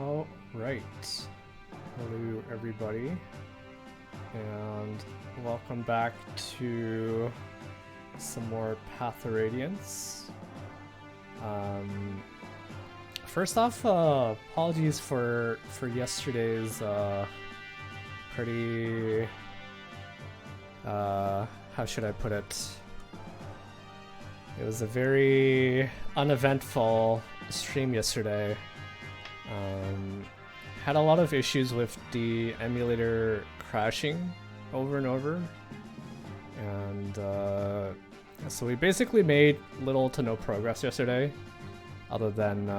All right. Hello, everybody, and welcome back to some more Path of Radiance. First off, apologies for yesterday's pretty how should I put it? It was a very uneventful stream yesterday. Had a lot of issues with the emulator crashing over and over, and so we basically made little to no progress yesterday, other than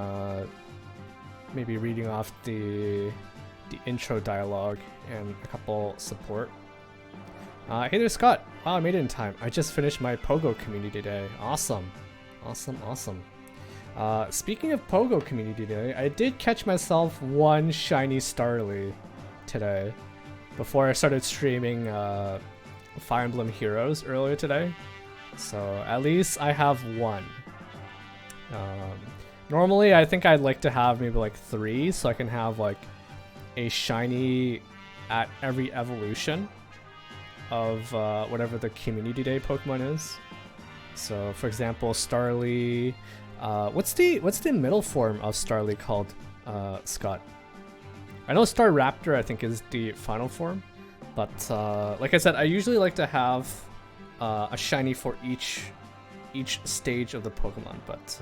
maybe reading off the intro dialogue and a couple support. Hey there, Scott. Wow, I made it in time. I just finished my Pogo Community Day. Awesome. Awesome. Speaking of Pogo Community Day, I did catch myself one shiny Starly today before I started streaming Fire Emblem Heroes earlier today. So at least I have one. Normally I think I'd like to have maybe like 3, so I can have like a shiny at every evolution of whatever the Community Day Pokemon is. So for example, Starly, what's the middle form of Starly called, Scott? I know Staraptor I think is the final form, but like I said, I usually like to have a shiny for each stage of the Pokemon, but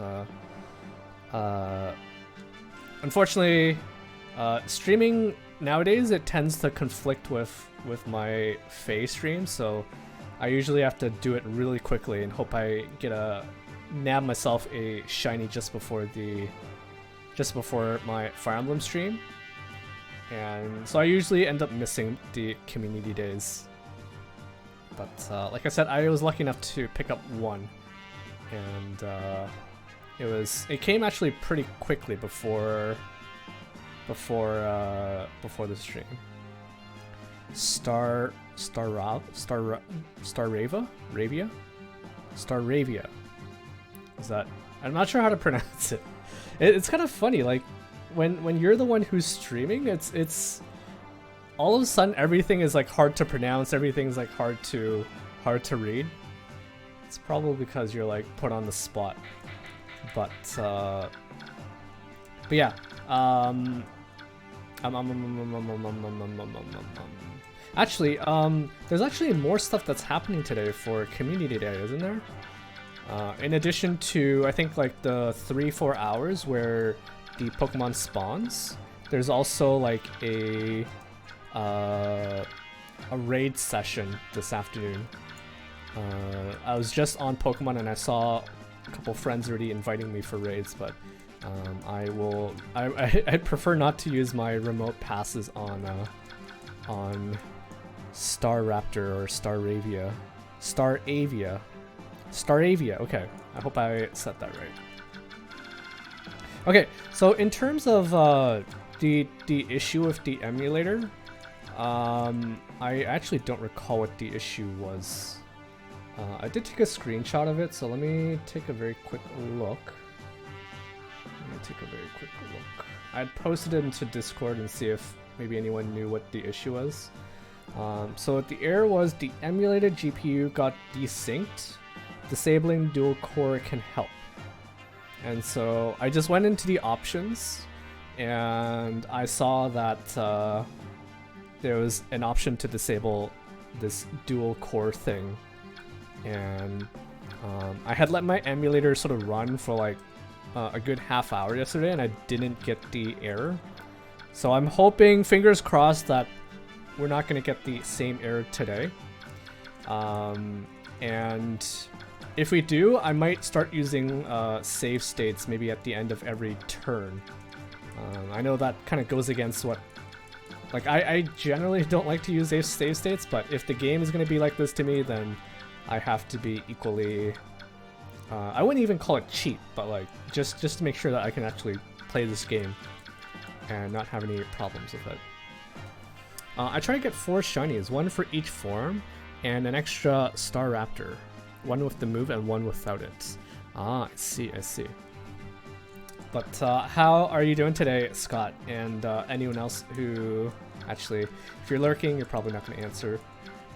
unfortunately, streaming nowadays, it tends to conflict with my Fae stream, so I usually have to do it really quickly and hope I nab myself a shiny just before my Fire Emblem stream. And so I usually end up missing the community days. But like I said, I was lucky enough to pick up one, and it came actually pretty quickly before the stream. Staravia. Is that? I'm not sure how to pronounce it. It's kind of funny, like when you're the one who's streaming, it's all of a sudden everything is like hard to pronounce, everything's like hard to read. It's probably because you're like put on the spot. But yeah. Actually, there's actually more stuff that's happening today for Community Day, isn't there? In addition to, I think, like the 3-4 hours where the Pokemon spawns, there's also like a raid session this afternoon. I was just on Pokemon and I saw a couple friends already inviting me for raids, but I prefer not to use my remote passes on Staraptor or Staravia, okay. I hope I said that right. Okay, so in terms of the issue with the emulator, I actually don't recall what the issue was. I did take a screenshot of it, so let me take a very quick look. I'd posted it into Discord and see if maybe anyone knew what the issue was. So the error was the emulated GPU got desynced. Disabling dual core can help. And so I just went into the options and I saw that there was an option to disable this dual core thing. And I had let my emulator sort of run for like a good half hour yesterday and I didn't get the error. So I'm hoping, fingers crossed, that we're not going to get the same error today. And if we do, I might start using save states maybe at the end of every turn. I know that kind of goes against what... Like, I generally don't like to use save states, but if the game is going to be like this to me, then I have to be equally... I wouldn't even call it cheap, but like just to make sure that I can actually play this game and not have any problems with it. I try to get 4 shinies, 1 for each form, and an extra Staraptor. 1 with the move and 1 without it. Ah, I see. But how are you doing today, Scott? And anyone else who... Actually, if you're lurking, you're probably not going to answer.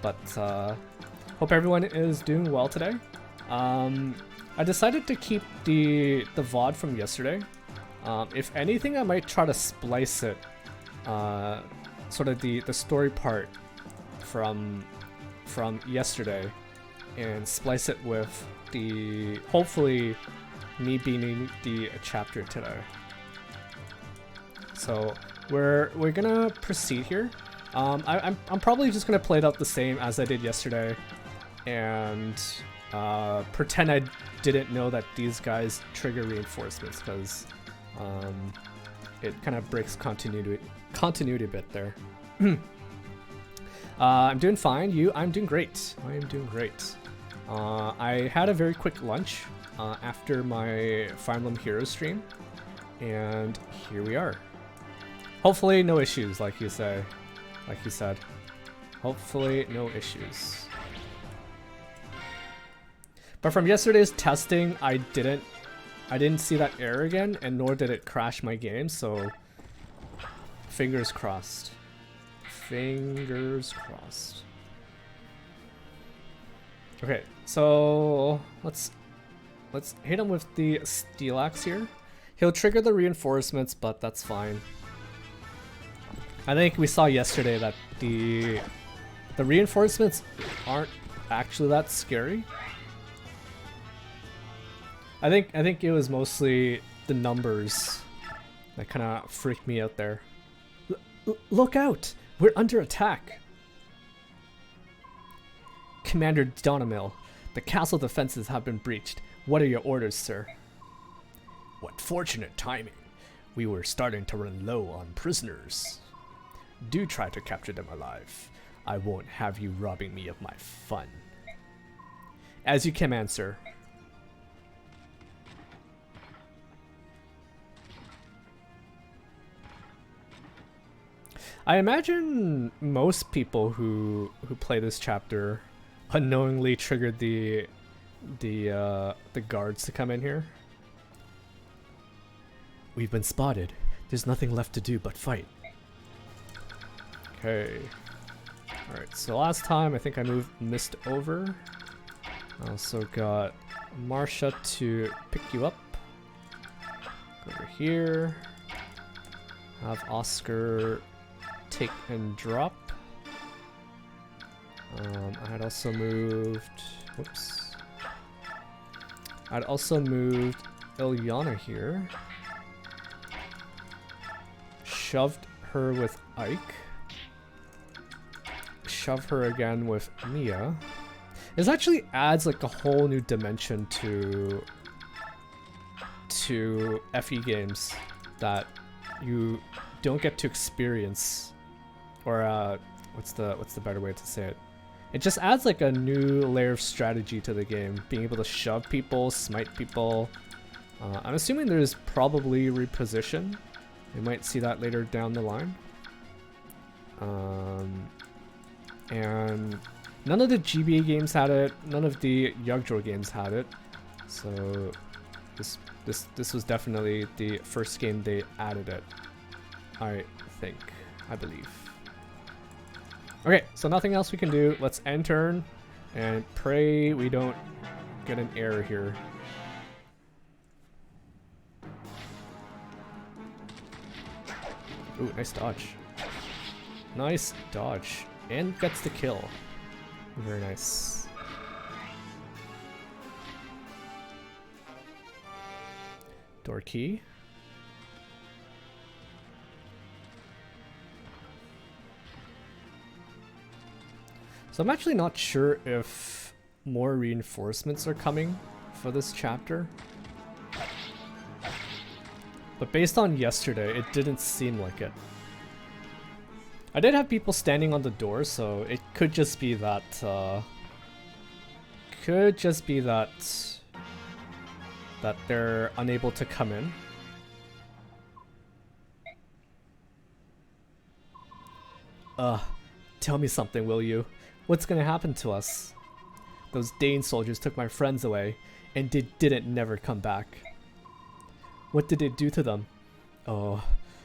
But hope everyone is doing well today. I decided to keep the VOD from yesterday. If anything, I might try to splice it. Sort of the story part from yesterday. And splice it with the... Hopefully, me beating the chapter today. So... We're gonna proceed here. I'm probably just gonna play it out the same as I did yesterday, and pretend I didn't know that these guys trigger reinforcements, because it kind of breaks continuity a bit there. I'm doing fine. I'm doing great. I am doing great. I had a very quick lunch after my Fire Emblem Heroes stream, and here we are. Hopefully no issues, like you said. Hopefully no issues. But from yesterday's testing, I didn't see that error again, and nor did it crash my game, so fingers crossed. Fingers crossed. Okay, so let's hit him with the Steel Axe here. He'll trigger the reinforcements, but that's fine. I think we saw yesterday that the reinforcements aren't actually that scary. I think it was mostly the numbers that kind of freaked me out there. Look out! We're under attack! Commander Donamil, the castle defenses have been breached. What are your orders, sir? What fortunate timing. We were starting to run low on prisoners. Do try to capture them alive. I won't have you robbing me of my fun. As you command, sir. I imagine most people who play this chapter unknowingly triggered the guards to come in here. We've been spotted. There's nothing left to do but fight. Okay. Alright, so last time I think I moved Mist over. I also got Marsha to pick you up. Go over here. Have Oscar take and drop. I had also moved... Whoops. I'd also moved Ilyana here. Shoved her with Ike. Shove her again with Mia. This actually adds like a whole new dimension to FE games that you don't get to experience, or what's the better way to say it? It just adds like a new layer of strategy to the game, being able to shove people, smite people. I'm assuming there's probably reposition. We might see that later down the line. And none of the GBA games had it, none of the Yugdro games had it, so this was definitely the first game they added it, I believe. Okay, so nothing else we can do. Let's end turn and pray we don't get an error here. Ooh, nice dodge. Nice dodge. And gets the kill. Very nice. Door key. So I'm actually not sure if more reinforcements are coming for this chapter. But based on yesterday, it didn't seem like it. I did have people standing on the door, so it could just be that, that they're unable to come in. Tell me something, will you? What's gonna happen to us? Those Dane soldiers took my friends away, and didn't never come back. What did it do to them? Oh,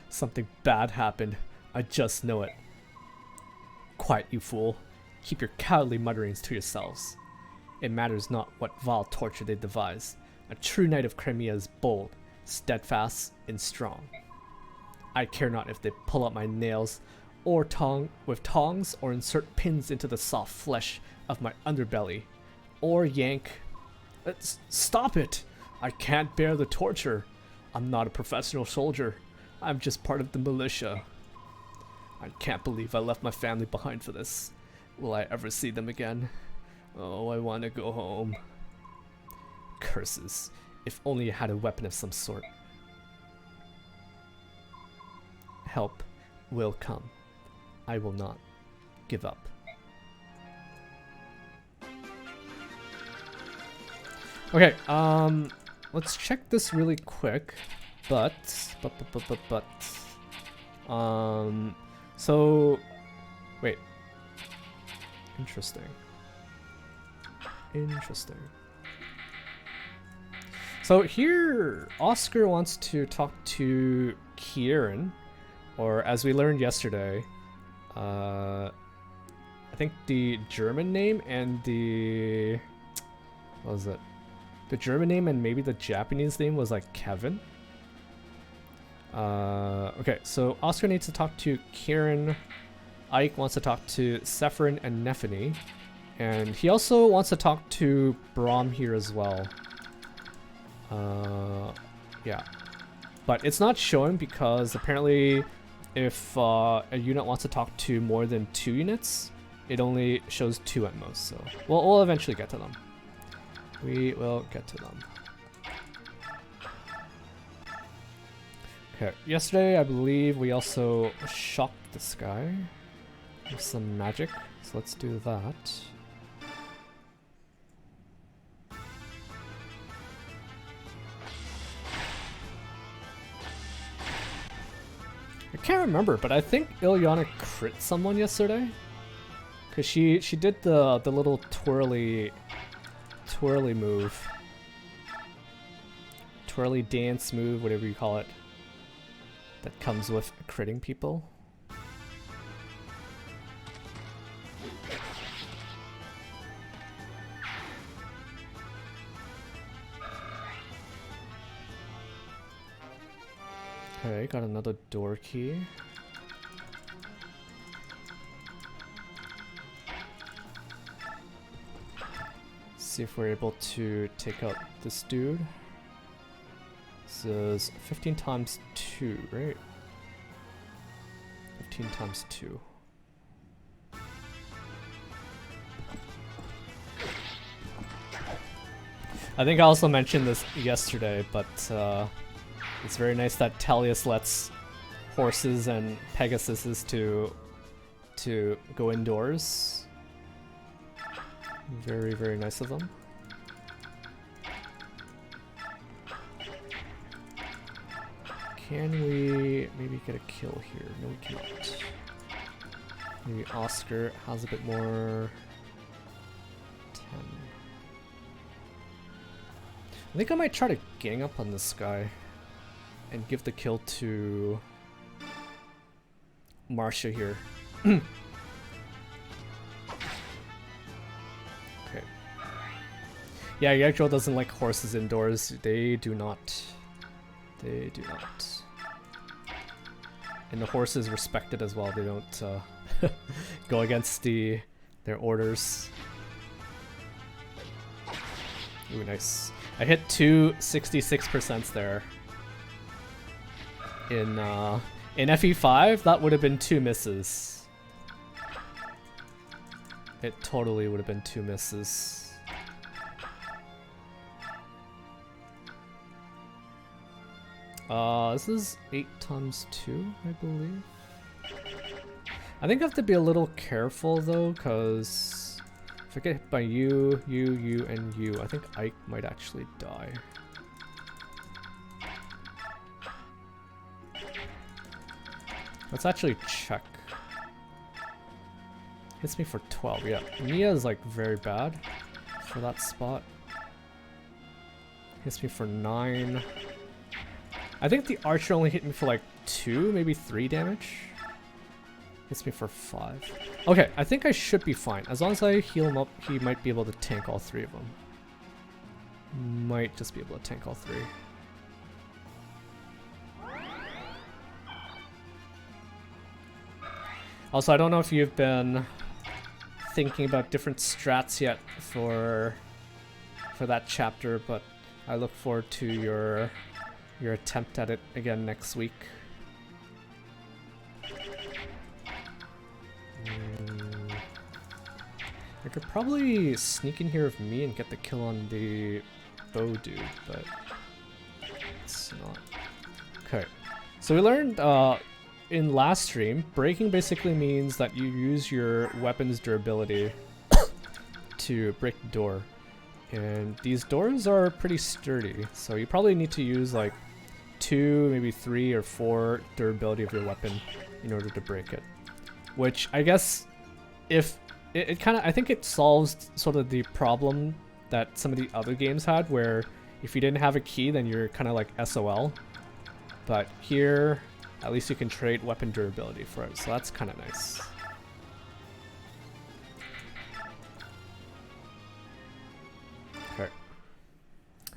something bad happened. I just know it. Quiet, you fool. Keep your cowardly mutterings to yourselves. It matters not what vile torture they devise. A true knight of Crimea is bold, steadfast, and strong. I care not if they pull out my nails or tongs or insert pins into the soft flesh of my underbelly or yank. Stop it! I can't bear the torture. I'm not a professional soldier. I'm just part of the militia. I can't believe I left my family behind for this. Will I ever see them again? Oh, I want to go home. Curses. If only I had a weapon of some sort. Help will come. I will not give up. Okay, let's check this really quick, but, so, wait, interesting, so here, Oscar wants to talk to Kieran, or as we learned yesterday, I think the German name and the, what was it? The German name and maybe the Japanese name was like Kevin. Okay, so Oscar needs to talk to Kieran. Ike wants to talk to Sephirin and Nephany. And he also wants to talk to Braum here as well. Yeah. But it's not showing because apparently if a unit wants to talk to more than 2 units, it only shows 2 at most. So we'll eventually get to them. We will get to them. Okay, yesterday I believe we also shocked this guy with some magic, so let's do that. I can't remember, but I think Ilyana crit someone yesterday, cause she did the little twirly move, twirly dance move, whatever you call it, that comes with critting people. Okay, got another door key. See if we're able to take out this dude. This is 15 times 2, right? 15 times 2. I think I also mentioned this yesterday, but it's very nice that Tellius lets horses and Pegasuses to go indoors. Very, very nice of them. Can we maybe get a kill here? No, we cannot. Maybe Oscar has a bit more. 10. I think I might try to gang up on this guy and give the kill to Marcia here. Okay. Yeah, Yagdril doesn't like horses indoors. They do not. They do not. And the horse is respected as well. They don't go against their orders. Ooh, nice. I hit 2 66% there. In FE5, that would have been 2 misses. It totally would have been 2 misses. This is 8 times 2, I believe. I think I have to be a little careful though, because if I get hit by you, and you, I think Ike might actually die. Let's actually check. Hits me for 12, yeah. Mia is like very bad for that spot. Hits me for 9. I think the archer only hit me for like 2, maybe 3 damage. Hits me for 5. Okay, I think I should be fine. As long as I heal him up, he might be able to tank all 3 of them. Might just be able to tank all 3. Also, I don't know if you've been thinking about different strats yet for that chapter, but I look forward to your attempt at it again next week. I could probably sneak in here with me and get the kill on the bow dude, but it's not. Okay, so we learned in last stream, breaking basically means that you use your weapon's durability to break the door. And these doors are pretty sturdy, so you probably need to use like 2, maybe 3 or 4 durability of your weapon in order to break it. Which I guess if it kind of, I think it solves sort of the problem that some of the other games had, where if you didn't have a key, then you're kind of like SOL. But here, at least you can trade weapon durability for it, so that's kind of nice. Okay.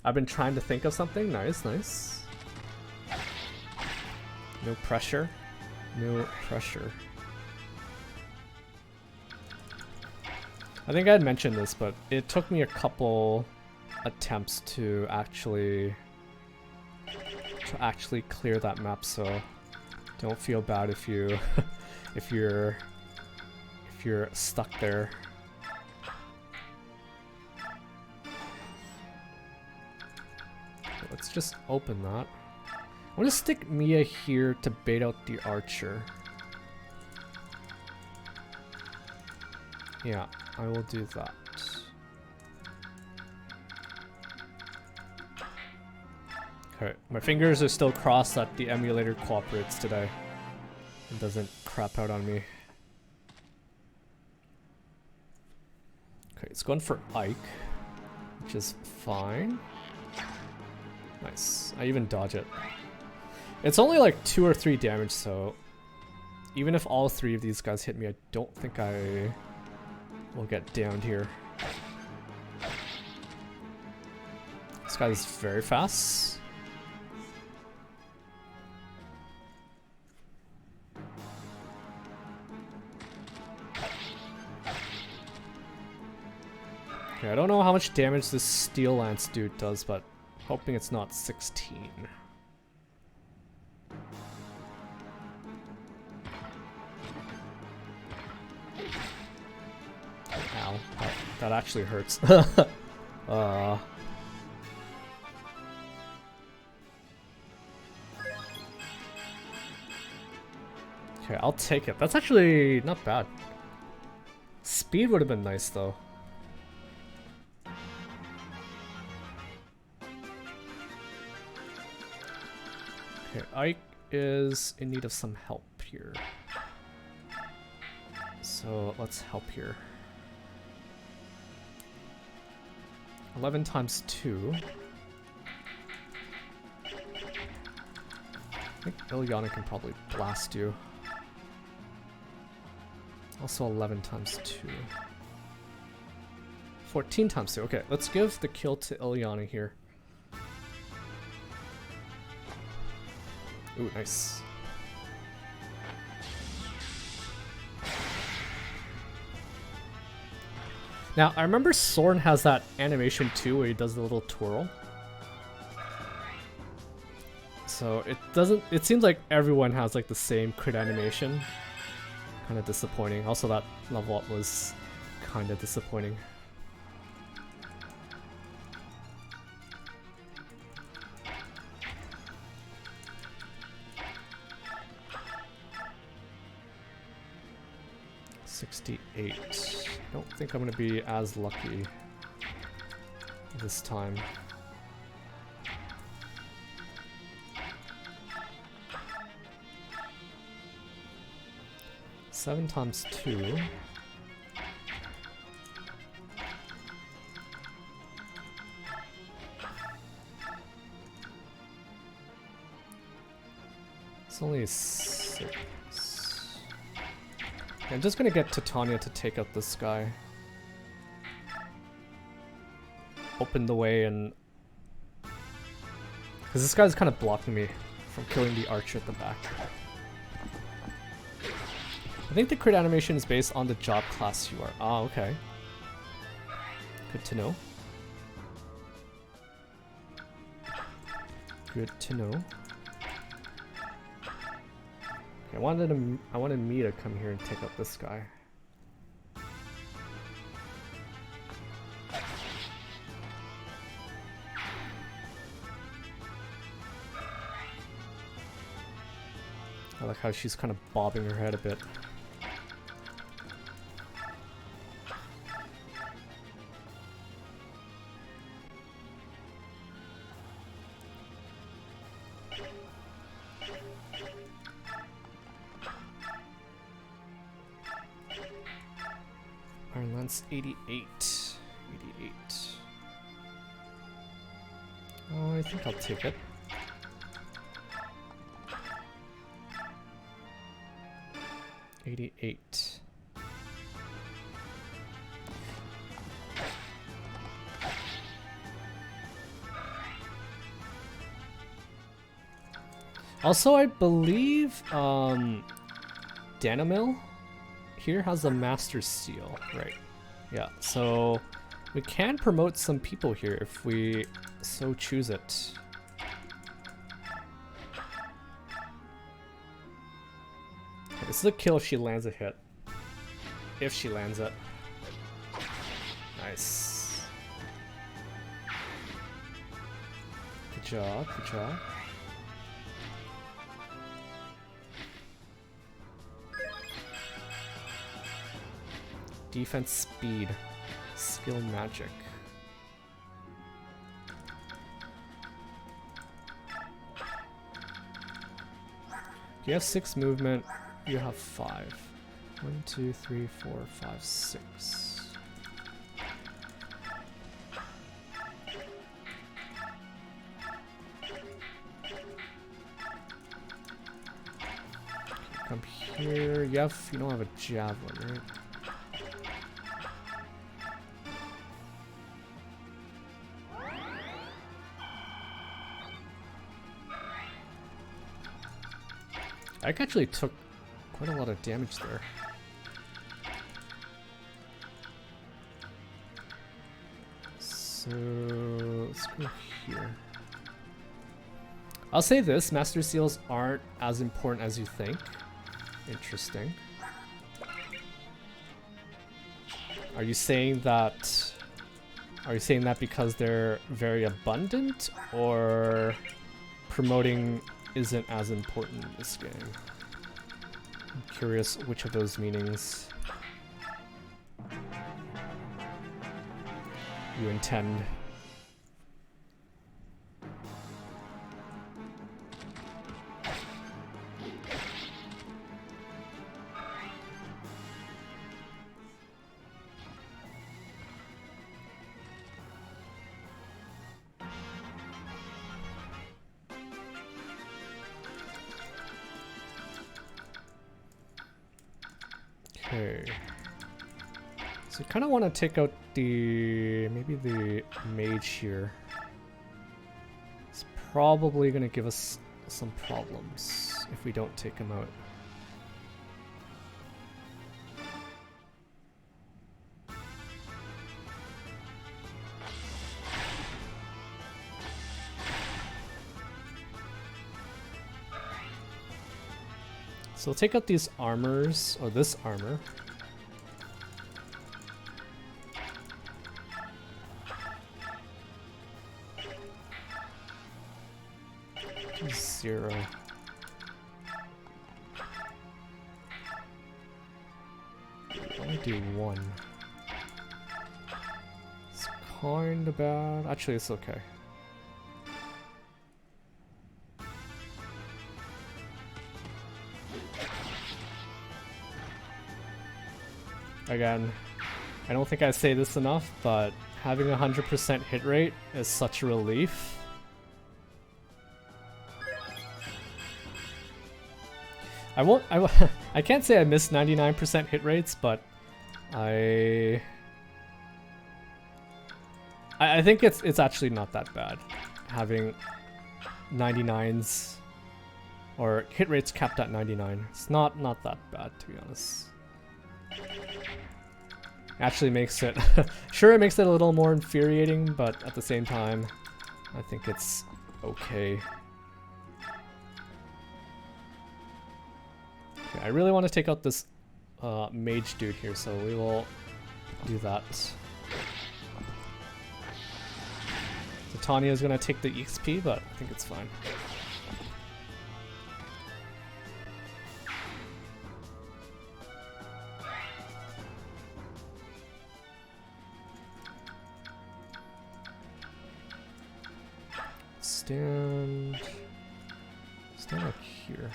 I've been trying to think of something. Nice, nice. No pressure. No pressure. I think I had mentioned this, but it took me a couple attempts to actually clear that map, so don't feel bad if you if you're stuck there. Let's just open that. I want to stick Mia here to bait out the archer. Yeah, I will do that. Okay, my fingers are still crossed that the emulator cooperates today and doesn't crap out on me. Okay, it's going for Ike, which is fine. Nice. I even dodge it. It's only like 2 or 3 damage, so even if all 3 of these guys hit me, I don't think I will get downed here. This guy's very fast. Okay, I don't know how much damage this Steel Lance dude does, but hoping it's not 16. Ow, that actually hurts. Okay, I'll take it. That's actually not bad. Speed would have been nice though. Okay, Ike is in need of some help here. So let's help here. 11 times 2. I think Ilyana can probably blast you. Also 11 times 2. 14 times 2. Okay, let's give the kill to Ilyana here. Ooh, nice. Now, I remember Soren has that animation too where he does the little twirl. So it seems like everyone has like the same crit animation. Kind of disappointing. Also, that level up was kind of disappointing. I don't think I'm gonna be as lucky this time. Seven times 2. It's only 6. I'm just gonna get Titania to take out this guy. Open the way and... Because this guy's kind of blocking me from killing the archer at the back. I think the crit animation is based on the job class you are. Ah, okay. Good to know. Good to know. Okay, I wanted me to come here and take out this guy. I like how she's kind of bobbing her head a bit. Iron Lance 88. 88. Oh, I think I'll take it. $88. Also, I believe Danamil here has a Master Seal, right? Yeah, so we can promote some people here if we so choose it. Okay, this is a kill if she lands a hit. If she lands it. Nice. Good job, good job. Defense speed, skill magic. You have 6 movement, you have 5. 1, 2, 3, 4, 5, 6. Come here. You don't have a javelin, right? I actually took quite a lot of damage there. So let's go here. I'll say this, Master Seals aren't as important as you think. Interesting. Are you saying that because they're very abundant, or promoting isn't as important in this game? I'm curious which of those meanings you intend. Okay. So I kind of want to take out maybe the mage here. It's probably going to give us some problems if we don't take him out. So we'll take out these armors, or this armor. Just 0. Only do 1. It's kinda bad. Actually, it's okay. Again, I don't think I say this enough, but having a 100% hit rate is such a relief. I can't say I missed 99% hit rates, but I think it's actually not that bad having 99s or hit rates capped at 99. It's not that bad, to be honest. Actually makes it sure, it makes it a little more infuriating, but at the same time I think it's okay. Okay, I really want to take out this mage dude here, so we will do that. Titania is gonna take the XP, but I think it's fine. Stand up here.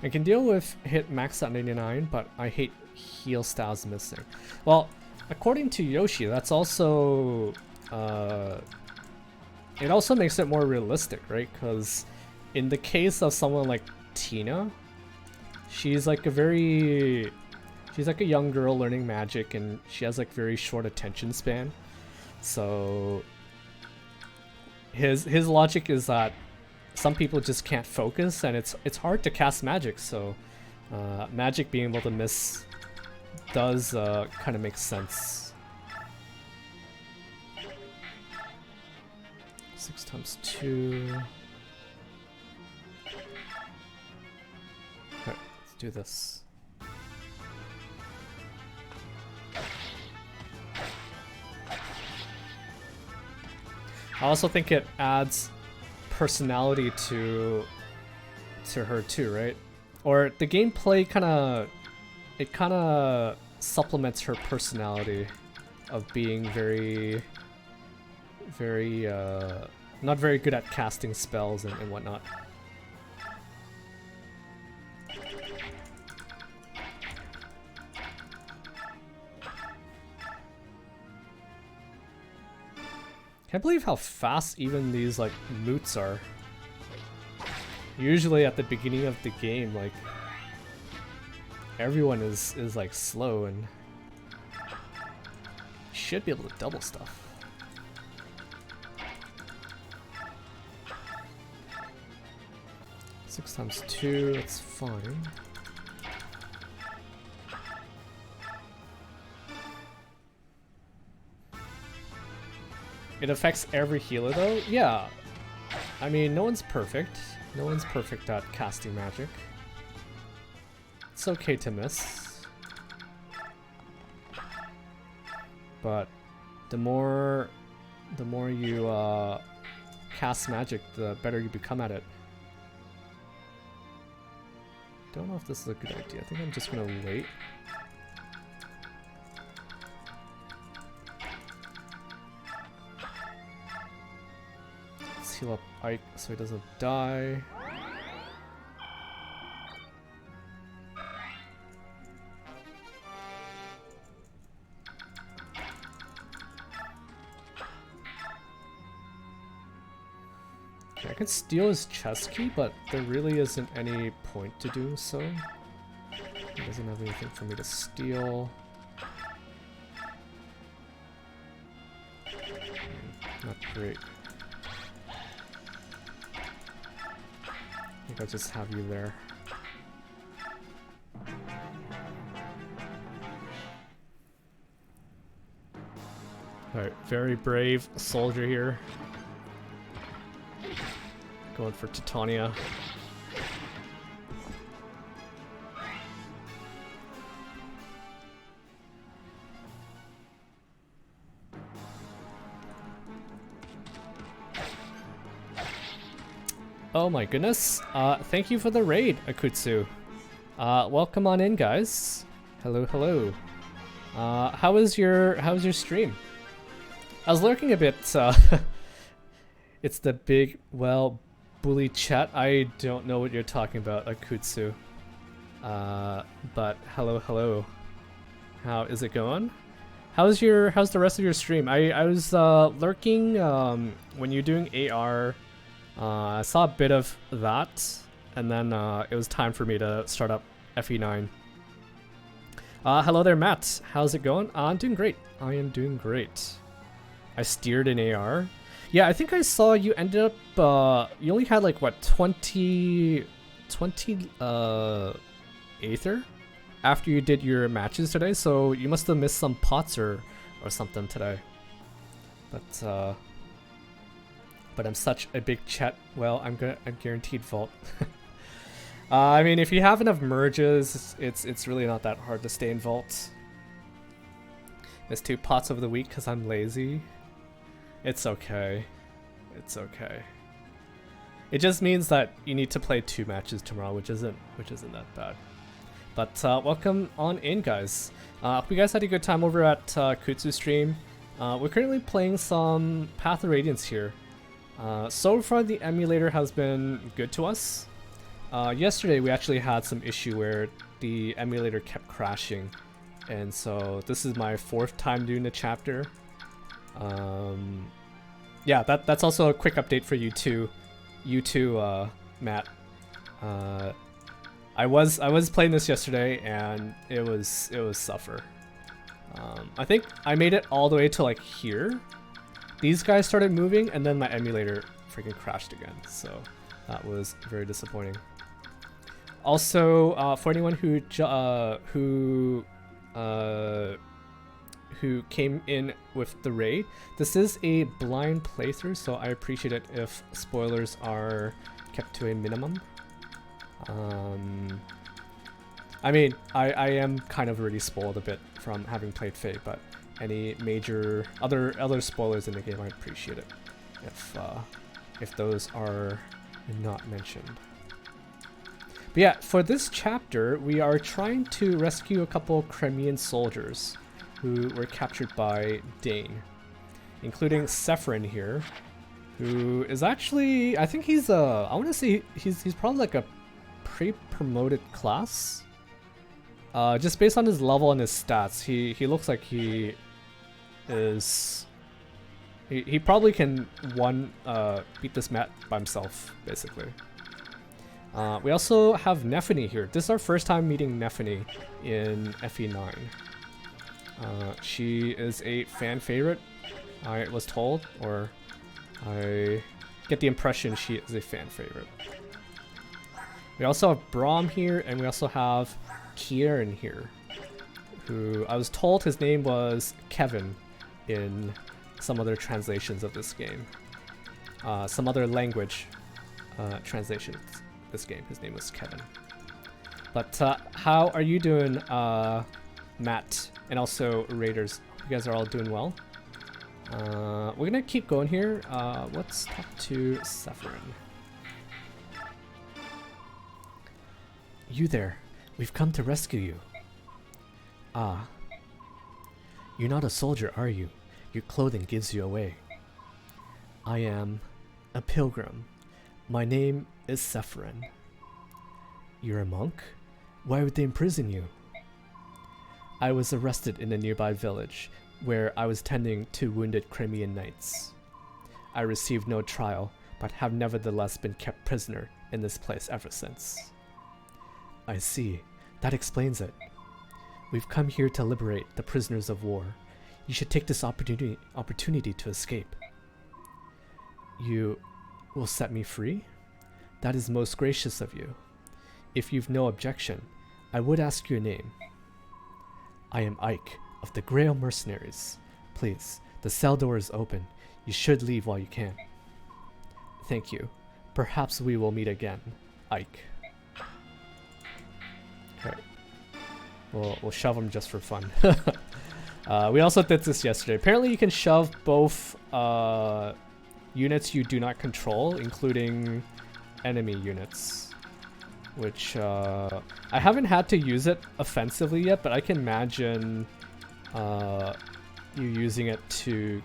I can deal with hit max at 99, but I hate heal styles missing. Well, according to Yoshi, that's also it also makes it more realistic, right? Because in the case of someone like Tina, she's like a young girl learning magic, and she has like very short attention span. So his logic is that some people just can't focus, and it's hard to cast magic. So magic being able to miss does kind of make sense. 6 times 2. Okay, let's do this. I also think it adds personality to her too, right? Or the gameplay kind of supplements her personality of being very not very good at casting spells and whatnot. Can't believe how fast even these like moots are. Usually at the beginning of the game, like everyone is like slow, and should be able to double stuff. Six times 2, that's fine. It affects every healer though? Yeah. I mean, no one's perfect. No one's perfect at casting magic. It's okay to miss. But the more you cast magic, the better you become at it. Don't know if this is a good idea. I think I'm just gonna wait. Heal up Ike so he doesn't die. Okay, I can steal his chest key, but there really isn't any point to doing so. He doesn't have anything for me to steal. Not great. I think I'll just have you there. Alright, very brave soldier here. Going for Titania. Oh my goodness. Thank you for the raid, Akutsu. Welcome on in, guys. Hello, hello. How was your stream? I was lurking a bit. It's the big, well, bully chat. I don't know what you're talking about, Akutsu. But hello, hello. How is it going? How's the rest of your stream? I was lurking when you're doing AR. I saw a bit of that. and then it was time for me to start up FE9. Hello there, Matt. How's it going? I'm doing great. I am doing great. I steered an AR. Yeah, I think I saw you ended up, you only had like, what, 20 Aether after you did your matches today, so you must have missed some pots or something today. But I'm such a big chat. Well, I'm guaranteed vault. I mean, if you have enough merges, it's really not that hard to stay in vault. Missed 2 pots of the week because I'm lazy. It's okay. It's okay. It just means that you need to play 2 matches tomorrow, which isn't that bad. But welcome on in, guys. Hope you guys had a good time over at Kutsu's stream. We're currently playing some Path of Radiance here. So far, the emulator has been good to us. Yesterday, we actually had some issue where the emulator kept crashing, and so this is my 4th time doing the chapter. Yeah, that's also a quick update for you too, Matt. I was playing this yesterday, and it was suffer. I think I made it all the way to like here. These guys started moving, and then my emulator freaking crashed again. So that was very disappointing. Also, for anyone who came in with the raid, this is a blind playthrough, so I appreciate it if spoilers are kept to a minimum. I mean, I am kind of already spoiled a bit from having played Fae, but any major other spoilers in the game, I appreciate it if those are not mentioned. But yeah, for this chapter, we are trying to rescue a couple Crimean soldiers who were captured by Dane, including Sephirin here, who is actually, I think he's I want to say he's probably like a pre-promoted class. Just based on his level and his stats, he looks like he is. He probably can beat this map by himself, basically. We also have Nephany here. This is our first time meeting Nephany in FE9. She is a fan favorite, I was told, or I get the impression she is a fan favorite. We also have Braum here, and we also have Kieran here, who I was told his name was Kevin in some other translations of this game. Some other language translations of this game. His name was Kevin. But how are you doing, Matt, and also Raiders? You guys are all doing well. We're gonna keep going here. Let's talk to Sephirin. You there. We've come to rescue you. Ah. You're not a soldier, are you? Your clothing gives you away. I am a pilgrim. My name is Sephirin. You're a monk? Why would they imprison you? I was arrested in a nearby village, where I was tending to wounded Crimean knights. I received no trial, but have nevertheless been kept prisoner in this place ever since. I see. That explains it. We've come here to liberate the prisoners of war. You should take this opportunity to escape. You will set me free? That is most gracious of you. If you've no objection, I would ask your name. I am Ike of the Grail Mercenaries. Please, the cell door is open. You should leave while you can. Thank you. Perhaps we will meet again, Ike. Okay. We'll shove him just for fun. We also did this yesterday. Apparently you can shove both units you do not control, including enemy units. Which, I haven't had to use it offensively yet, but I can imagine you using it to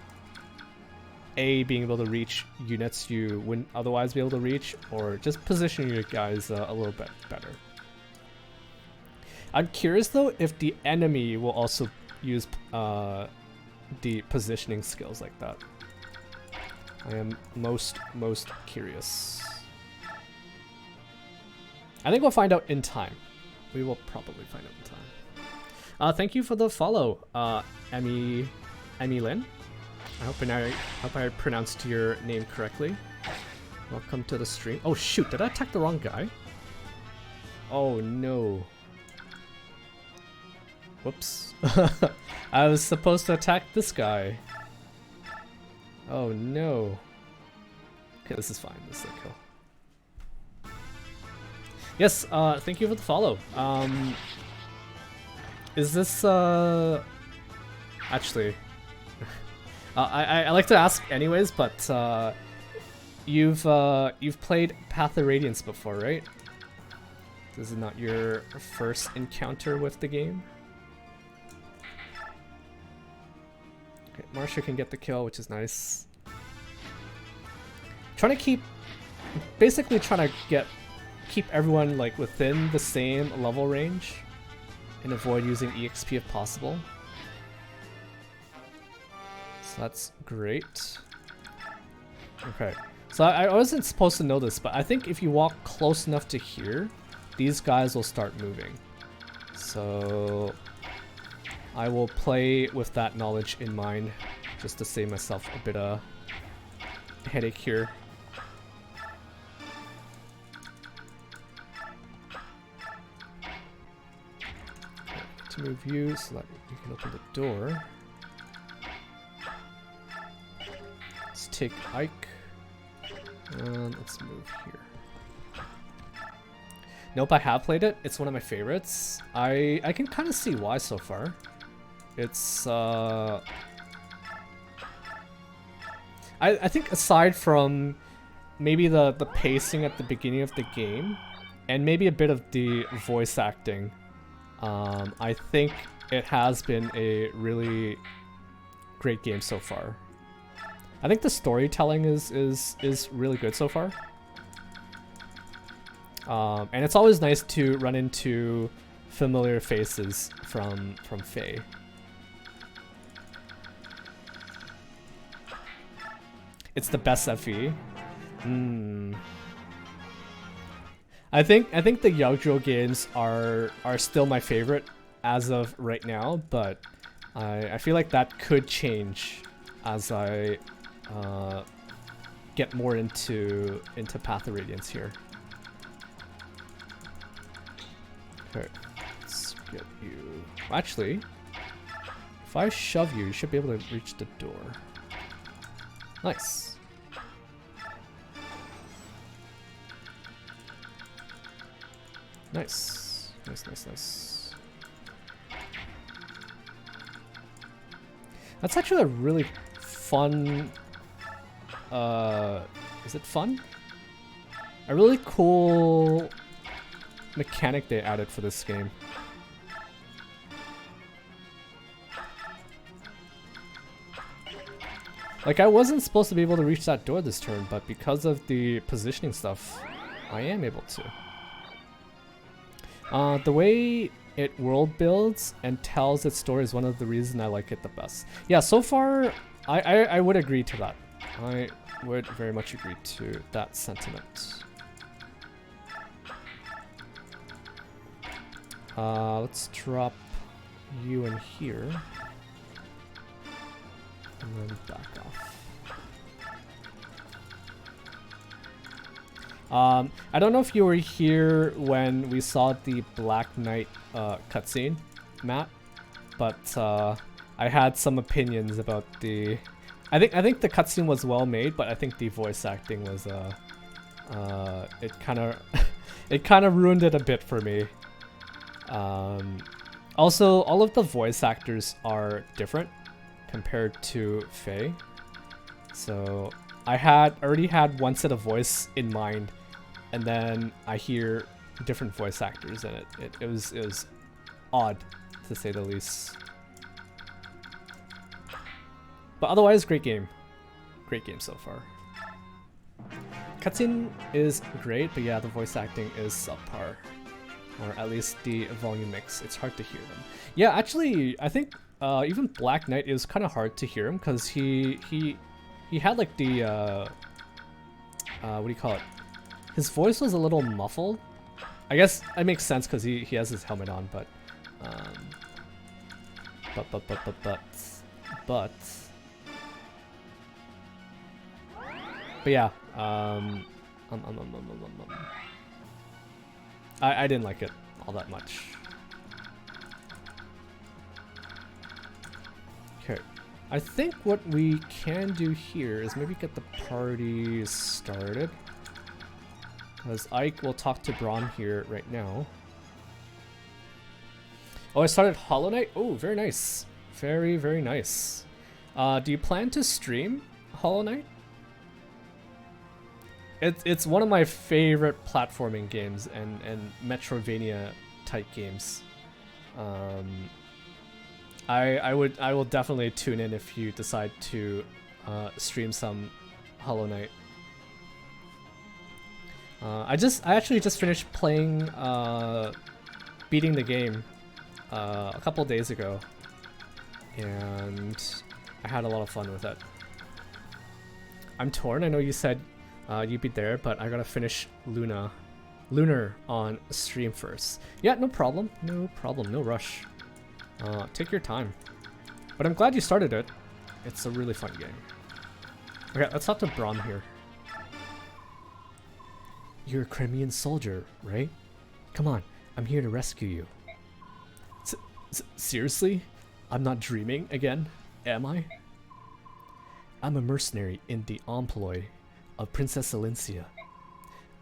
being able to reach units you wouldn't otherwise be able to reach, or just position your guys a little bit better. I'm curious though if the enemy will also use the positioning skills like that. I am most curious. I think we'll find out in time. We will probably find out in time. Thank you for the follow, Emmy Lynn. I hope I pronounced your name correctly. Welcome to the stream. Oh shoot, did I attack the wrong guy? Oh no. Whoops. I was supposed to attack this guy. Oh no. Okay, this is fine. This is a kill. Yes, thank you for the follow. Is this actually I like to ask anyways, but you've played Path of Radiance before, right? This is not your first encounter with the game. Okay, Marsha can get the kill, which is nice. Basically trying to keep everyone like within the same level range and avoid using EXP if possible. So that's great. Okay, so I wasn't supposed to know this, but I think if you walk close enough to here, these guys will start moving. So I will play with that knowledge in mind just to save myself a bit of headache here. Okay, to move you so that you can open the door. Let's take Ike and let's move here. Nope, I have played it. It's one of my favorites. I can kind of see why so far. It's I think aside from maybe the pacing at the beginning of the game and maybe a bit of the voice acting, I think it has been a really great game so far. I think the storytelling is really good so far. And it's always nice to run into familiar faces from Faye. It's the best FE. I think the Yaojuo games are still my favorite as of right now, but I feel like that could change as I get more into Path of Radiance here. Okay, let's get you. Actually, if I shove you, you should be able to reach the door. Nice. Nice. Nice. That's actually a really fun. Is it fun? A really cool mechanic they added for this game. Like, I wasn't supposed to be able to reach that door this turn, but because of the positioning stuff, I am able to. The way it world builds and tells its story is one of the reasons I like it the best. Yeah, so far, I would agree to that. I would very much agree to that sentiment. Let's drop you in here. And then back off. I don't know if you were here when we saw the Black Knight cutscene, Matt, but I had some opinions about the. I think the cutscene was well made, but I think the voice acting was it kind of ruined it a bit for me. Also, all of the voice actors are different compared to Faye. So I already had one set of voice in mind, and then I hear different voice actors, and it was odd, to say the least. But otherwise, great game. Great game so far. Cutscene is great, but yeah, the voice acting is subpar. Or at least the volume mix. It's hard to hear them. Yeah, actually, I think even Black Knight is kind of hard to hear him because he had like the what do you call it? His voice was a little muffled, I guess it makes sense because he has his helmet on, but yeah, I didn't like it all that much. Okay, I think what we can do here is maybe get the party started. Because Ike will talk to Braun here right now. Oh, I started Hollow Knight? Oh, very nice. Very, very nice. Do you plan to stream Hollow Knight? It's one of my favorite platforming games and Metroidvania type games. I will definitely tune in if you decide to stream some Hollow Knight. I actually just finished playing beating the game a couple days ago, and I had a lot of fun with it. I'm torn. I know you said you'd be there, but I gotta finish Lunar on stream first. Yeah, no problem, no rush. Take your time. But I'm glad you started it. It's a really fun game. Okay, let's talk to Braun here. You're a Crimean soldier, right? Come on, I'm here to rescue you. Seriously? I'm not dreaming again, am I? I'm a mercenary in the employ of Princess Alencia.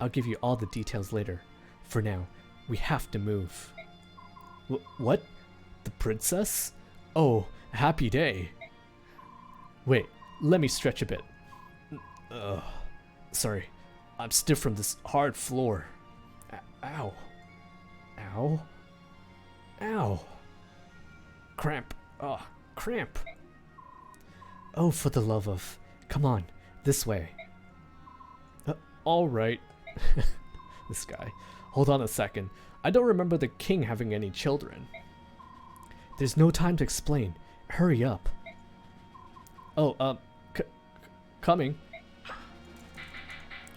I'll give you all the details later. For now, we have to move. What? The princess? Oh, happy day. Wait, let me stretch a bit. Sorry. I'm stiff from this hard floor. Ow. Ow. Ow. Cramp. Cramp. Oh, for the love of... Come on, this way. Alright. This guy. Hold on a second. I don't remember the king having any children. There's no time to explain. Hurry up. Oh, coming.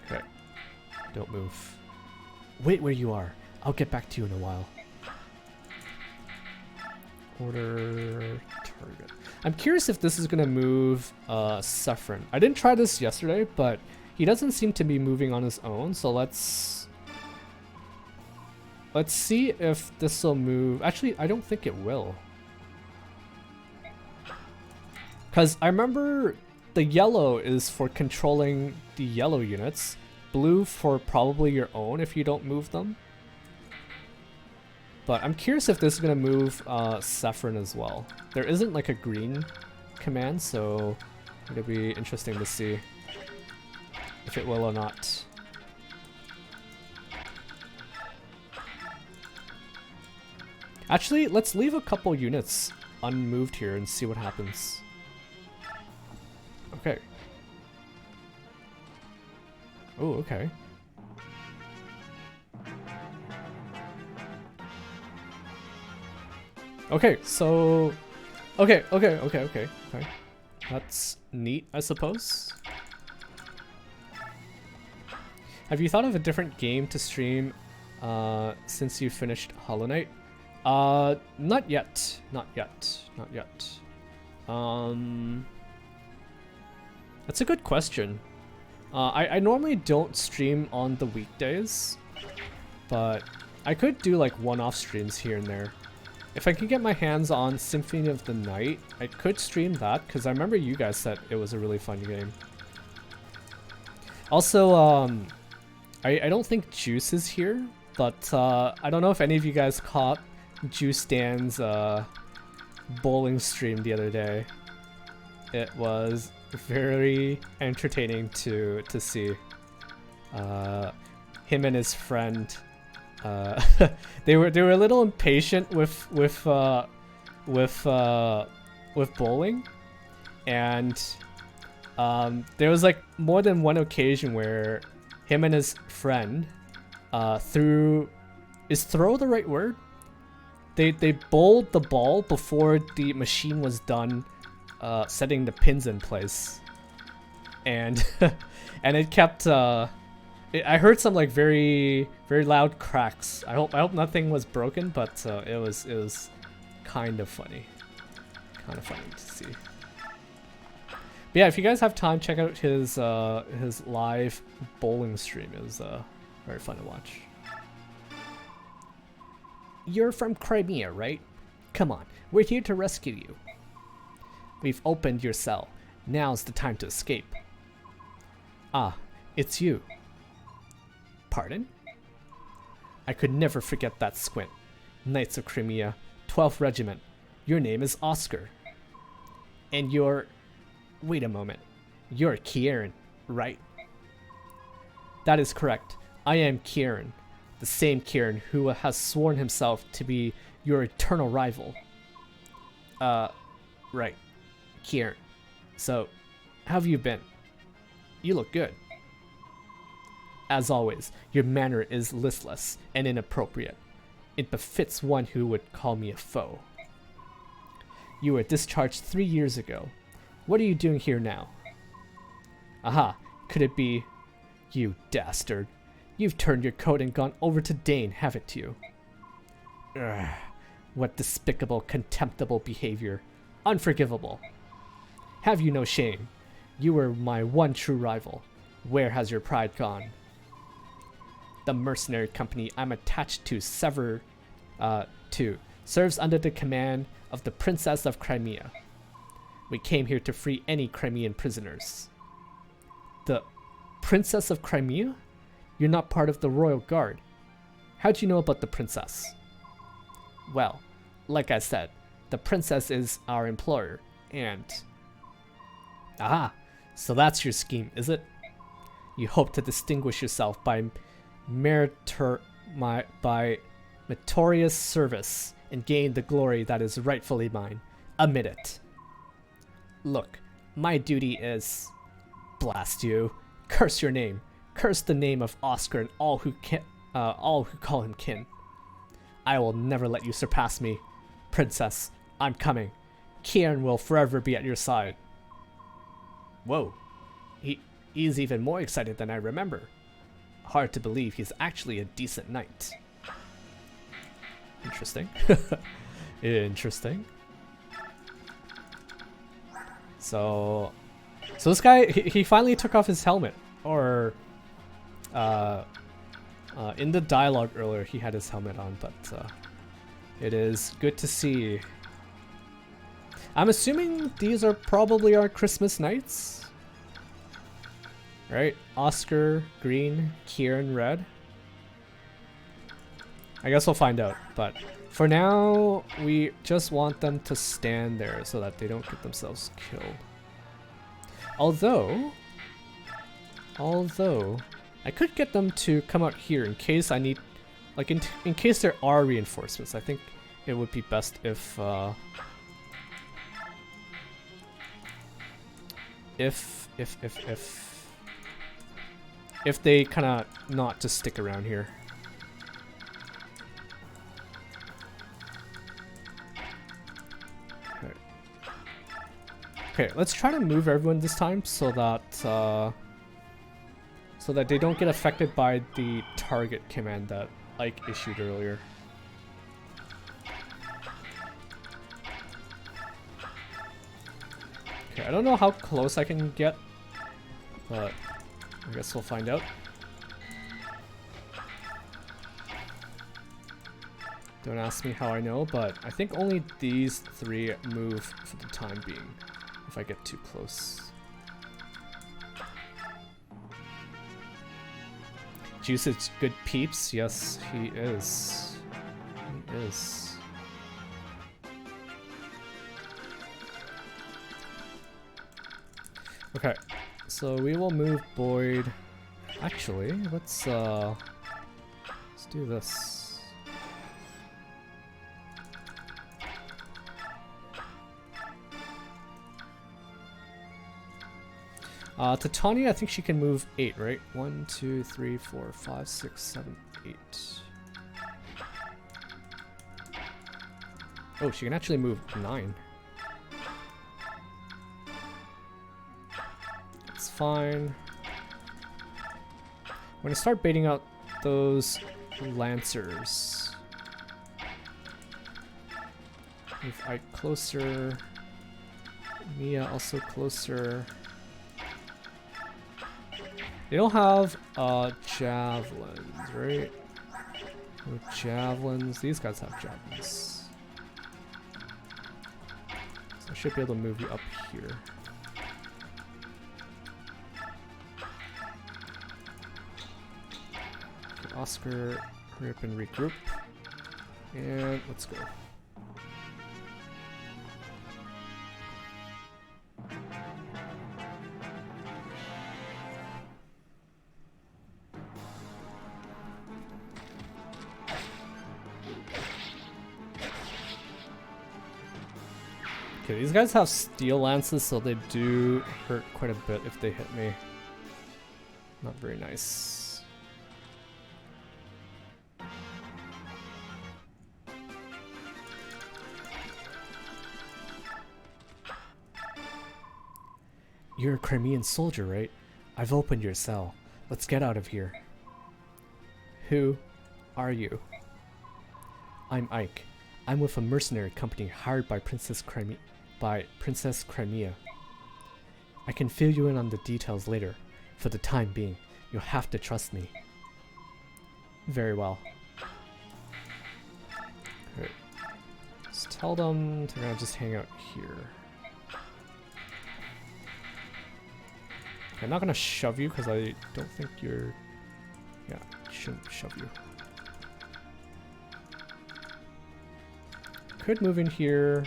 Okay. Don't move. Wait where you are. I'll get back to you in a while. Order target. I'm curious if this is gonna move Saffron. I didn't try this yesterday, but he doesn't seem to be moving on his own, so let's see if this will move. Actually, I don't think it will. Because I remember the yellow is for controlling the yellow units, blue for probably your own if you don't move them. But I'm curious if this is going to move Saffron as well. There isn't like a green command, so it'll be interesting to see if it will or not. Actually, let's leave a couple units unmoved here and see what happens. Okay. Oh, okay. Okay, so... Okay. That's neat, I suppose. Have you thought of a different game to stream since you finished Hollow Knight? Not yet. That's a good question. I normally don't stream on the weekdays, but I could do like one-off streams here and there. If I can get my hands on Symphony of the Night, I could stream that, because I remember you guys said it was a really fun game. Also, I don't think Juice is here, but I don't know if any of you guys caught Juice Dan's bowling stream the other day. It was very entertaining to see. Him and his friend, they were a little impatient with bowling, and there was like more than one occasion where him and his friend is throw the right word? They bowled the ball before the machine was done setting the pins in place, and and it kept I heard some like very loud cracks. I hope nothing was broken, but it was kind of funny. Kind of funny to see. But yeah, if you guys have time, check out his live bowling stream. It was very fun to watch. You're from Crimea, right? Come on, we're here to rescue you. We've opened your cell. Now's the time to escape. Ah, it's you. Pardon? I could never forget that squint. Knights of Crimea, 12th Regiment. Your name is Oscar. And you're... Wait a moment. You're Kieran, right? That is correct. I am Kieran. The same Kieran who has sworn himself to be your eternal rival. Right. Kieran. So, how have you been? You look good. As always, your manner is listless and inappropriate. It befits one who would call me a foe. You were discharged 3 years ago. What are you doing here now? Aha, could it be... You dastard. You've turned your coat and gone over to Dane, haven't you? Ugh, what despicable, contemptible behavior. Unforgivable. Have you no shame? You were my one true rival. Where has your pride gone? The mercenary company I'm attached to serves under the command of the Princess of Crimea. We came here to free any Crimean prisoners. The Princess of Crimea? You're not part of the Royal Guard. How'd you know about the princess? Well, like I said, the princess is our employer, and... Aha! So that's your scheme, is it? You hope to distinguish yourself by meritorious service and gain the glory that is rightfully mine. Admit it. Look, my duty is... Blast you. Curse your name. Curse the name of Oscar and all who call him kin. I will never let you surpass me. Princess, I'm coming. Kieran will forever be at your side. Whoa. He's even more excited than I remember. Hard to believe he's actually a decent knight. Interesting. Interesting. So this guy, he finally took off his helmet. Or, in the dialogue earlier, he had his helmet on, but it is good to see. I'm assuming these are probably our Christmas knights. Right? Oscar, green, Kieran, red. I guess we'll find out, but for now, we just want them to stand there so that they don't get themselves killed. Although, I could get them to come out here in case I need, like in case there are reinforcements. I think it would be best if they kind of not just stick around here. Okay, let's try to move everyone this time so that they don't get affected by the target command that Ike issued earlier. Okay, I don't know how close I can get, but I guess we'll find out. Don't ask me how I know, but I think only these three move for the time being, if I get too close. Juice is good peeps. Yes, he is. He is. Okay, so we will move Boyd. Actually, let's do this. Titania, I think she can move 8, right? 1, 2, 3, 4, 5, 6, 7, 8. Oh, she can actually move 9. It's fine. I'm gonna start baiting out those lancers. Move Ike closer. Mia also closer. They don't have javelins, right? No javelins. These guys have javelins. So I should be able to move you up here. Okay, Oscar, hurry up and regroup. And let's go. Okay, these guys have steel lances, so they do hurt quite a bit if they hit me. Not very nice. You're a Crimean soldier, right? I've opened your cell. Let's get out of here. Who are you? I'm Ike. I'm with a mercenary company hired by Princess Crimea. I can fill you in on the details later. For the time being, you'll have to trust me. Very well. Okay. Just tell them to kind of just hang out here. I'm not gonna shove you because I don't think you're... Yeah, shouldn't shove you. Could move in here.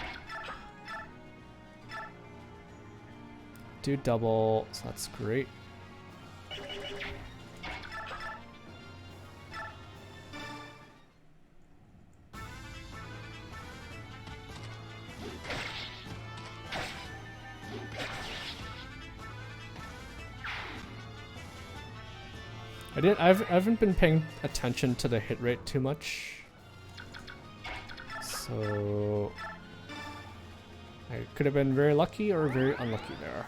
Do double, so that's great. I haven't been paying attention to the hit rate too much. So I could have been very lucky or very unlucky there.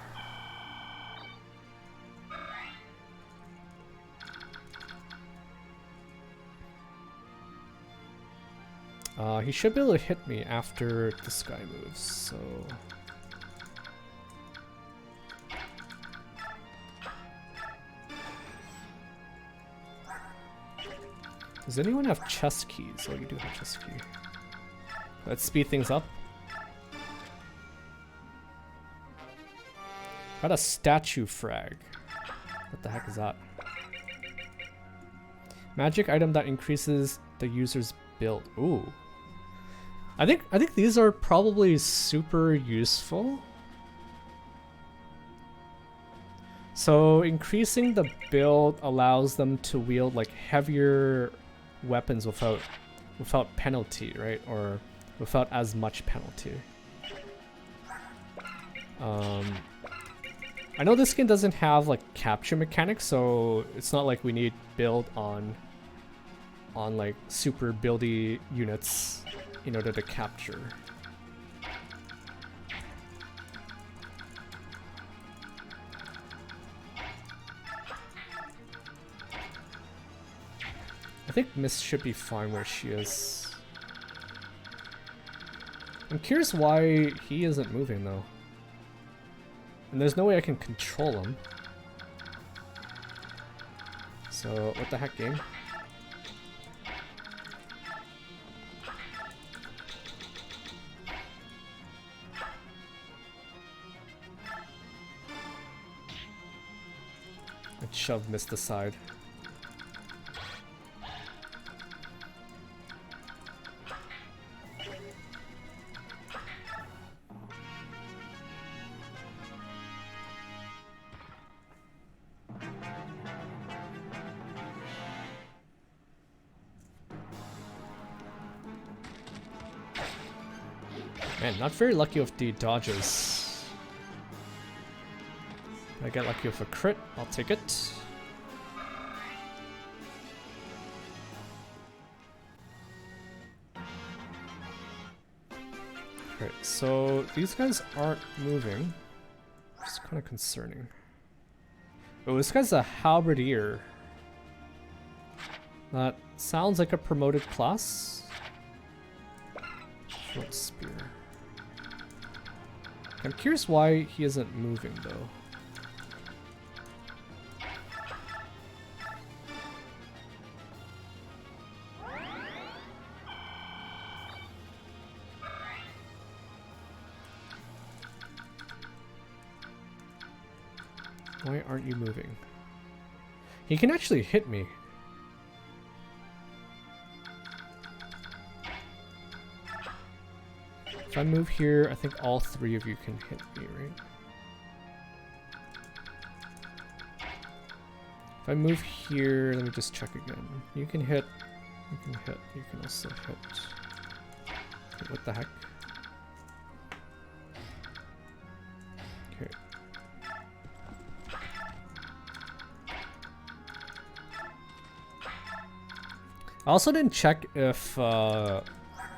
He should be able to hit me after this guy moves, so... Does anyone have chest keys? Oh, you do have chest key. Let's speed things up. Got a statue frag. What the heck is that? Magic item that increases the user's build. Ooh. I think these are probably super useful. So increasing the build allows them to wield like heavier weapons without penalty, right? Or without as much penalty. I know this skin doesn't have like capture mechanics, so it's not like we need build on like super buildy units in order to capture. I think Miss should be fine where she is. I'm curious why he isn't moving though. And there's no way I can control him. So, what the heck, game? Let's shove Mist aside. Man, not very lucky with the dodges. I get lucky with a crit, I'll take it. Okay, so these guys aren't moving. It's kind of concerning. Oh, this guy's a halberdier. That sounds like a promoted class. Short spear. I'm curious why he isn't moving though. Why aren't you moving? He can actually hit me. If I move here, I think all three of you can hit me, right? If I move here, let me just check again. You can hit, you can hit, you can also hit. Okay, what the heck? Okay. I also didn't check if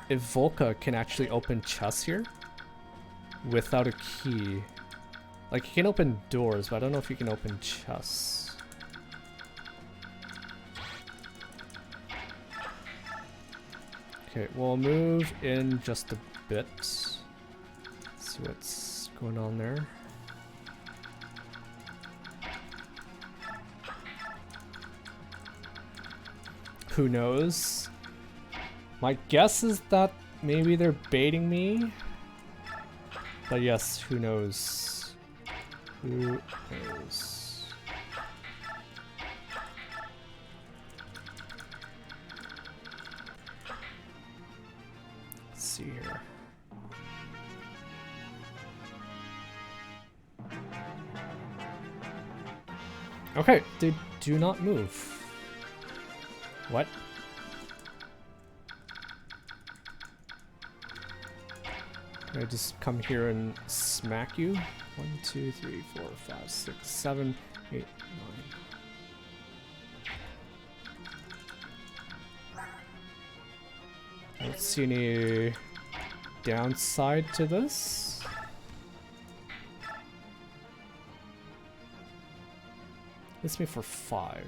Volca can actually open chests here without a key. Like, he can open doors, but I don't know if he can open chests. Okay, we'll move in just a bit. See what's going on there. Who knows? My guess is that maybe they're baiting me. But yes, who knows? Who knows? Let's see here. Okay, they do not move. What? Can I just come here and smack you? 1, 2, 3, 4, 5, 6, 7, 8, 9. I don't see any downside to this. Hits me for 5.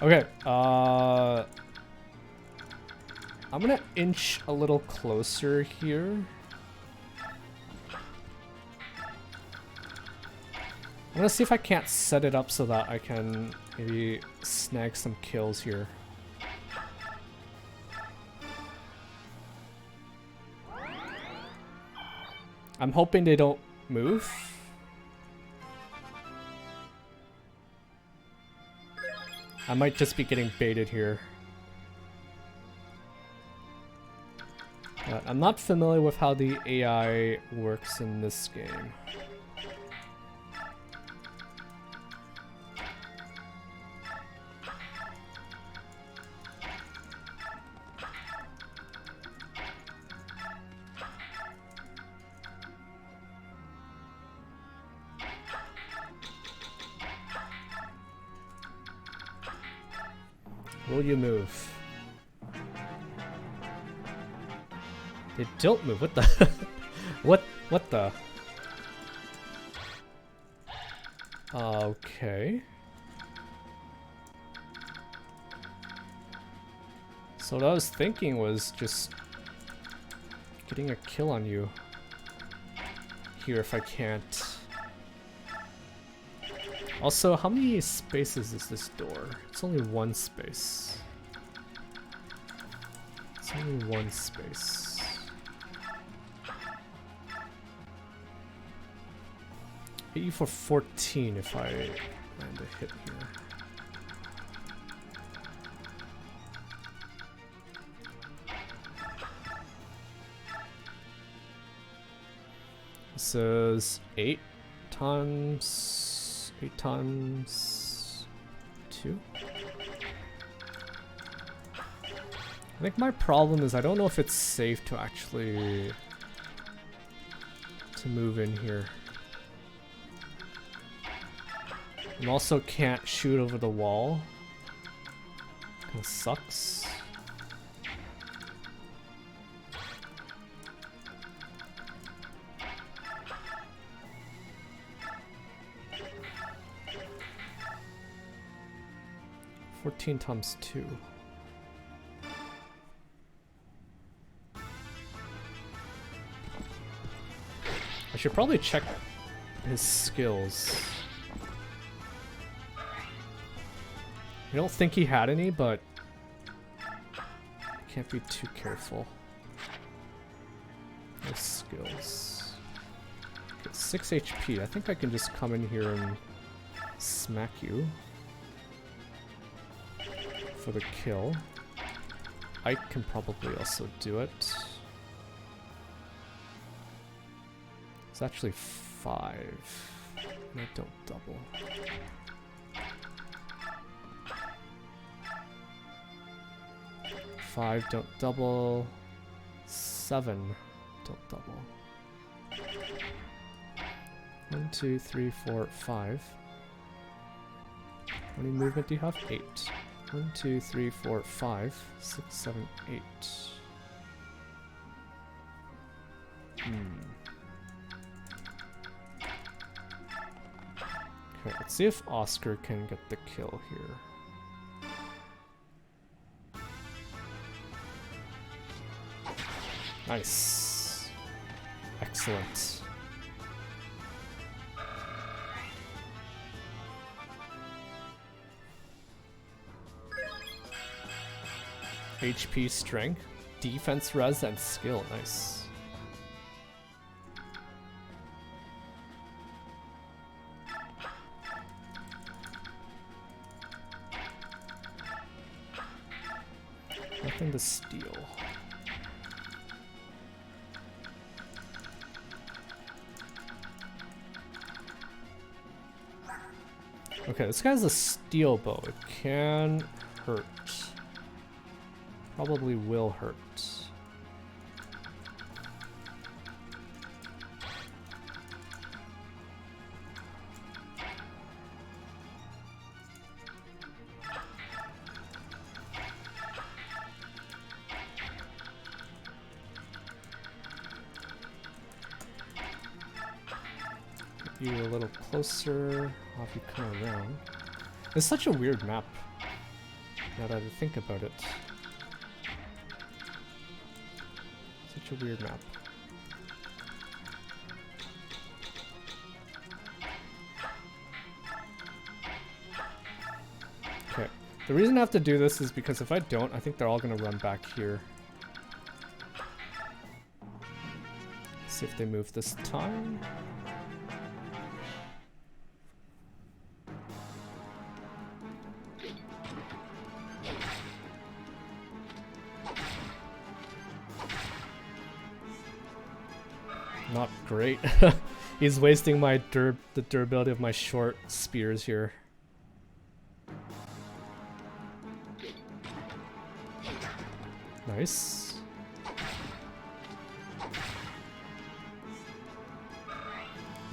Okay, I'm gonna inch a little closer here. I'm gonna see if I can't set it up so that I can maybe snag some kills here. I'm hoping they don't move. I might just be getting baited here. But I'm not familiar with how the AI works in this game. Will you move? They don't move. What the? What the? Okay. So what I was thinking was just getting a kill on you here if I can't. Also, how many spaces is this door? It's only one space. It's only one space. Hit you for 14 if I land a hit here. This is 8 times 2. I think my problem is I don't know if it's safe to actually move in here. And also can't shoot over the wall. Kinda sucks. 14 times 2. I should probably check his skills. I don't think he had any, but I can't be too careful. No skills. Okay, 6 HP. I think I can just come in here and smack you for the kill. Ike can probably also do it. It's actually 5. And I don't double. Five, don't double. 7, don't double. 1, 2, 3, 4, 5. How many movement do you have? 8. 1, 2, 3, 4, 5, 6, 7, 8. Okay, let's see if Oscar can get the kill here. Nice. Excellent. HP, strength, defense, res, and skill. Nice. Nothing to steal. Okay, this guy's a steel bow. It can hurt. Probably will hurt. Get you a little closer. I'll have you come around. It's such a weird map, now that I think about it. Such a weird map. Okay, the reason I have to do this is because if I don't, I think they're all gonna run back here. See if they move this time. Not great. He's wasting my the durability of my short spears here. Nice.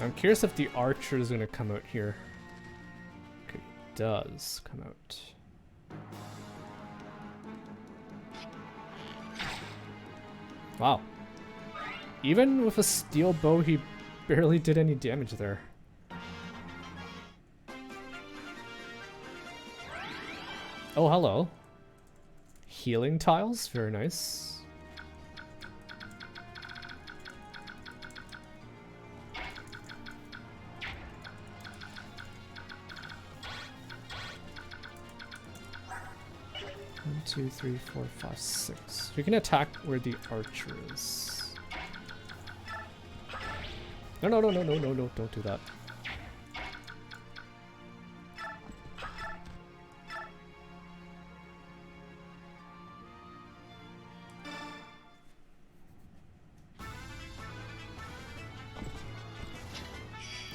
I'm curious if the archer is gonna come out here. Okay, it does come out. Wow. Even with a steel bow, he barely did any damage there. Oh, hello. Healing tiles, very nice. One, 2, 3, 4, 5, 6. You can attack where the archer is. No, no, no, no, no, no, no, don't do that.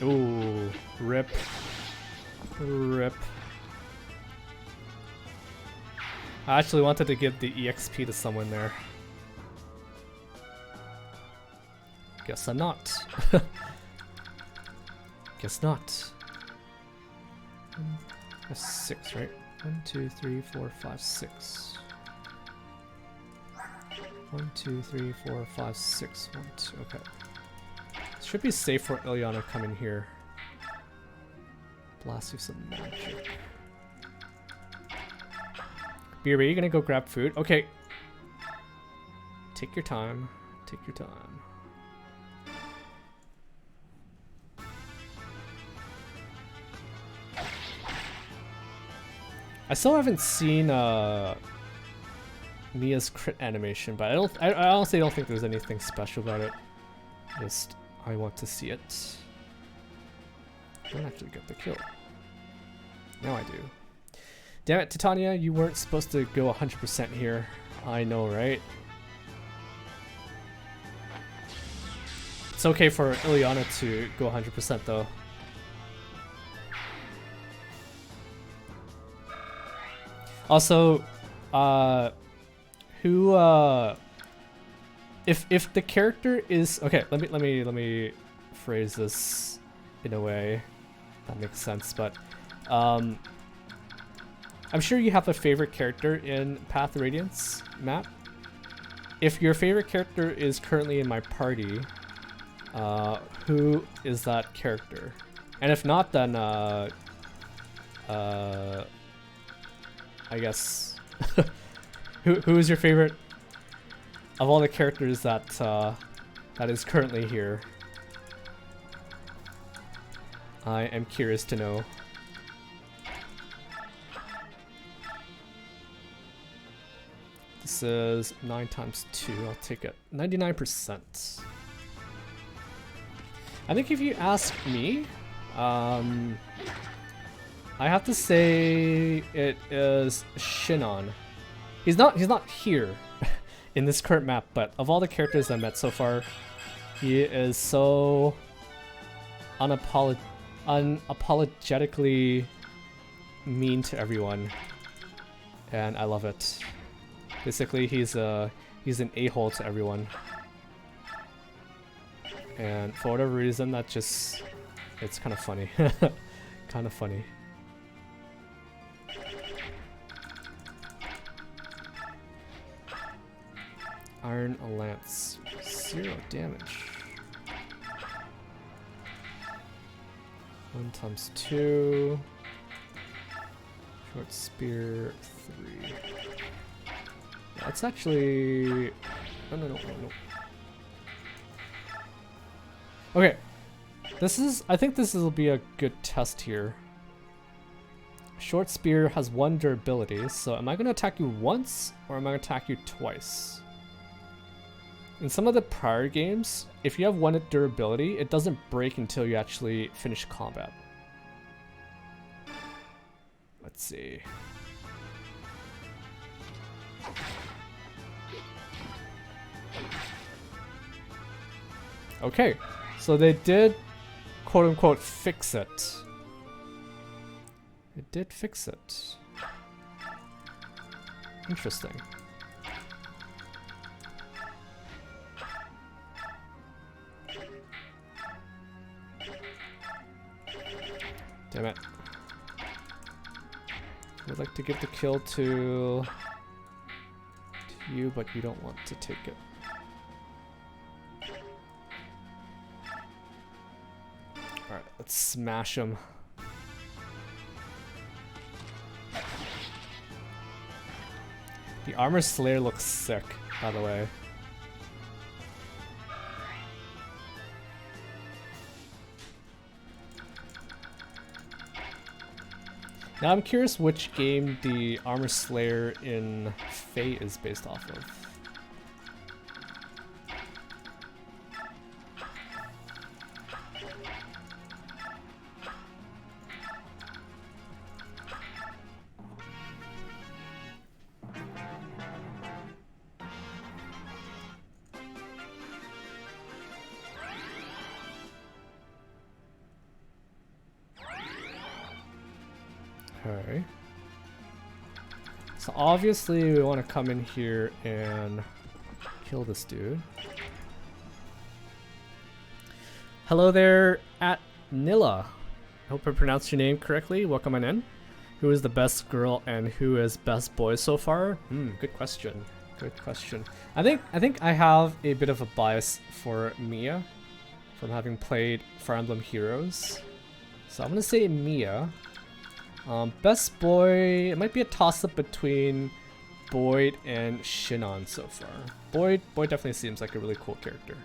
Ooh, rip. Rip. I actually wanted to give the EXP to someone there. Guess I'm not. Guess not. That's 6, right? 1, 2, 3, 4, 5, 6. 1, 2, 3, 4, 5, 6. 1, 2. Okay. Should be safe for Ilyana to come in here. Blast you some magic. Beer, are you gonna go grab food? Okay. Take your time. Take your time. I still haven't seen Mia's crit animation, but I honestly don't think there's anything special about it. Just I want to see it. I don't actually get the kill. Now I do. Damn it, Titania, you weren't supposed to go 100% here. I know, right? It's okay for Ileana to go 100% though. Also, if the character is okay, let me phrase this in a way that makes sense, but I'm sure you have a favorite character in Path Radiance map. If your favorite character is currently in my party, who is that character? And if not, then I guess who is your favorite of all the characters that that is currently here? I am curious to know. This is 9 times 2. I'll take it. 99%. I think if you ask me, I have to say it is Shinon. He's not here in this current map, but of all the characters I met so far, he is so unapologetically mean to everyone, and I love it. Basically, he's an a-hole to everyone, and for whatever reason, it's kind of funny, kind of funny. Iron Lance, 0 damage. 1 times 2. Short spear, 3. That's actually... No. Okay. I think this will be a good test here. Short spear has 1 durability, so am I going to attack you once, or am I going to attack you twice? In some of the prior games, if you have 1 durability, it doesn't break until you actually finish combat. Let's see. Okay, so they did quote-unquote fix it. It did fix it. Interesting. Damn it. I would like to give the kill to you, but you don't want to take it. Alright, let's smash him. The Armor Slayer looks sick, by the way. Now I'm curious which game the Armor Slayer in Fate is based off of. Okay. So obviously we want to come in here and kill this dude. Hello there at Nilla. I hope I pronounced your name correctly. Welcome on in. Who is the best girl and who is best boy so far? Good question. Good question. I think I have a bit of a bias for Mia from having played Fire Emblem Heroes. So I'm gonna say Mia. Best boy, it might be a toss-up between Boyd and Shinon so far. Boyd definitely seems like a really cool character.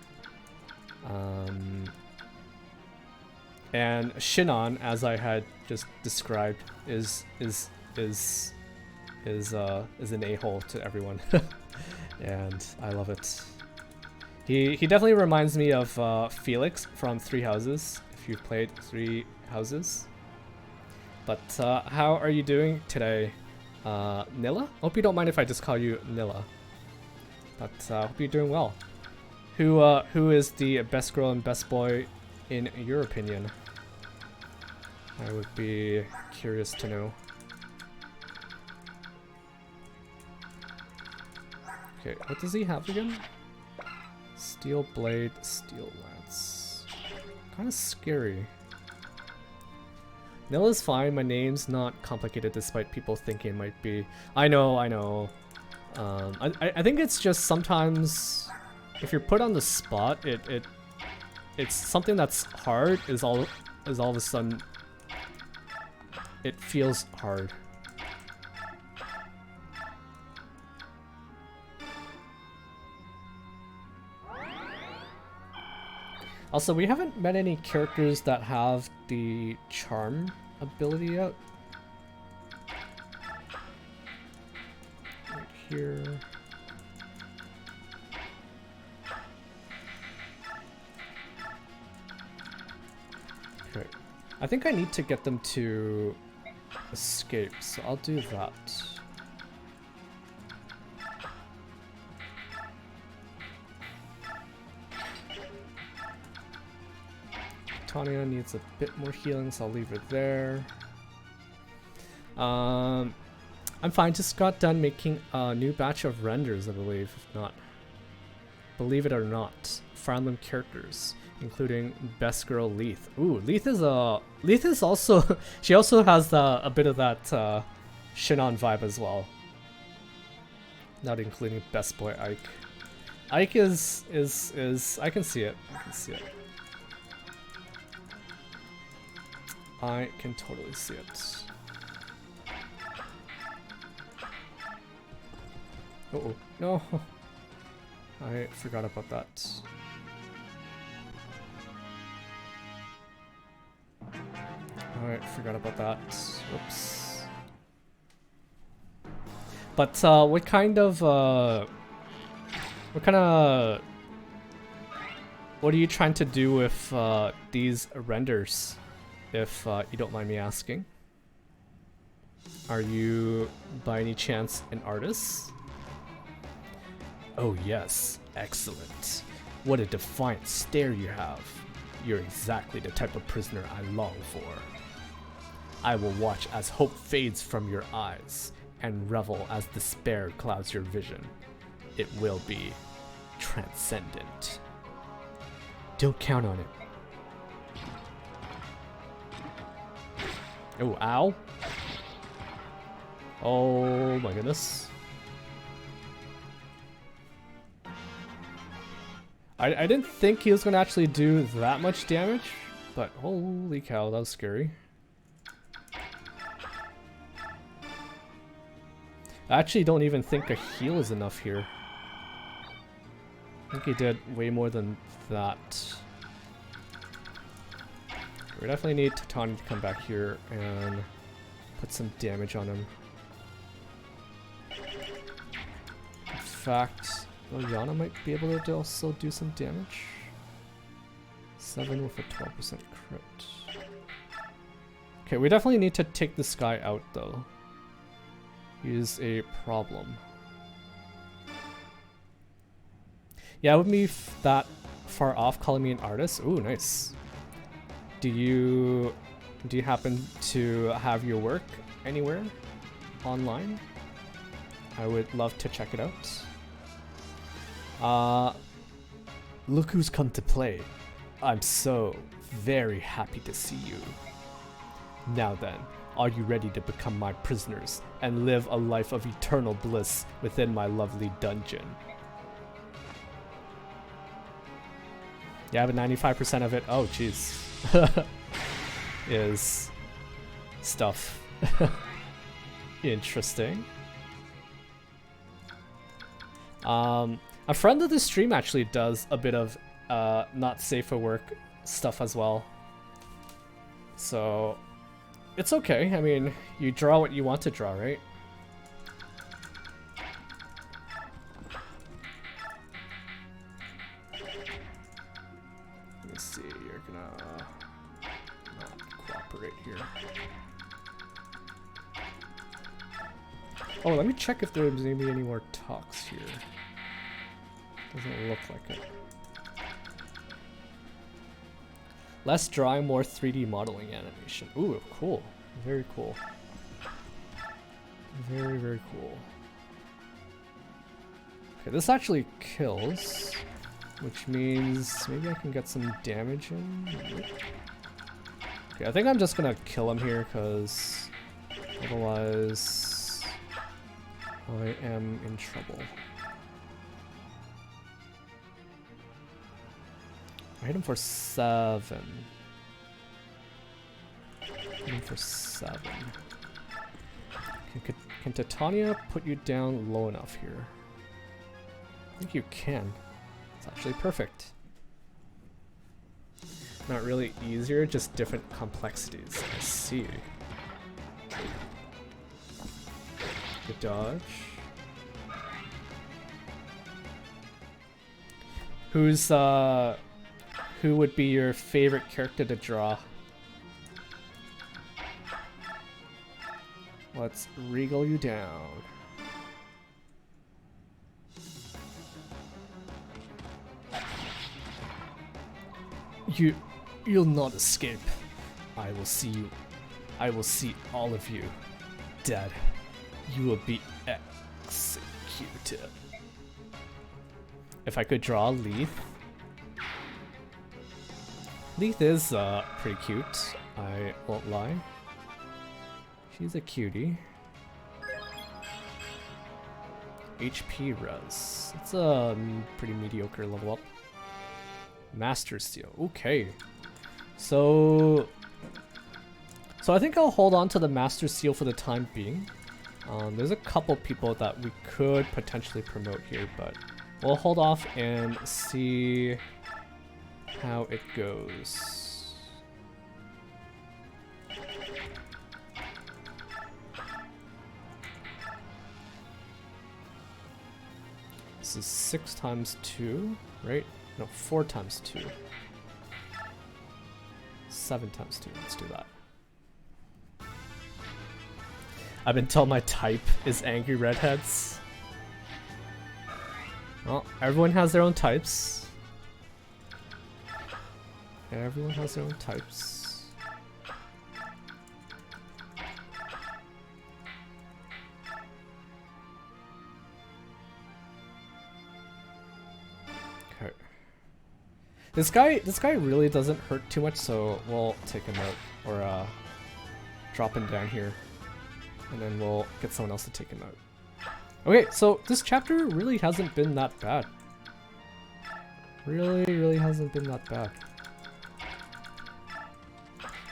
And Shinon, as I had just described, is an a-hole to everyone, and I love it. He definitely reminds me of Felix from Three Houses, if you've played Three Houses. But how are you doing today, Nilla? Hope you don't mind if I just call you Nilla. But hope you're doing well. Who is the best girl and best boy in your opinion? I would be curious to know. Okay, what does he have again? Steel blade, steel lance. Kind of scary. Nilla's fine. My name's not complicated despite people thinking it might be. I know. I think it's just sometimes if you're put on the spot, it's something that's hard is all of a sudden it feels hard. Also, we haven't met any characters that have the charm ability yet. Right here. Okay. I think I need to get them to escape, so I'll do that. Tanya needs a bit more healing, so I'll leave her there. I'm fine, just got done making a new batch of renders, I believe, if not. Believe it or not, Fire Emblem characters, including Best Girl Leith. Ooh, Leith is also, she also has a bit of that Shinon vibe as well. Not including Best Boy Ike. Ike is, I can see it, I can totally see it. Uh-oh, no! I forgot about that. Alright, forgot about that. Whoops. But what are you trying to do with these renders? If you don't mind me asking. Are you, by any chance, an artist? Oh yes, excellent. What a defiant stare you have. You're exactly the type of prisoner I long for. I will watch as hope fades from your eyes, and revel as despair clouds your vision. It will be transcendent. Don't count on it. Oh, ow. Oh my goodness. I didn't think he was going to actually do that much damage, but holy cow, that was scary. I actually don't even think a heal is enough here. I think he did way more than that. We definitely need Titani to come back here and put some damage on him. In fact, Yana might be able to also do some damage. 7 with a 12% crit. Okay, we definitely need to take this guy out though. He is a problem. Yeah, with me that far off calling me an artist. Ooh, nice. Do you happen to have your work anywhere online? I would love to check it out. Look who's come to play. I'm so very happy to see you. Now then, are you ready to become my prisoners and live a life of eternal bliss within my lovely dungeon? Yeah, but 95% of it, oh jeez, is stuff. Interesting. A friend of the stream actually does a bit of not safe for work stuff as well. So it's okay. I mean, you draw what you want to draw, right? Let me see, you're gonna not cooperate here. Oh, let me check if there's maybe any more talks here. Doesn't look like it. Less drawing, more 3D modeling animation. Ooh, cool. Very cool. Very, very cool. Okay, this actually kills, which means maybe I can get some damage in. Okay, I think I'm just gonna kill him here, because otherwise I am in trouble. I hit him for 7. Hit him for 7. Can Titania put you down low enough here? I think you can. It's actually perfect. Not really easier, just different complexities. I see. Good dodge. Who would be your favorite character to draw? Let's regal you down. You'll not escape. I will see you. I will see all of you dead. You will be executed. If I could draw Leith. Leith is pretty cute, I won't lie. She's a cutie. HP res. It's a pretty mediocre level up. Master Seal. Okay. So I think I'll hold on to the Master Seal for the time being. There's a couple people that we could potentially promote here, but we'll hold off and see how it goes. This is 6 times 2, right? No, 4 times 2. 7 times 2. Let's do that. I've been told my type is angry redheads. Well, everyone has their own types. Everyone has their own types. Okay. This guy really doesn't hurt too much, so we'll take him out or drop him down here, and then we'll get someone else to take him out. Okay, so this chapter really hasn't been that bad. Really hasn't been that bad.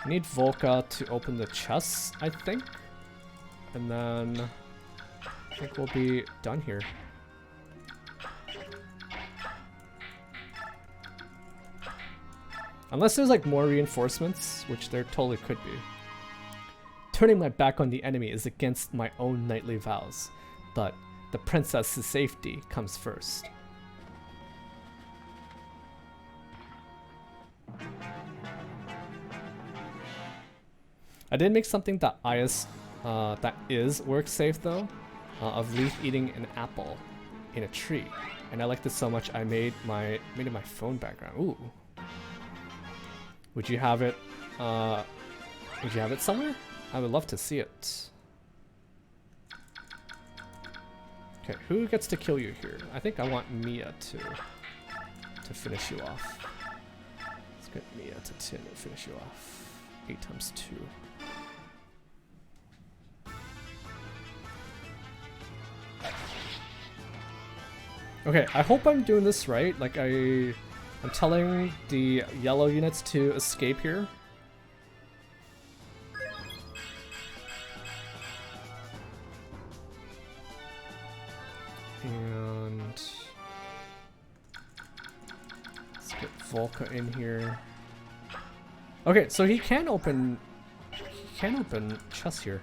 I need Volca to open the chests, I think. And then I think we'll be done here. Unless there's like more reinforcements, which there totally could be. Turning my back on the enemy is against my own knightly vows, but the princess's safety comes first. I did make something that is work safe though, of Leaf eating an apple in a tree, and I like this so much I made it my phone background. Ooh. Would you have it? Would you have it somewhere? I would love to see it. Okay, who gets to kill you here? I think I want Mia to finish you off. Let's get Mia to finish you off. 8 times 2. Okay, I hope I'm doing this right. Like I'm telling the yellow units to escape here. And Volca in here. Okay, so he can open chests here.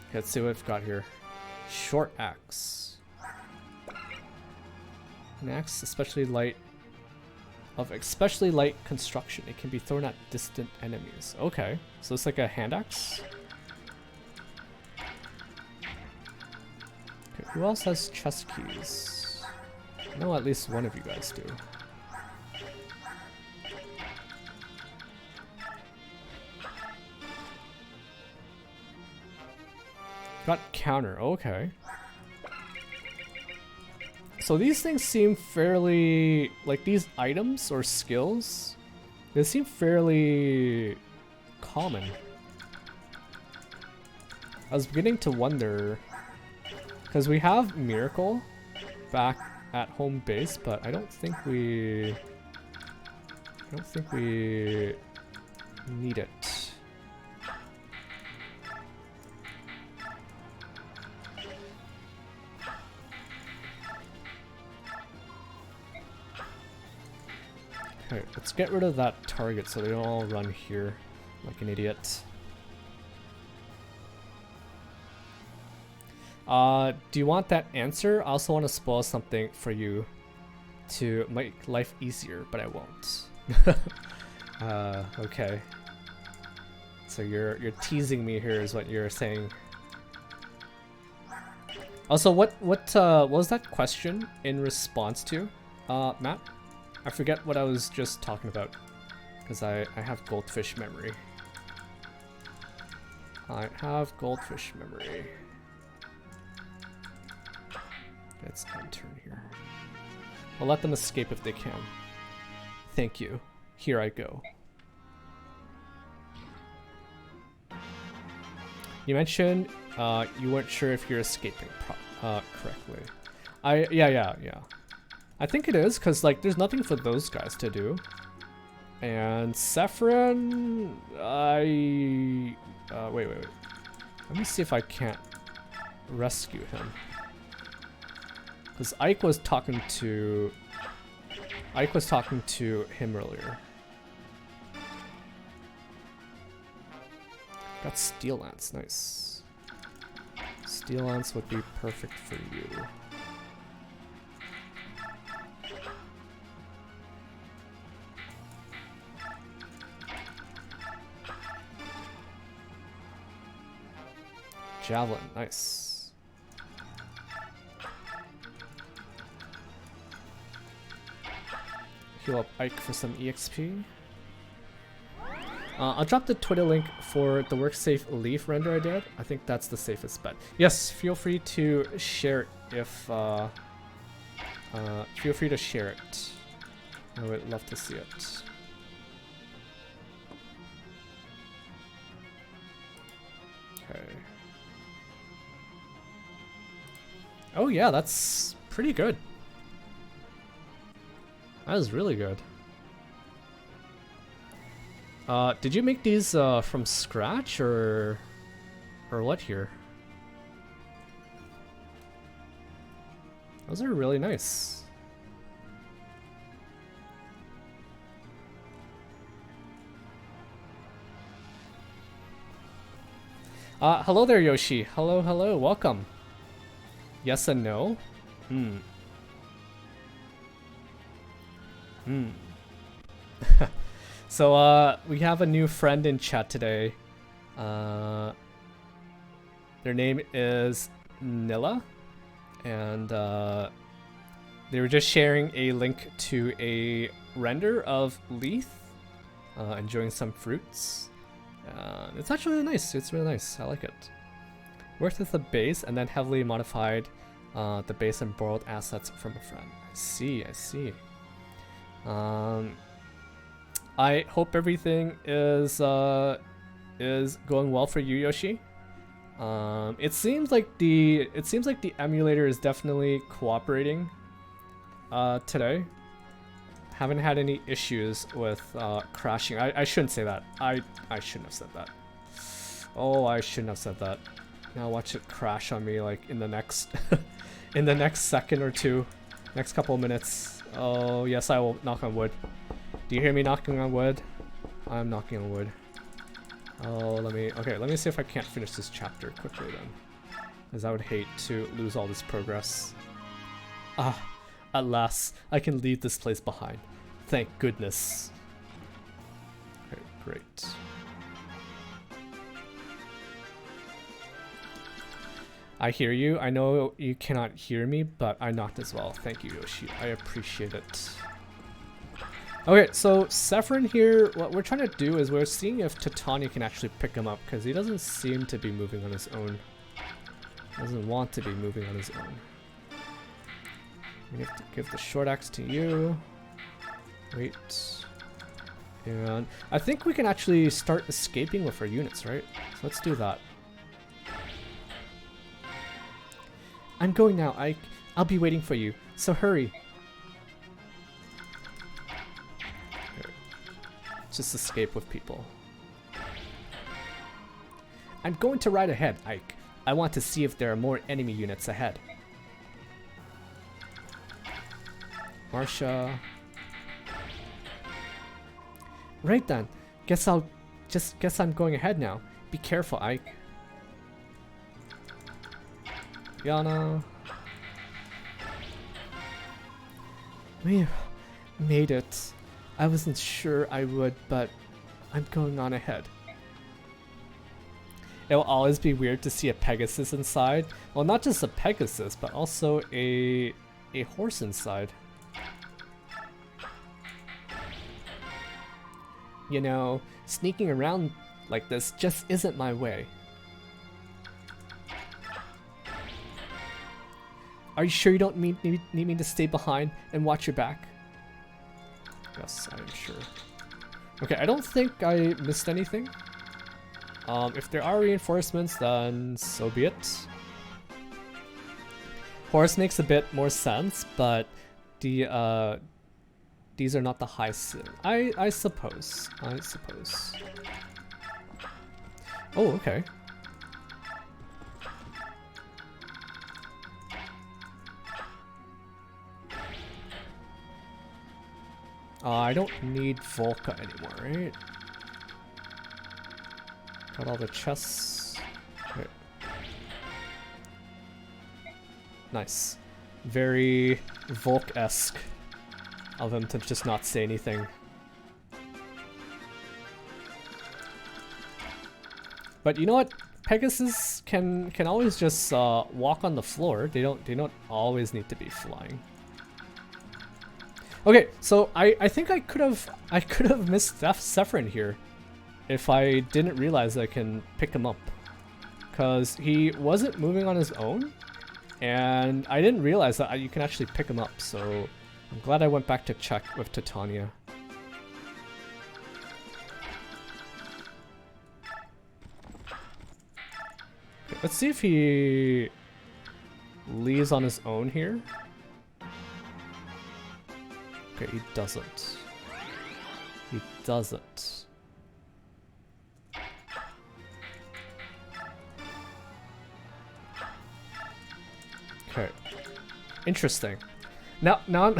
Okay, let's see what we've got here. Short axe. An axe especially light construction. It can be thrown at distant enemies. Okay, so it's like a hand axe. Okay, who else has chest keys? I know at least one of you guys do. Got counter, okay. So these things seem fairly, like these items or skills, they seem fairly common. I was beginning to wonder, because we have Miracle back at home base, but I don't think we need it. Okay, let's get rid of that target so they don't all run here like an idiot. Do you want that answer? I also want to spoil something for you to make life easier, but I won't. Okay. So you're teasing me here is what you're saying. Also, what was that question in response to, Matt? I forget what I was just talking about, because I have goldfish memory. I have goldfish memory. Let's enter here. I'll let them escape if they can. Thank you. Here I go. You mentioned you weren't sure if you're escaping correctly. Yeah. I think it is, because like there's nothing for those guys to do. And Saffron, wait. Let me see if I can't rescue him. Because Ike was talking to him earlier. Got Steel Lance, nice. Steel Lance would be perfect for you. Javelin, nice. Heal up Ike for some EXP. I'll drop the Twitter link for the WorkSafe Leaf render I did. I think that's the safest bet. Yes, feel free to share it if feel free to share it. I would love to see it. Okay. Oh yeah, that's pretty good. That is really good. Did you make these from scratch or what here? Those are really nice. Hello there, Yoshi. Hello, welcome. Yes and no? So we have a new friend in chat today. Their name is Nilla, and they were just sharing a link to a render of Leith enjoying some fruits. It's actually really nice. It's really nice. I like it. Worked with the base and then heavily modified the base and borrowed assets from a friend. I see. I hope everything is going well for you, Yoshi. It seems like the emulator is definitely cooperating today. Haven't had any issues with crashing. I shouldn't say that. I shouldn't have said that. Oh, I shouldn't have said that. Now watch it crash on me like in the next in the next second or two. Next couple minutes. Oh, yes, I will knock on wood. Do you hear me knocking on wood? I'm knocking on wood. Oh, okay, let me see if I can't finish this chapter quickly then. Because I would hate to lose all this progress. Ah, at last, I can leave this place behind. Thank goodness. Okay, great. I hear you. I know you cannot hear me, but I knocked as well. Thank you, Yoshi. I appreciate it. Okay, so Sephirin here, what we're trying to do is we're seeing if Titania can actually pick him up, because he doesn't seem to be moving on his own. Doesn't want to be moving on his own. We have to give the short axe to you. Wait. And I think we can actually start escaping with our units, right? So let's do that. I'm going now, Ike. I'll be waiting for you, so hurry. Just escape with people. I'm going to ride ahead, Ike. I want to see if there are more enemy units ahead. Marcia. Right then. Guess I'm going ahead now. Be careful, Ike. Yana. We made it. I wasn't sure I would, but I'm going on ahead. It will always be weird to see a Pegasus inside. Well, not just a Pegasus, but also a horse inside. You know, sneaking around like this just isn't my way. Are you sure you don't need me to stay behind and watch your back? Yes, I am sure. Okay, I don't think I missed anything. If there are reinforcements, then so be it. Horse makes a bit more sense, but these are not the high sim. I suppose. Oh, okay. I don't need Volca anymore, right? Got all the chests. Okay. Nice. Very Volk-esque of him to just not say anything. But you know what? Pegasus can always just walk on the floor. They don't always need to be flying. Okay, so I think I could have missed Sephirin here if I didn't realize I can pick him up, because he wasn't moving on his own, and I didn't realize that you can actually pick him up. So I'm glad I went back to check with Titania. Okay, let's see if he leaves on his own here. Okay, he doesn't. He doesn't. Okay. Interesting. Now now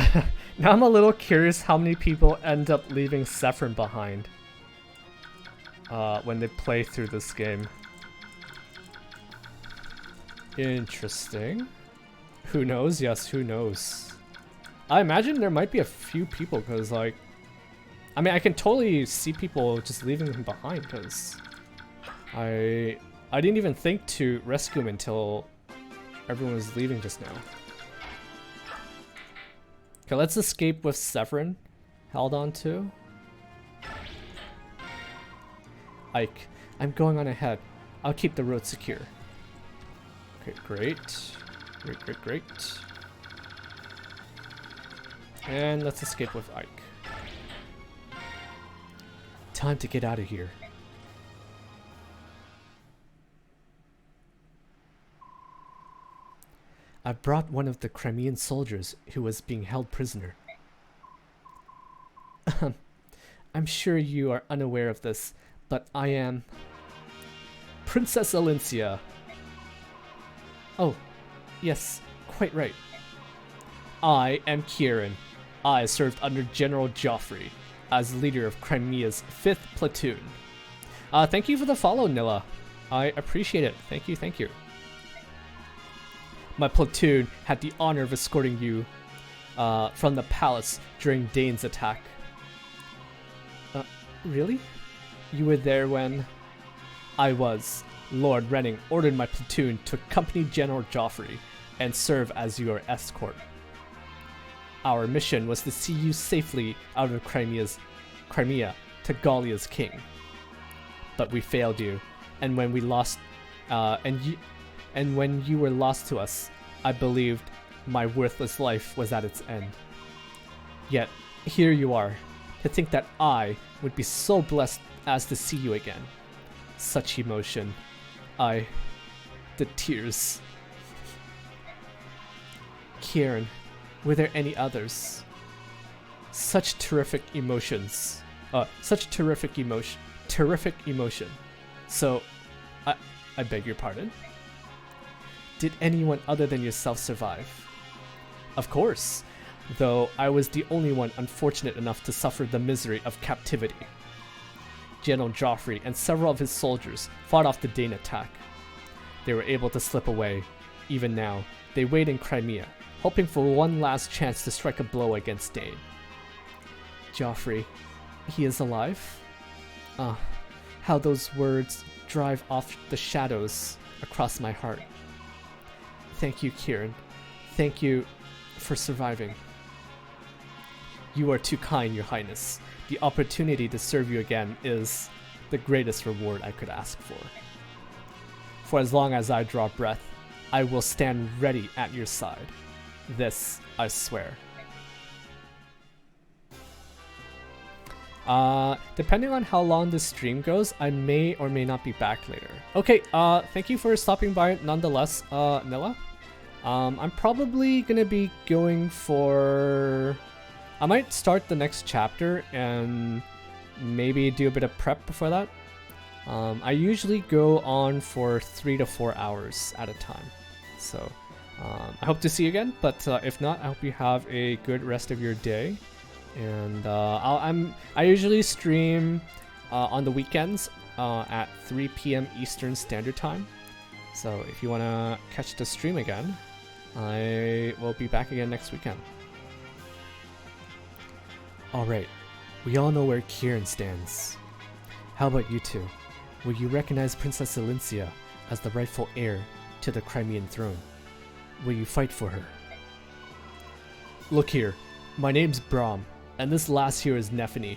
I'm a little curious how many people end up leaving Sephirin behind when they play through this game. Interesting. Who knows? Yes, who knows? I imagine there might be a few people, because like, I mean, I can totally see people just leaving him behind, because I didn't even think to rescue him until everyone was leaving just now. Okay, let's escape with Sephirin held on to. Ike, I'm going on ahead. I'll keep the road secure. Okay, great. Great. And let's escape with Ike. Time to get out of here. I brought one of the Crimean soldiers who was being held prisoner. I'm sure you are unaware of this, but I am Princess Alincia. Oh, yes, quite right. I am Kieran. I served under General Joffrey as leader of Crimea's 5th platoon. Thank you for the follow, Nilla. I appreciate it. Thank you, thank you. My platoon had the honor of escorting you from the palace during Dane's attack. Really? You were there when... I was. Lord Renning ordered my platoon to accompany General Joffrey and serve as your escort. Our mission was to see you safely out of Crimea to Gallia's king. But we failed you, and when we lost, and when you were lost to us, I believed my worthless life was at its end. Yet, here you are. To think that I would be so blessed as to see you again. Such emotion. The tears. Kieran, were there any others? Such terrific emotions. Such terrific emotion. Terrific emotion. So, I beg your pardon? Did anyone other than yourself survive? Of course, though I was the only one unfortunate enough to suffer the misery of captivity. General Joffrey and several of his soldiers fought off the Dane attack. They were able to slip away. Even now, they wait in Crimea, hoping for one last chance to strike a blow against Dane. Joffrey, he is alive? How those words drive off the shadows across my heart. Thank you, Kieran. Thank you for surviving. You are too kind, Your Highness. The opportunity to serve you again is the greatest reward I could ask for. For as long as I draw breath, I will stand ready at your side. This I swear. Depending on how long this stream goes, I may or may not be back later. Okay, thank you for stopping by nonetheless, Nilla. I'm probably gonna be going for... I might start the next chapter and maybe do a bit of prep before that. I usually go on for 3 to 4 hours at a time. So, I hope to see you again, but if not, I hope you have a good rest of your day. And I usually stream on the weekends at 3 p.m. Eastern Standard Time. So if you want to catch the stream again, I will be back again next weekend. Alright, we all know where Kieran stands. How about you two? Will you recognize Princess Elincia as the rightful heir to the Crimean throne? Will you fight for her? Look here, my name's Brahm, and this lass here is Nephany.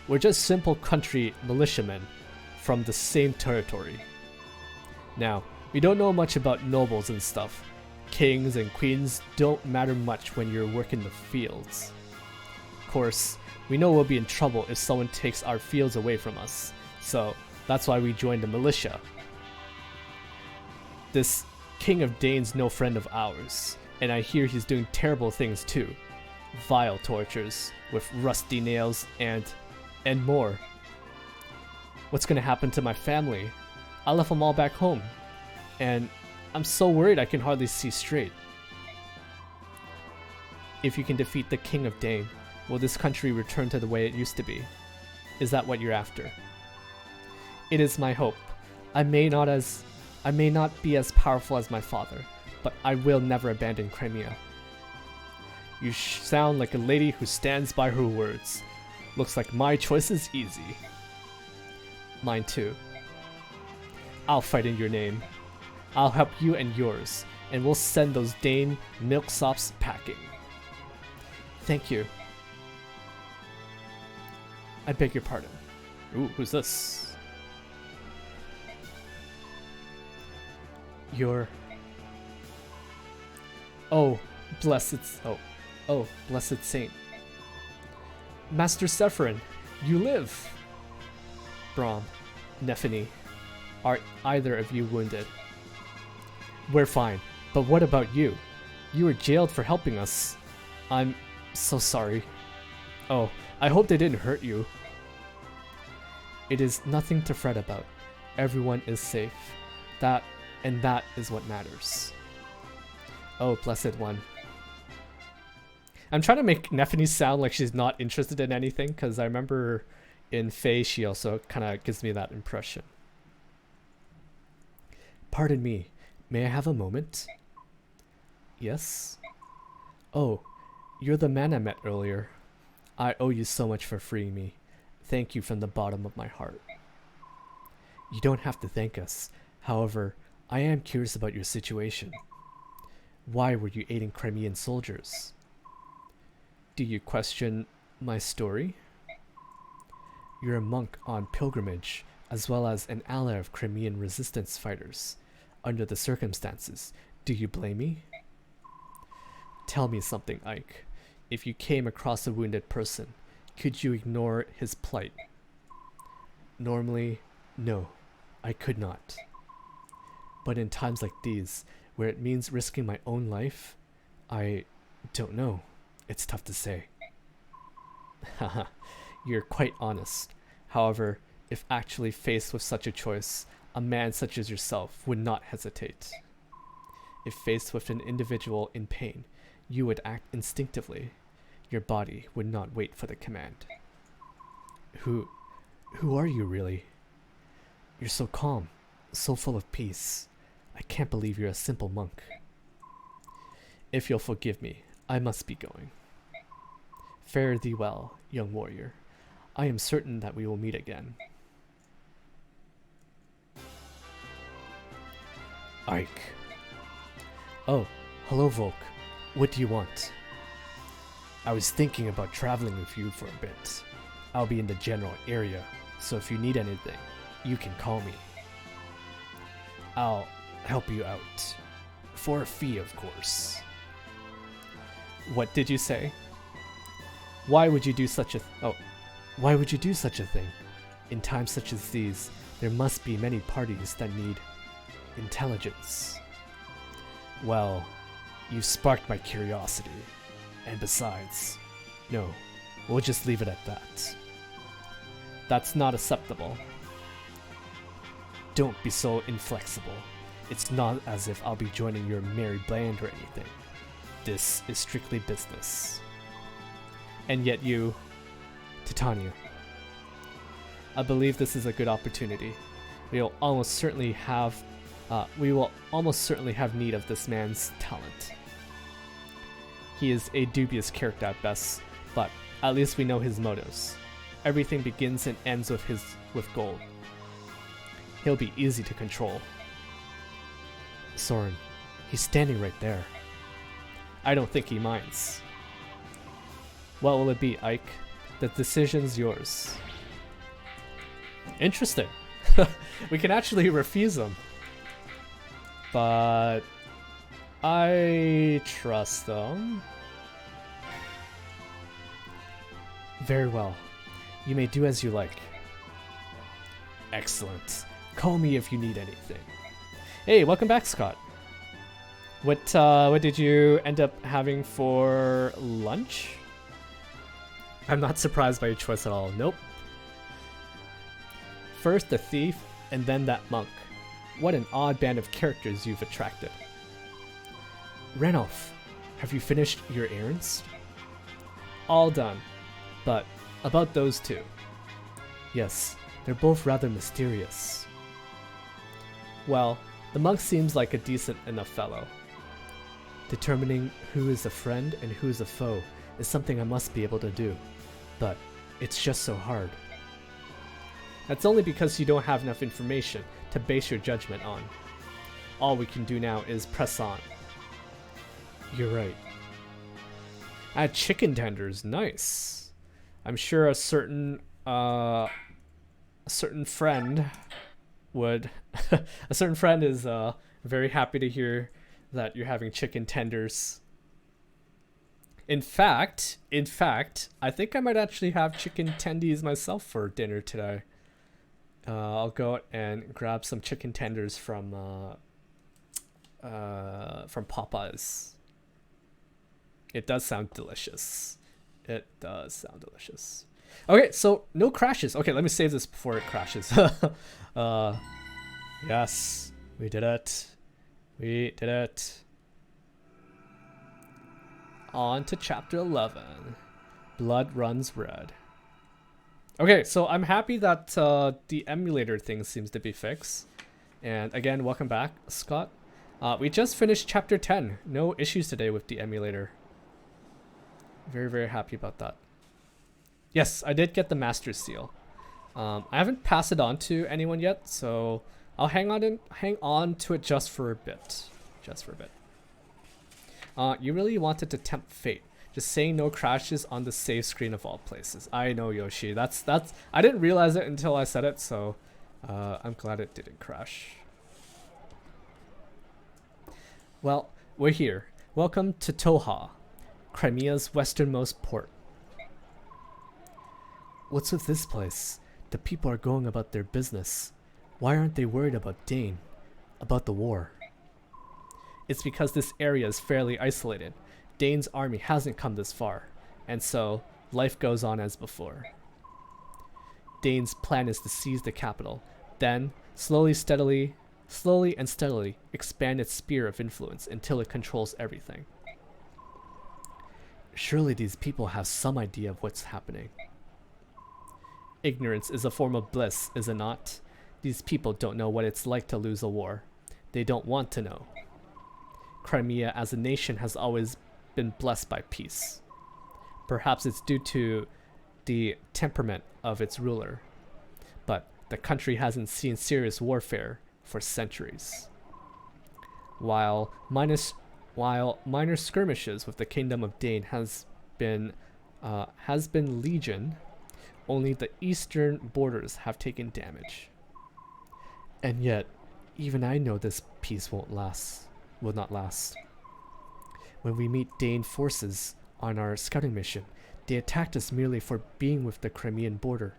We're just simple country militiamen from the same territory. Now, we don't know much about nobles and stuff. Kings and queens don't matter much when you're working the fields. Of course, we know we'll be in trouble if someone takes our fields away from us, so that's why we joined the militia. This King of Dane's no friend of ours, and I hear he's doing terrible things too. Vile tortures with rusty nails and more. What's gonna happen to my family? I left them all back home, and I'm so worried I can hardly see straight. If you can defeat the King of Dane, will this country return to the way it used to be? Is that what you're after? It is my hope. I may not be as powerful as my father, but I will never abandon Crimea. You sound like a lady who stands by her words. Looks like my choice is easy. Mine too. I'll fight in your name. I'll help you and yours, and we'll send those Dane milksops packing. Thank you. I beg your pardon. Ooh, who's this? You're... Oh, blessed... Oh, blessed saint. Master Sephirin, you live! Brahm, Nephany, are either of you wounded? We're fine, but what about you? You were jailed for helping us. I'm so sorry. Oh, I hope they didn't hurt you. It is nothing to fret about. Everyone is safe. That is what matters. Oh, blessed one. I'm trying to make Nephany sound like she's not interested in anything, because I remember in Faye she also kind of gives me that impression. Pardon me, may I have a moment? Yes? Oh, you're the man I met earlier. I owe you so much for freeing me. Thank you from the bottom of my heart. You don't have to thank us. However, I am curious about your situation. Why were you aiding Crimean soldiers? Do you question my story? You're a monk on pilgrimage, as well as an ally of Crimean resistance fighters. Under the circumstances, do you blame me? Tell me something, Ike. If you came across a wounded person, could you ignore his plight? Normally, no, I could not. But in times like these, where it means risking my own life, I don't know. It's tough to say. Haha, you're quite honest. However, if actually faced with such a choice, a man such as yourself would not hesitate. If faced with an individual in pain, you would act instinctively. Your body would not wait for the command. Who are you really? You're so calm, so full of peace. I can't believe you're a simple monk. If you'll forgive me, I must be going. Fare thee well, young warrior. I am certain that we will meet again. Ike. Oh, hello Volk. What do you want? I was thinking about traveling with you for a bit. I'll be in the general area, so if you need anything, you can call me. I'll help you out. For a fee, of course. What did you say? Why would you do such a why would you do such a thing? In times such as these, there must be many parties that need intelligence. Well, you've sparked my curiosity. And besides, no, we'll just leave it at that. That's not acceptable. Don't be so inflexible. It's not as if I'll be joining your merry band or anything. This is strictly business. And yet you, Titania, I believe this is a good opportunity. We will almost certainly have need of this man's talent. He is a dubious character at best, but at least we know his motives. Everything begins and ends with gold. He'll be easy to control. Soren, he's standing right there. I don't think he minds. What will it be, Ike? The decision's yours. Interesting. We can actually refuse him. But I trust them. Very well. You may do as you like. Excellent. Call me if you need anything. Hey, welcome back, Scott. What did you end up having for lunch? I'm not surprised by your choice at all. Nope. First the thief, and then that monk. What an odd band of characters you've attracted. Ranulph, have you finished your errands? All done. But about those two. Yes, they're both rather mysterious. Well, the monk seems like a decent enough fellow. Determining who is a friend and who is a foe is something I must be able to do. But it's just so hard. That's only because you don't have enough information to base your judgment on. All we can do now is press on. You're right. I had chicken tenders, nice. I'm sure a certain friend would a certain friend is very happy to hear that you're having chicken tenders. In fact, I think I might actually have chicken tendies myself for dinner today. I'll go out and grab some chicken tenders from Popeyes. It does sound delicious. It does sound delicious. Okay, so no crashes. Okay, let me save this before it crashes. Yes, we did it. We did it. On to chapter 11. Blood Runs Red. Okay, so I'm happy that the emulator thing seems to be fixed. And again, welcome back, Scott. We just finished chapter 10. No issues today with the emulator. Very, very happy about that. Yes, I did get the Master Seal. I haven't passed it on to anyone yet, so I'll hang on to it just for a bit. You really wanted to tempt fate. Just saying no crashes on the save screen of all places. I know, Yoshi. That's I didn't realize it until I said it, so I'm glad it didn't crash. Well, we're here. Welcome to Toha, Crimea's westernmost port. What's with this place? The people are going about their business. Why aren't they worried about Dane? About the war? It's because this area is fairly isolated. Dane's army hasn't come this far, and so life goes on as before. Dane's plan is to seize the capital, then slowly and steadily expand its sphere of influence until it controls everything. Surely these people have some idea of what's happening. Ignorance is a form of bliss, is it not? These people don't know what it's like to lose a war. They don't want to know. Crimea as a nation has always been blessed by peace. Perhaps it's due to the temperament of its ruler, but the country hasn't seen serious warfare for centuries. While minor skirmishes with the Kingdom of Dane has been legion, only the eastern borders have taken damage. And yet, even I know this peace will not last. When we meet Dane forces on our scouting mission, they attacked us merely for being within the Crimean border.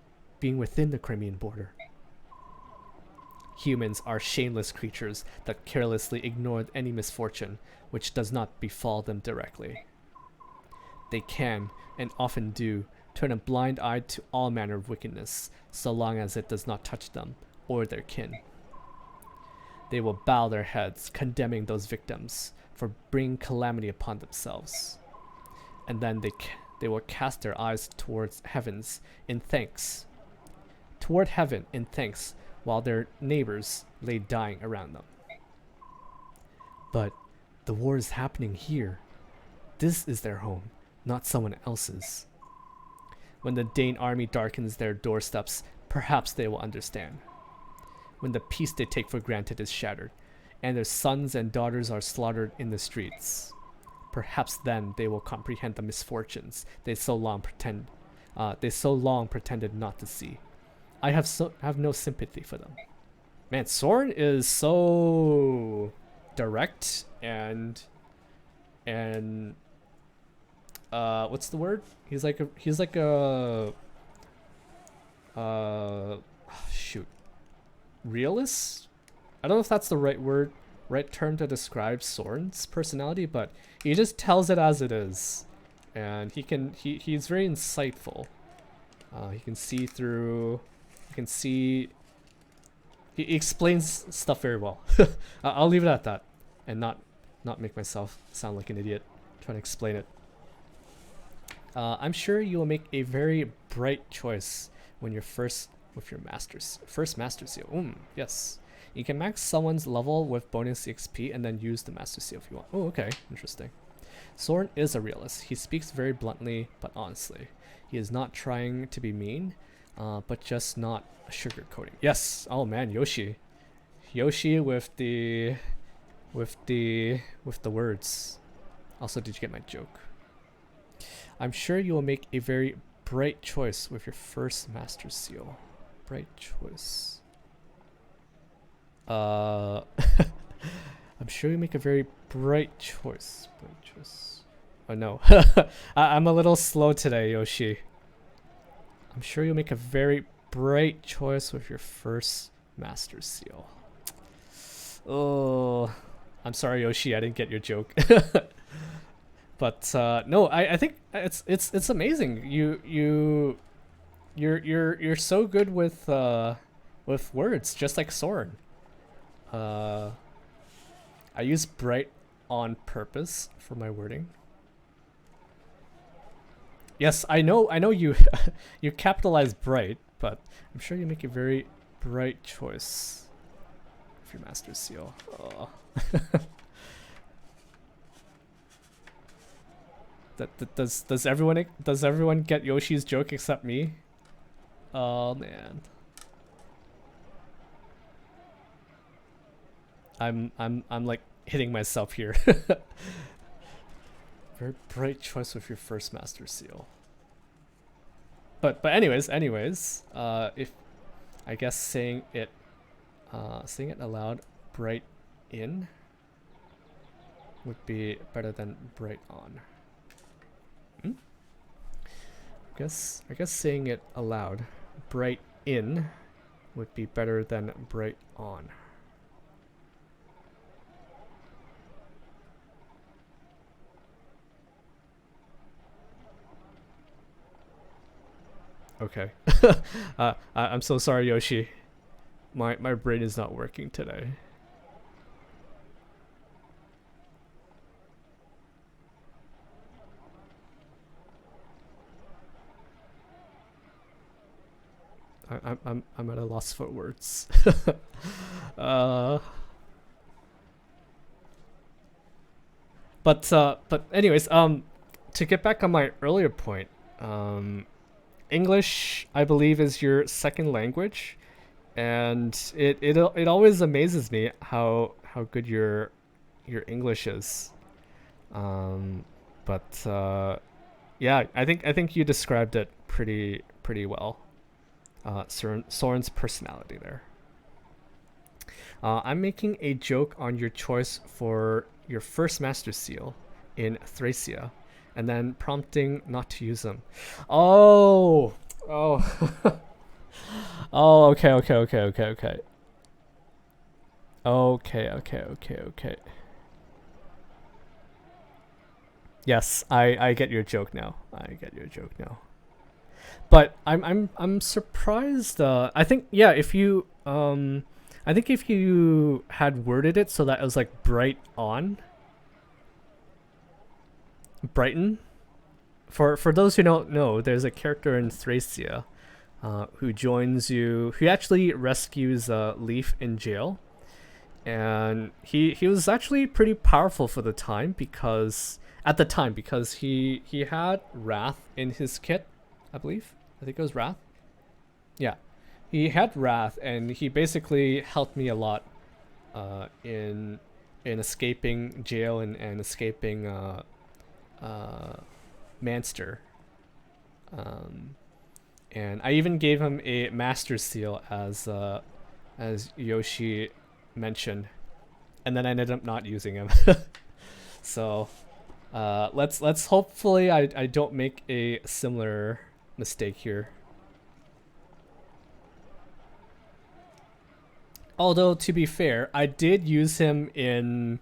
Humans are shameless creatures that carelessly ignore any misfortune which does not befall them directly. They can, and often do, turn a blind eye to all manner of wickedness, so long as it does not touch them or their kin. They will bow their heads, condemning those victims for bringing calamity upon themselves. And then they will cast their eyes toward heaven in thanks, while their neighbors lay dying around them. But the war is happening here. This is their home, not someone else's. When the Dane army darkens their doorsteps, perhaps they will understand. When the peace they take for granted is shattered, and their sons and daughters are slaughtered in the streets, perhaps then they will comprehend the misfortunes they so long pretended not to see. I have no sympathy for them. Man, Soren is so direct and what's the word? He's like a shoot. Realist? I don't know if that's the right term to describe Soren's personality, but he just tells it as it is. And he's very insightful. He can see through, he explains stuff very well. I'll leave it at that and not make myself sound like an idiot trying to explain it. I'm sure you will make a very bright choice when you're first master seal. Yes. You can max someone's level with bonus XP and then use the master seal if you want. Oh, okay. Interesting. Soren is a realist. He speaks very bluntly but honestly. He is not trying to be mean, but just not sugarcoating. Yes. Oh man, Yoshi with the words. Also, did you get my joke? I'm sure you will make a very bright choice with your first master seal. Bright choice. I'm sure you make a very bright choice. Oh no. I'm a little slow today, Yoshi. I'm sure you'll make a very bright choice with your first master seal. Oh, I'm sorry, Yoshi, I didn't get your joke. But no, I think it's amazing. You're so good with words, just like Soren. I use bright on purpose for my wording. Yes, I know you you capitalize bright, but I'm sure you make a very bright choice of your master seal. Oh. Does everyone get Yoshi's joke except me? Oh man. I'm like hitting myself here. Very bright choice with your first master seal. But anyways, if I guess saying it aloud, bright in would be better than bright on. Hmm? I guess saying it aloud, bright in would be better than bright on. Okay. I'm so sorry, Yoshi. My brain is not working today. I'm at a loss for words. But anyways, to get back on my earlier point, English, I believe, is your second language, and it always amazes me how good your English is. But yeah, I think you described it pretty well. Soren's personality there. I'm making a joke on your choice for your first master seal in Thracia, and then prompting not to use them. Oh. Oh, okay. Okay. Yes, I get your joke now. But I'm surprised. I think, yeah, if you had worded it so that it was like brighten. For those who don't know, there's a character in Thracia who joins you, who actually rescues Leaf in jail, and he was actually pretty powerful for the time because he had Wrath in his kit, I believe. I think it was Wrath. Yeah, he had Wrath, and he basically helped me a lot in escaping jail and escaping Manster. And I even gave him a master seal as Yoshi mentioned, and then I ended up not using him. So let's hopefully I don't make a similar mistake here. Although, to be fair, I did use him in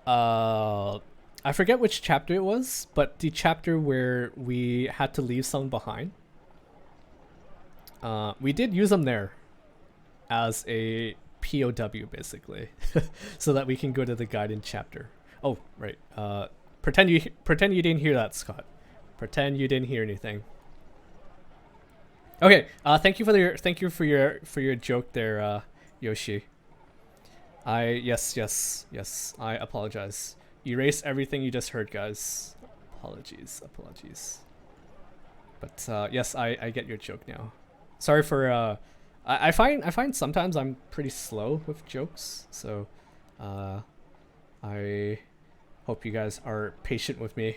I forget which chapter it was, but the chapter where we had to leave someone behind. We did use him there as a POW, basically, so that we can go to the guidance chapter. Oh, right. Pretend you didn't hear that, Scott. Pretend you didn't hear anything. Okay. Thank you for your joke there, Yoshi. Yes. I apologize. Erase everything you just heard, guys. Apologies. But yes, I get your joke now. Sorry for I find sometimes I'm pretty slow with jokes, so I hope you guys are patient with me.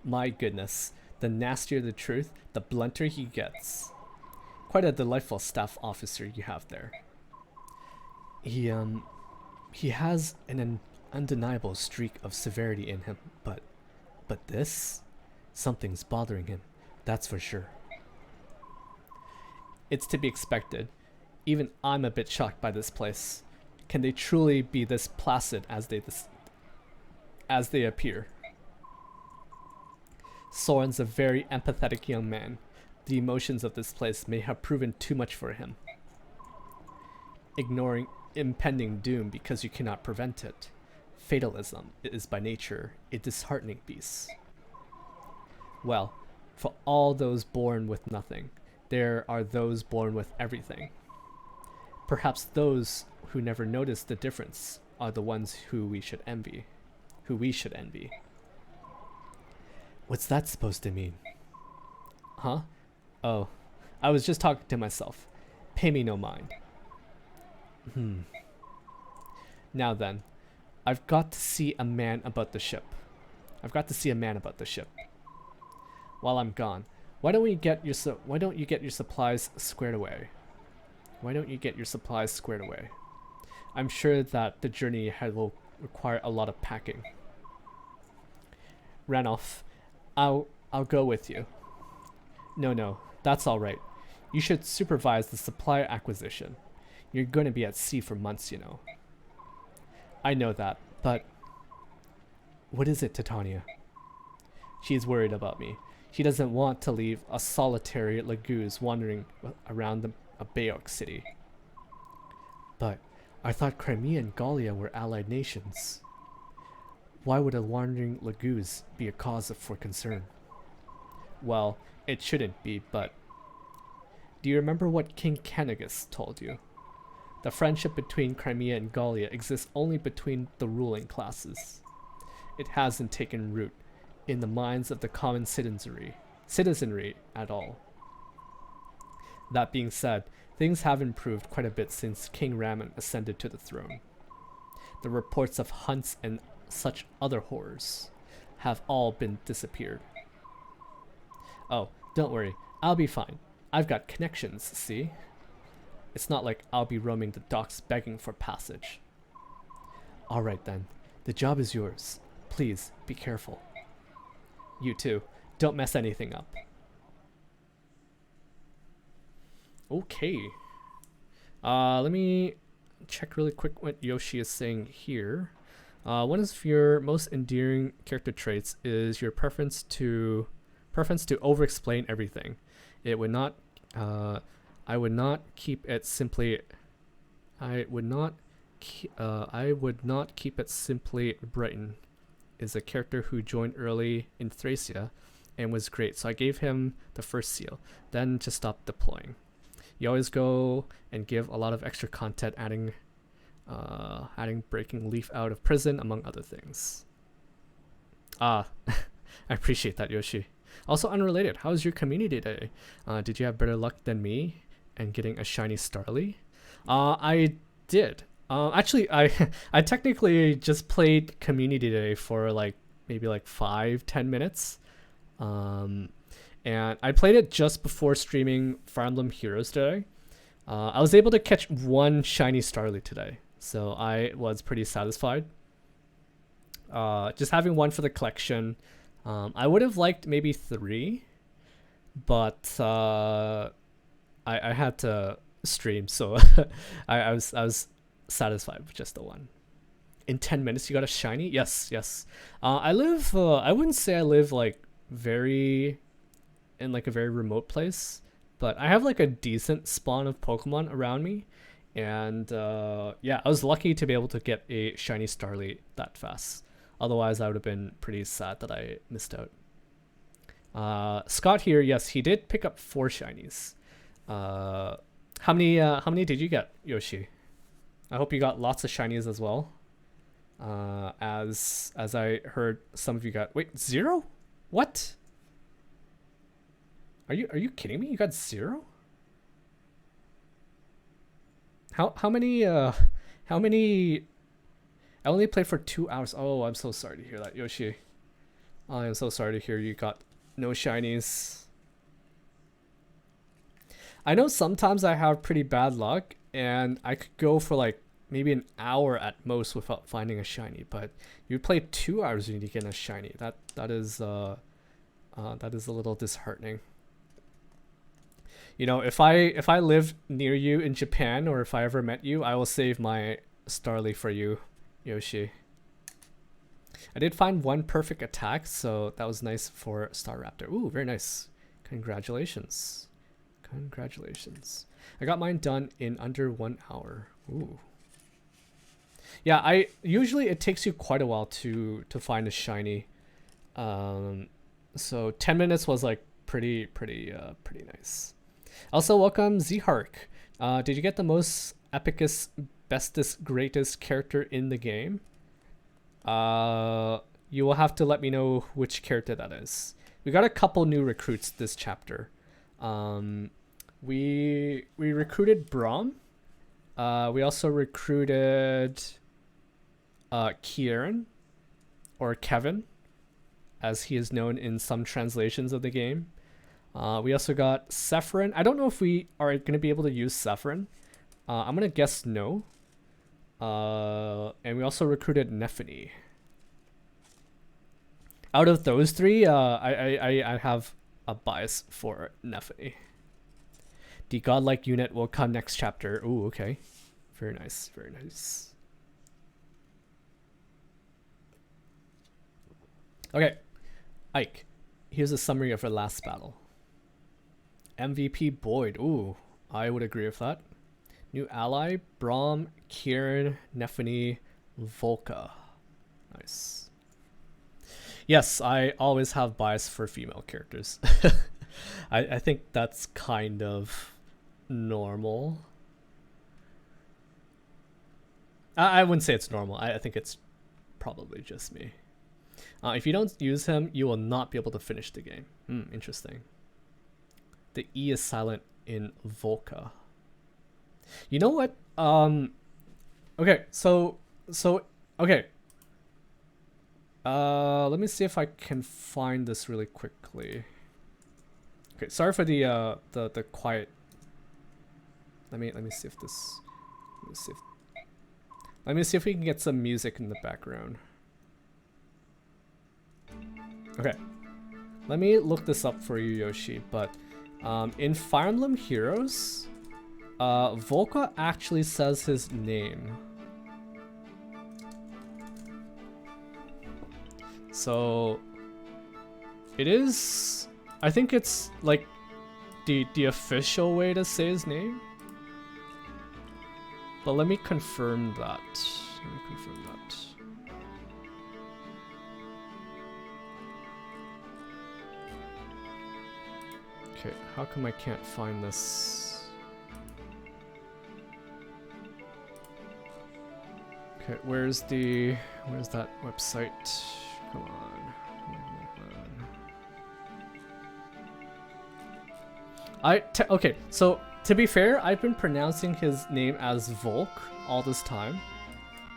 My goodness, the nastier the truth, the blunter he gets. Quite a delightful staff officer you have there. He has an undeniable streak of severity in him, but this, something's bothering him, that's for sure. It's to be expected. Even I'm a bit shocked by this place. Can they truly be this placid as they appear? Soren's a very empathetic young man. The emotions of this place may have proven too much for him. Ignoring impending doom because you cannot prevent it. Fatalism is by nature a disheartening beast. Well, for all those born with nothing, there are those born with everything. Perhaps those who never notice the difference are the ones who we should envy. What's that supposed to mean? Huh? Oh, I was just talking to myself. Pay me no mind. Now then, I've got to see a man about the ship. While I'm gone, why don't you get your supplies squared away? I'm sure that the journey ahead will require a lot of packing. Ranulph, I'll go with you. No, that's all right. You should supervise the supply acquisition. You're going to be at sea for months, you know. I know that, but... What is it, Titania? She's worried about me. She doesn't want to leave a solitary Laguz wandering around a Bayok city. But I thought Crimea and Gallia were allied nations. Why would a wandering Laguz be a cause for concern? Well, it shouldn't be, but... Do you remember what King Canagus told you? The friendship between Crimea and Gallia exists only between the ruling classes. It hasn't taken root in the minds of the common citizenry at all. That being said, things have improved quite a bit since King Raman ascended to the throne. The reports of hunts and such other horrors have all been disappeared. Oh, don't worry, I'll be fine. I've got connections, see? It's not like I'll be roaming the docks begging for passage. Alright then, the job is yours. Please, be careful. You too. Don't mess anything up. Okay. Let me check really quick what Yoshi is saying here. One of your most endearing character traits is your preference to over-explain everything. I would not keep it simply Brighton is a character who joined early in Thracia and was great, so I gave him the first seal, then just stopped deploying. You always go and give a lot of extra content, adding breaking Leaf out of prison, among other things. I appreciate that, Yoshi. Also unrelated, how was your community day? Did you have better luck than me and getting a shiny Starly? I did. Actually, I technically just played community day for maybe 5-10 minutes. And I played it just before streaming Fire Emblem Heroes today. I was able to catch one shiny Starly today, so I was pretty satisfied. Just having one for the collection. I would have liked maybe 3, but I had to stream, so I was satisfied with just the one. In 10 minutes you got a shiny? Yes. I wouldn't say I live in a very remote place, but I have a decent spawn of Pokemon around me, and yeah, I was lucky to be able to get a shiny Starly that fast. Otherwise, I would have been pretty sad that I missed out. Scott here, yes, he did pick up 4 shinies. How many did you get, Yoshi? I hope you got lots of shinies as well. As I heard some of you got 0? What? Are you kidding me? You got 0? How many I only played for 2 hours. Oh, I'm so sorry to hear that, Yoshi. I am so sorry to hear you got no shinies. I know sometimes I have pretty bad luck, and I could go for maybe an hour at most without finding a shiny. But you play 2 hours and you get a shiny. That is a little disheartening. You know, if I live near you in Japan, or if I ever met you, I will save my Starly for you, Yoshi. I did find 1 perfect attack, so that was nice for Staraptor. Ooh, very nice. Congratulations. I got mine done in under 1 hour. Ooh. Yeah, I usually it takes you quite a while to find a shiny. So 10 minutes was like pretty nice. Also, welcome Zhark. Did you get the most epicest, bestest, greatest character in the game? You will have to let me know which character that is. We got a couple new recruits this chapter. We recruited Braum. We also recruited Kieran, or Kevin, as he is known in some translations of the game. We also got Sephirin. I don't know if we are going to be able to use Sephirin. I'm going to guess no. And we also recruited Nephany. Out of those three, I have a bias for Nephany. The godlike unit will come next chapter. Ooh, okay. Very nice, very nice. Okay, Ike, here's a summary of our last battle. MVP Boyd. Ooh, I would agree with that. New ally, Braum, Kieran, Nephany, Volka. Nice. Yes, I always have bias for female characters. I think that's kind of normal. I wouldn't say it's normal. I think it's probably just me. If you don't use him, you will not be able to finish the game. Interesting. The E is silent in Volka. You know what? Okay, so okay. Let me see if I can find this really quickly. Okay, sorry for the quiet. Let me see if this. Let me see if we can get some music in the background. Okay, let me look this up for you, Yoshi. But in Fire Emblem Heroes, Volka actually says his name. So it is, I think it's like the official way to say his name. But let me confirm that. Okay, how come I can't find this? Okay, where's that website? Come on. Okay, so to be fair, I've been pronouncing his name as Volk all this time,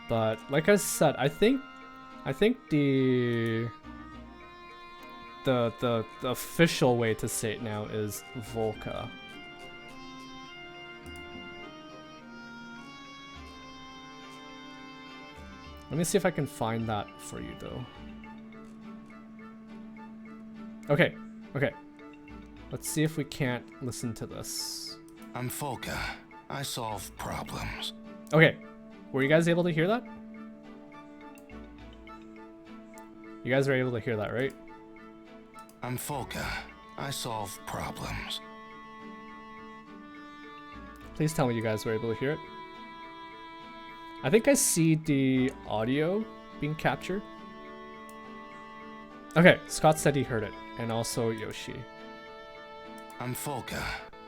but like I said, I think the official way to say it now is Volka. Let me see if I can find that for you though. Okay. Let's see if we can't listen to this. I'm Volka. I solve problems. Okay. Were you guys able to hear that? You guys were able to hear that, right? I'm Volka. I solve problems. Please tell me you guys were able to hear it. I think I see the audio being captured. Okay, Scott said he heard it, and also Yoshi. I'm Volka.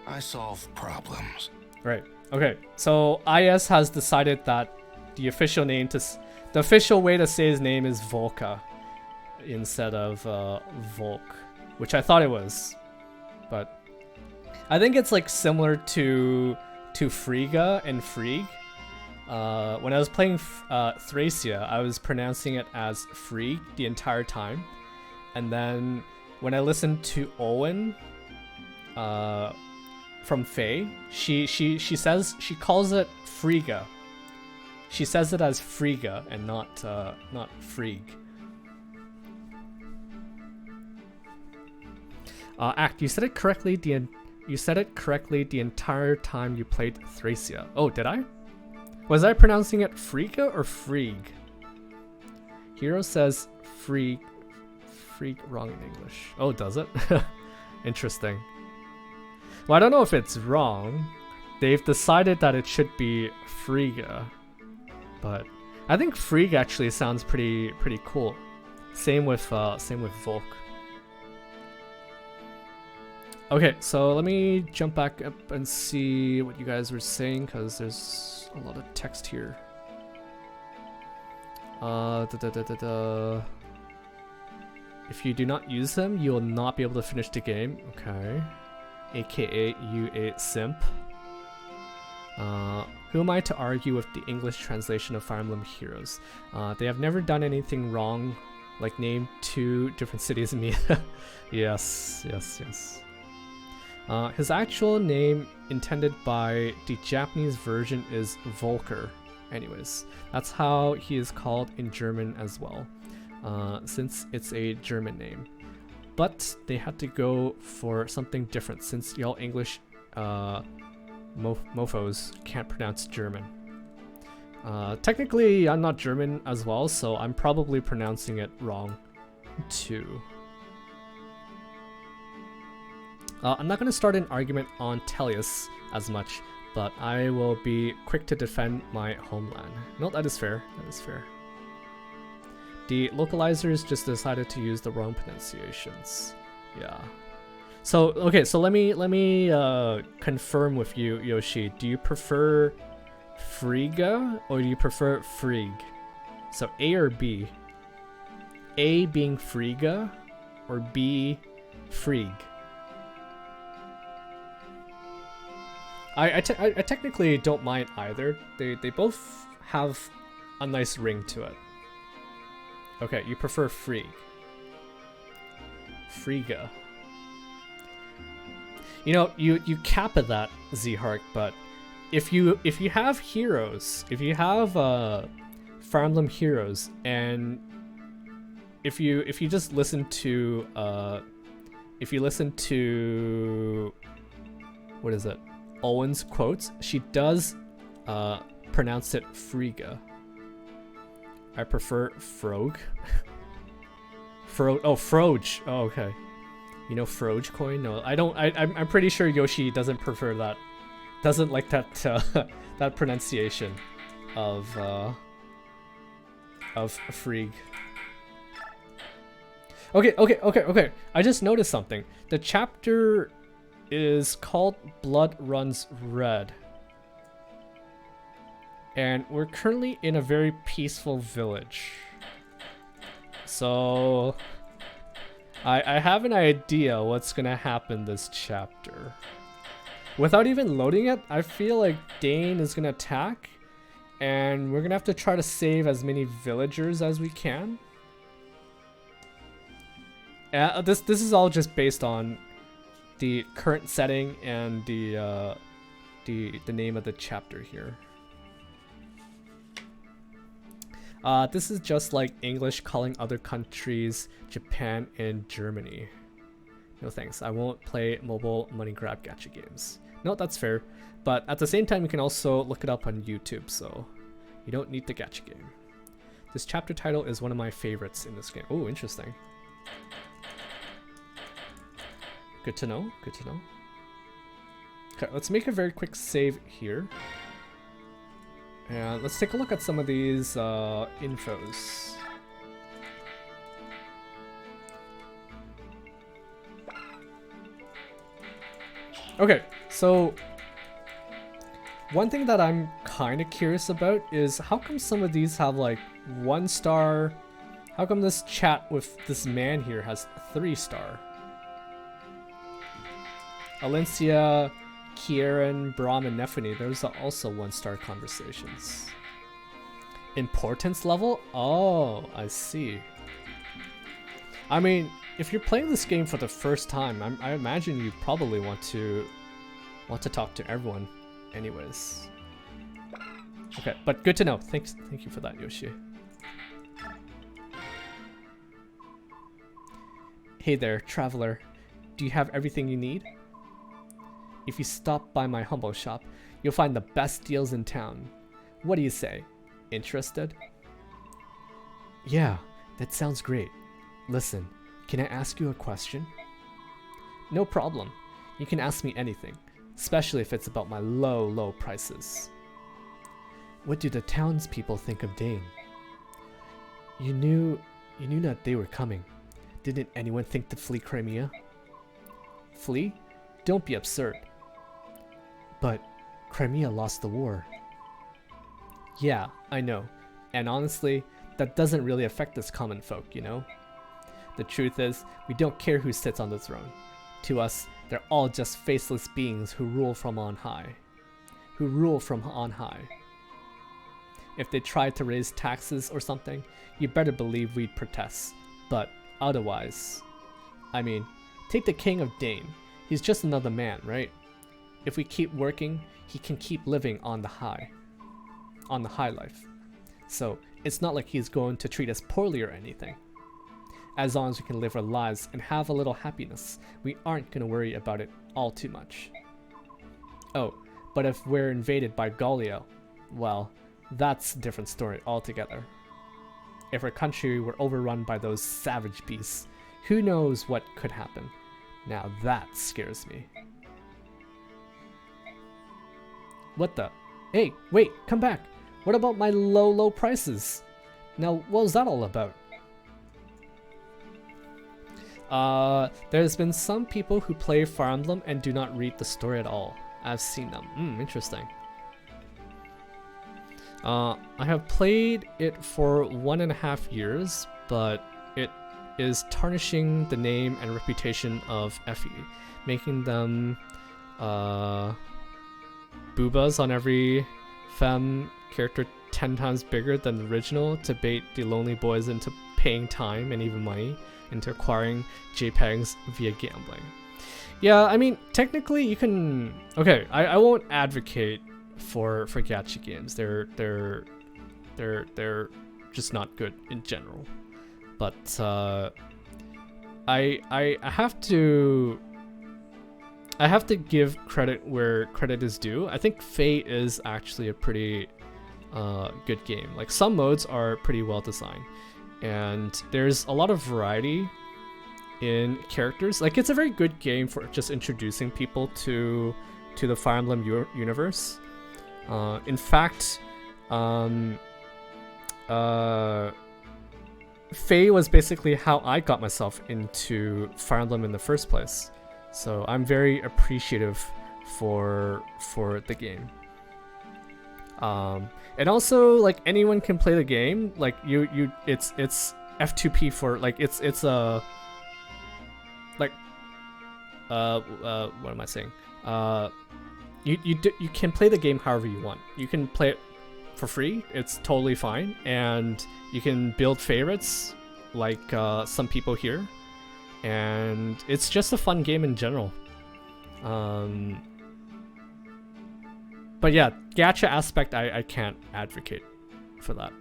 I solve problems. Right. Okay. So IS has decided that the official way to say his name is Volka instead of Volk, which I thought it was, but I think it's like similar to Frigga and Frigg. When I was playing Thracia, I was pronouncing it as Frigg the entire time, and then when I listened to Owen from Faye, she calls it Frigga. She says it as Frigga and not Frigg. Act, you said it correctly. You said it correctly the entire time you played Thracia. Oh, did I? Was I pronouncing it Frigga or Frigg? Hero says Frigg wrong in English. Oh, does it? Interesting. Well, I don't know if it's wrong. They've decided that it should be Frigga, but I think Frigg actually sounds pretty cool. Same with Volk. Okay, so let me jump back up and see what you guys were saying, because there's a lot of text here. If you do not use them, you will not be able to finish the game. Okay. AKA you a simp. Who am I to argue with the English translation of Fire Emblem Heroes? They have never done anything wrong, like name 2 different cities in Mia. Yes. His actual name intended by the Japanese version is Volker. Anyways, that's how he is called in German as well, since it's a German name. But they had to go for something different since y'all English mofos can't pronounce German. Technically, I'm not German as well, so I'm probably pronouncing it wrong too. I'm not going to start an argument on Tellius as much, but I will be quick to defend my homeland. No, that is fair. That is fair. The localizers just decided to use the wrong pronunciations. Yeah. So okay, so let me confirm with you, Yoshi. Do you prefer Frigga or do you prefer Frigg? So A or B? A being Frigga or B Frigg? I technically don't mind either. They both have a nice ring to it. Okay, you prefer Frigg. Frigga. You know, you cap at that, Z-Hark, but if you have heroes, if you have Fire Emblem Heroes, and if you just listen to what is it? Owen's quotes, she does pronounce it Frigga. I prefer Frog. Froge. Oh, okay. You know Froge coin? No, I don't. I'm pretty sure Yoshi doesn't prefer that. Doesn't like that that pronunciation of Frigg. Okay. I just noticed something. The chapter is called Blood Runs Red. And we're currently in a very peaceful village. So I have an idea what's gonna happen this chapter. Without even loading it, I feel like Dane is gonna attack, and we're gonna have to try to save as many villagers as we can. This is all just based on the current setting and the name of the chapter here. This is just like English calling other countries Japan and Germany. No thanks, I won't play mobile money grab gacha games. No, that's fair, but at the same time you can also look it up on YouTube, so you don't need the gacha game. This chapter title is one of my favorites in this game. Oh, interesting. Good to know, good to know. Okay, let's make a very quick save here. And let's take a look at some of these infos. Okay, so one thing that I'm kind of curious about is how come some of these have like 1 star? How come this chat with this man here has 3 star? Alencia, Kieran, Brahm, and Nephany, those are also 1 star conversations. Importance level? Oh, I see. I mean, if you're playing this game for the first time, I imagine you probably want to talk to everyone anyways. Okay, but good to know. Thank you for that, Yoshi. Hey there, traveler. Do you have everything you need? If you stop by my humble shop, you'll find the best deals in town. What do you say? Interested? Yeah, that sounds great. Listen, can I ask you a question? No problem. You can ask me anything, especially if it's about my low prices. What do the townspeople think of Dane? You knew that they were coming. Didn't anyone think to flee Crimea? Flee? Don't be absurd. But Crimea lost the war. Yeah, I know. And honestly, that doesn't really affect us common folk, you know? The truth is, we don't care who sits on the throne. To us, they're all just faceless beings who rule from on high. If they tried to raise taxes or something, you better believe we'd protest. But otherwise, I mean, take the King of Dane. He's just another man, right? If we keep working, he can keep living on the high life. So it's not like he's going to treat us poorly or anything. As long as we can live our lives and have a little happiness, we aren't going to worry about it all too much. Oh, but if we're invaded by Gallia, well, that's a different story altogether. If our country were overrun by those savage beasts, who knows what could happen? Now that scares me. What the? Hey, wait, come back. What about my low prices? Now, what was that all about? There's been some people who play Fire Emblem and do not read the story at all. I've seen them. Interesting. I have played it for 1.5 years, but it is tarnishing the name and reputation of Effie, making them boobas on every femme character 10 times bigger than the original to bait the lonely boys into paying time and even money into acquiring JPEGs via gambling. Yeah, I mean, technically you can... Okay, I won't advocate for gacha games. They're just not good in general. But I have to give credit where credit is due. I think Fate is actually a pretty good game. Like, some modes are pretty well designed, and there's a lot of variety in characters. Like, it's a very good game for just introducing people to the Fire Emblem universe. In fact, Faye was basically how I got myself into Fire Emblem in the first place. So I'm very appreciative for the game. And also, like, anyone can play the game. Like, it's F2P for, like, it's a like what am I saying? You can play the game however you want. You can play it for free. It's totally fine, and you can build favorites like some people here, and it's just a fun game in general. But yeah, gacha aspect, I can't advocate for that.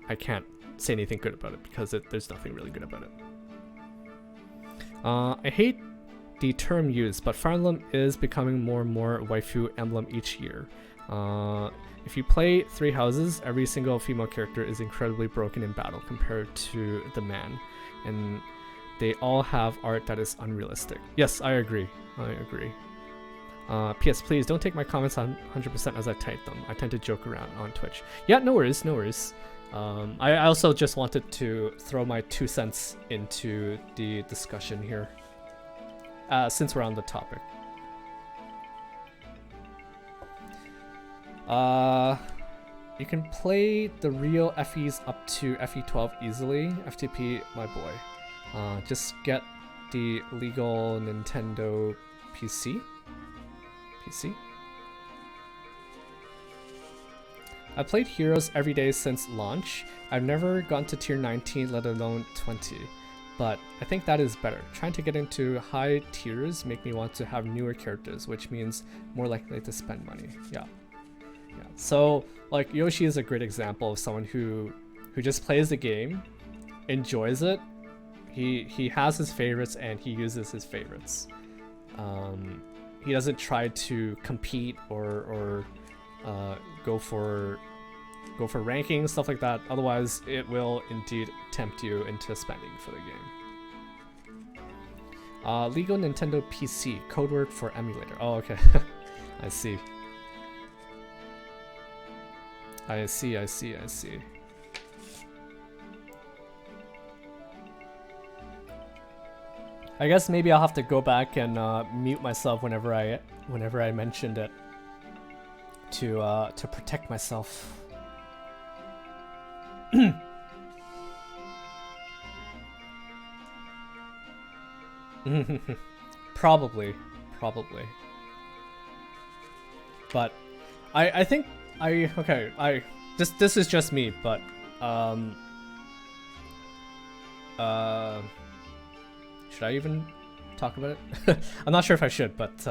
I can't say anything good about it because there's nothing really good about it. I hate the term used, but Fire Emblem is becoming more and more waifu emblem each year. If you play Three Houses, every single female character is incredibly broken in battle compared to the man, and they all have art that is unrealistic. Yes, I agree. P.S. Please don't take my comments on 100% as I type them. I tend to joke around on Twitch. Yeah, no worries. I also just wanted to throw my 2 cents into the discussion here, since we're on the topic. You can play the real FEs up to FE12 easily. FTP, my boy. Just get the legal Nintendo PC. I played Heroes every day since launch. I've never gone to tier 19, let alone 20. But I think that is better. Trying to get into high tiers make me want to have newer characters, which means more likely to spend money. Yeah. So, like, Yoshi is a great example of someone who just plays the game, enjoys it. He has his favorites and he uses his favorites. He doesn't try to compete or go for rankings, stuff like that. Otherwise, it will indeed tempt you into spending for the game. Legal Nintendo PC, code word for emulator. Oh, okay. I see. I see, I see, I see. I guess maybe I'll have to go back and mute myself whenever I mentioned it to protect myself. Probably. But I think this is just me, but should I even talk about it? I'm not sure if I should, but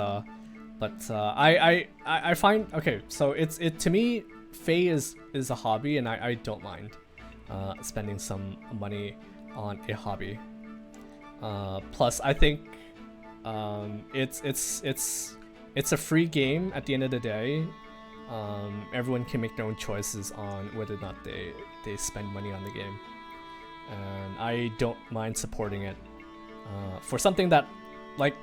I find, okay, so it to me, Fae is a hobby, and I don't mind spending some money on a hobby. Plus, I think it's a free game at the end of the day. Everyone can make their own choices on whether or not they spend money on the game, and I don't mind supporting it for something that, like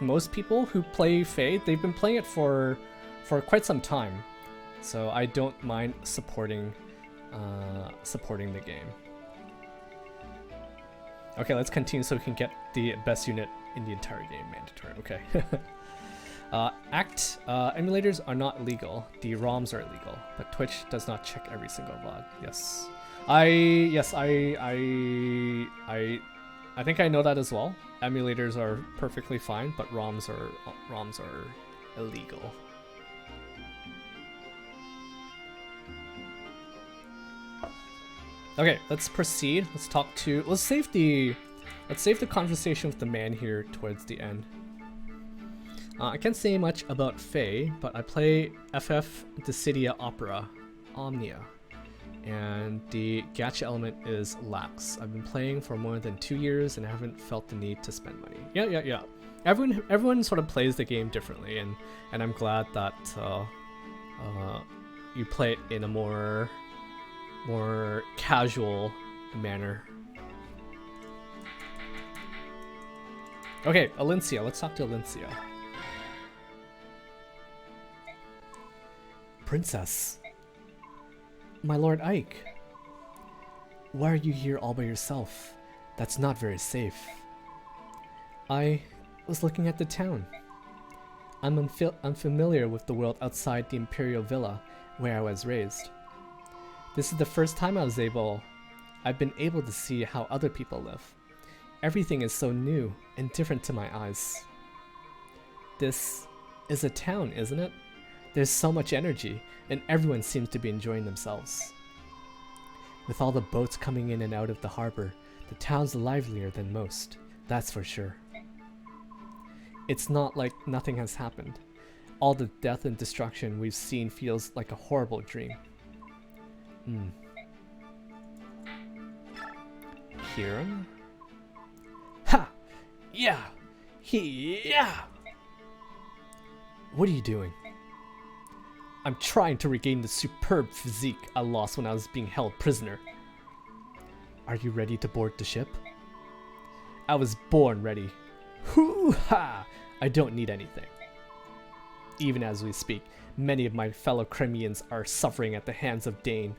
most people who play Fae, they've been playing it for quite some time, so I don't mind supporting the game. Okay, let's continue so we can get the best unit in the entire game mandatory. Okay. Emulators are not illegal. The ROMs are illegal, but Twitch does not check every single VOD. Yes. I think I know that as well. Emulators are perfectly fine, but ROMs are illegal. Okay, let's proceed. Let's save the conversation with the man here towards the end. I can't say much about Fae, but I play FF Dissidia Opera Omnia, and the gacha element is lax. I've been playing for more than 2 years and I haven't felt the need to spend money. Yeah. Everyone sort of plays the game differently, and I'm glad that you play it in a more casual manner. Okay, Alencia. Let's talk to Alencia. Princess. My Lord Ike. Why are you here all by yourself? That's not very safe. I was looking at the town. I'm unfamiliar with the world outside the Imperial Villa where I was raised. This is the first time I've been able to see how other people live. Everything is so new and different to my eyes. This is a town, isn't it? There's so much energy, and everyone seems to be enjoying themselves. With all the boats coming in and out of the harbor, the town's livelier than most, that's for sure. It's not like nothing has happened. All the death and destruction we've seen feels like a horrible dream. Hiram? Ha! Yeah! Yeah! What are you doing? I'm trying to regain the superb physique I lost when I was being held prisoner. Are you ready to board the ship? I was born ready. Hoo-ha! I don't need anything. Even as we speak, many of my fellow Crimeans are suffering at the hands of Dane.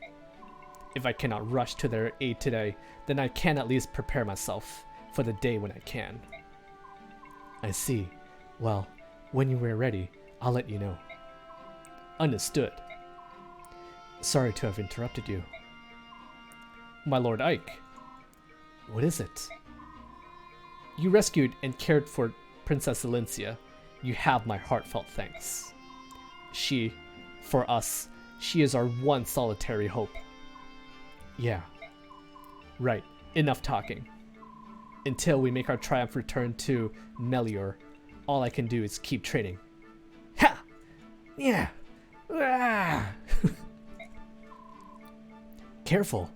If I cannot rush to their aid today, then I can at least prepare myself for the day when I can. I see. Well, when you are ready, I'll let you know. Understood. Sorry to have interrupted you. My Lord Ike. What is it? You rescued and cared for Princess Alencia. You have my heartfelt thanks. For us, she is our one solitary hope. Yeah. Right. Enough talking. Until we make our triumph return to Melior, all I can do is keep training. Ha! Yeah! Ah! Careful.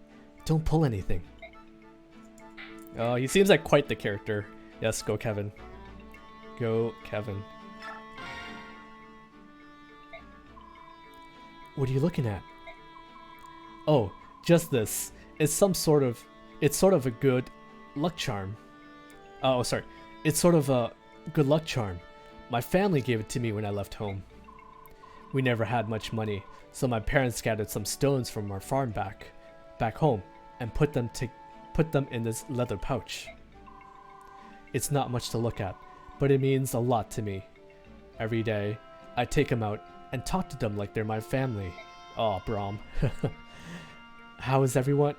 Don't pull anything. Oh, he seems like quite the character. Yes, go Kevin. Go Kevin. What are you looking at? Oh, just this. It's sort of a good luck charm. Oh, sorry. It's sort of a good luck charm. My family gave it to me when I left home. We never had much money, so my parents gathered some stones from our farm back home and put them in this leather pouch. It's not much to look at, but it means a lot to me. Every day, I take them out and talk to them like they're my family. Oh, Brom. How is everyone?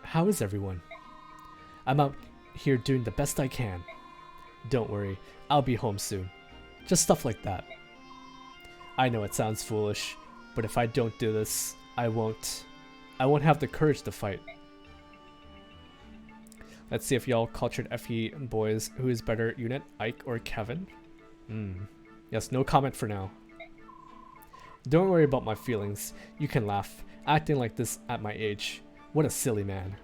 I'm out here doing the best I can. Don't worry, I'll be home soon. Just stuff like that. I know it sounds foolish, but if I don't do this, I won't have the courage to fight. Let's see if y'all cultured FE boys, who is better unit, Ike or Kevin? Yes, no comment for now. Don't worry about my feelings. You can laugh. Acting like this at my age. What a silly man.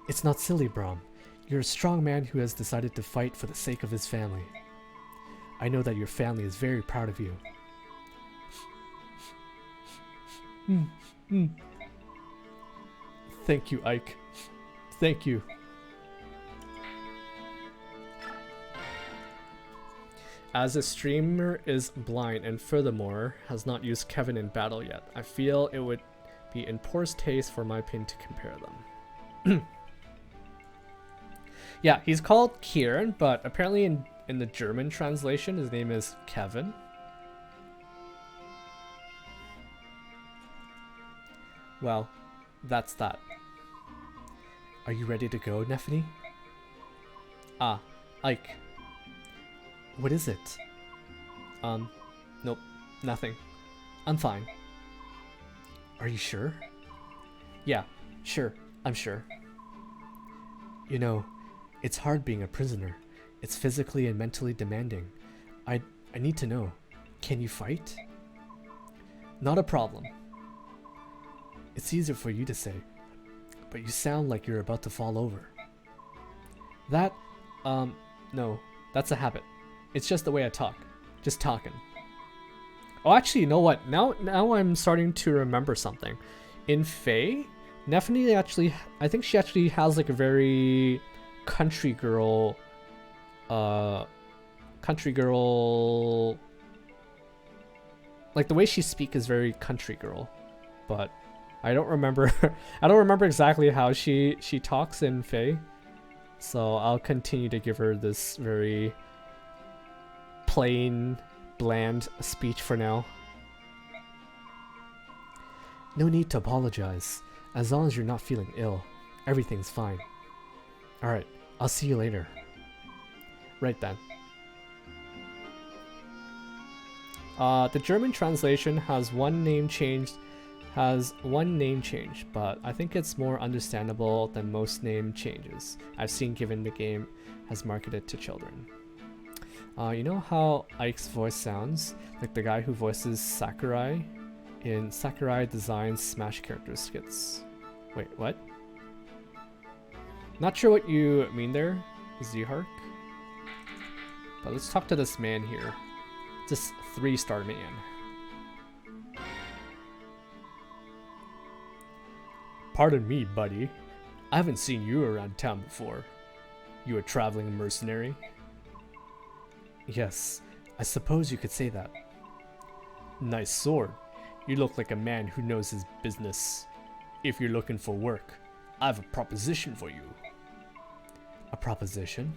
It's not silly, Brom. You're a strong man who has decided to fight for the sake of his family. I know that your family is very proud of you. Thank you, Ike. Thank you. As a streamer is blind and furthermore has not used Kevin in battle yet, I feel it would be in poor taste for my opinion to compare them. Yeah, he's called Kieran, but apparently in the German translation his name is Kevin. Well, that's that. Are you ready to go, Nephany? Ah, Ike. What is it? Nope, nothing. I'm fine. Are you sure? Yeah, sure, I'm sure. You know, it's hard being a prisoner. It's physically and mentally demanding. I need to know, can you fight? Not a problem. It's easier for you to say, but you sound like you're about to fall over. That, no, that's a habit. It's just the way I talk. Just talking. Oh, actually, you know what? Now I'm starting to remember something. In Faye, Nephany actually, I think she actually has like a very country girl, like the way she speaks is very country girl, but I don't remember, I don't remember exactly how she talks in Faye, so I'll continue to give her this very plain, bland speech for now. No need to apologize. As long as you're not feeling ill, everything's fine. Alright, I'll see you later. Right then. The German translation has one name change, but I think it's more understandable than most name changes I've seen given the game has marketed to children. You know how Ike's voice sounds like the guy who voices Sakurai in Sakurai Design's Smash Characters skits? Wait, what? Not sure what you mean there, Z-Hark. But let's talk to this man here. This 3-star man. Pardon me, buddy. I haven't seen you around town before. You a traveling mercenary? Yes, I suppose you could say that. Nice sword. You look like a man who knows his business. If you're looking for work, I have a proposition for you. A proposition?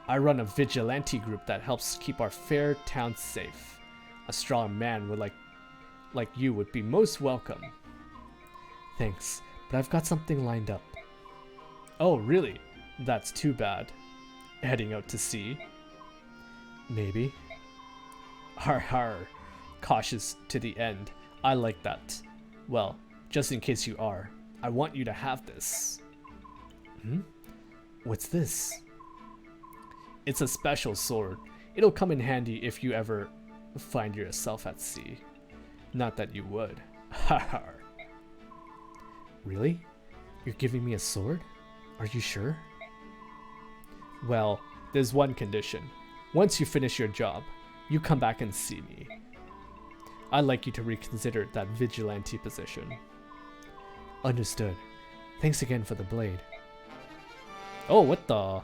I run a vigilante group that helps keep our fair town safe. A strong man would like you would be most welcome. Thanks, but I've got something lined up. Oh, really? That's too bad. Heading out to sea? Maybe. Har har. Cautious to the end. I like that. Well, just in case you are, I want you to have this. What's this? It's a special sword. It'll come in handy if you ever find yourself at sea. Not that you would. Har har. Really? You're giving me a sword? Are you sure? Well, there's one condition. Once you finish your job, you come back and see me. I'd like you to reconsider that vigilante position. Understood. Thanks again for the blade. Oh, what the?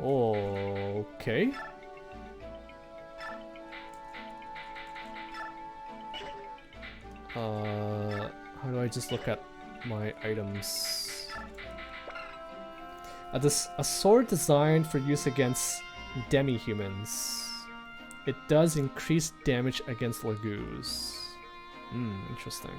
Okay. How do I just look at my items? A sword designed for use against demi-humans. It does increase damage against Lagoos. Interesting.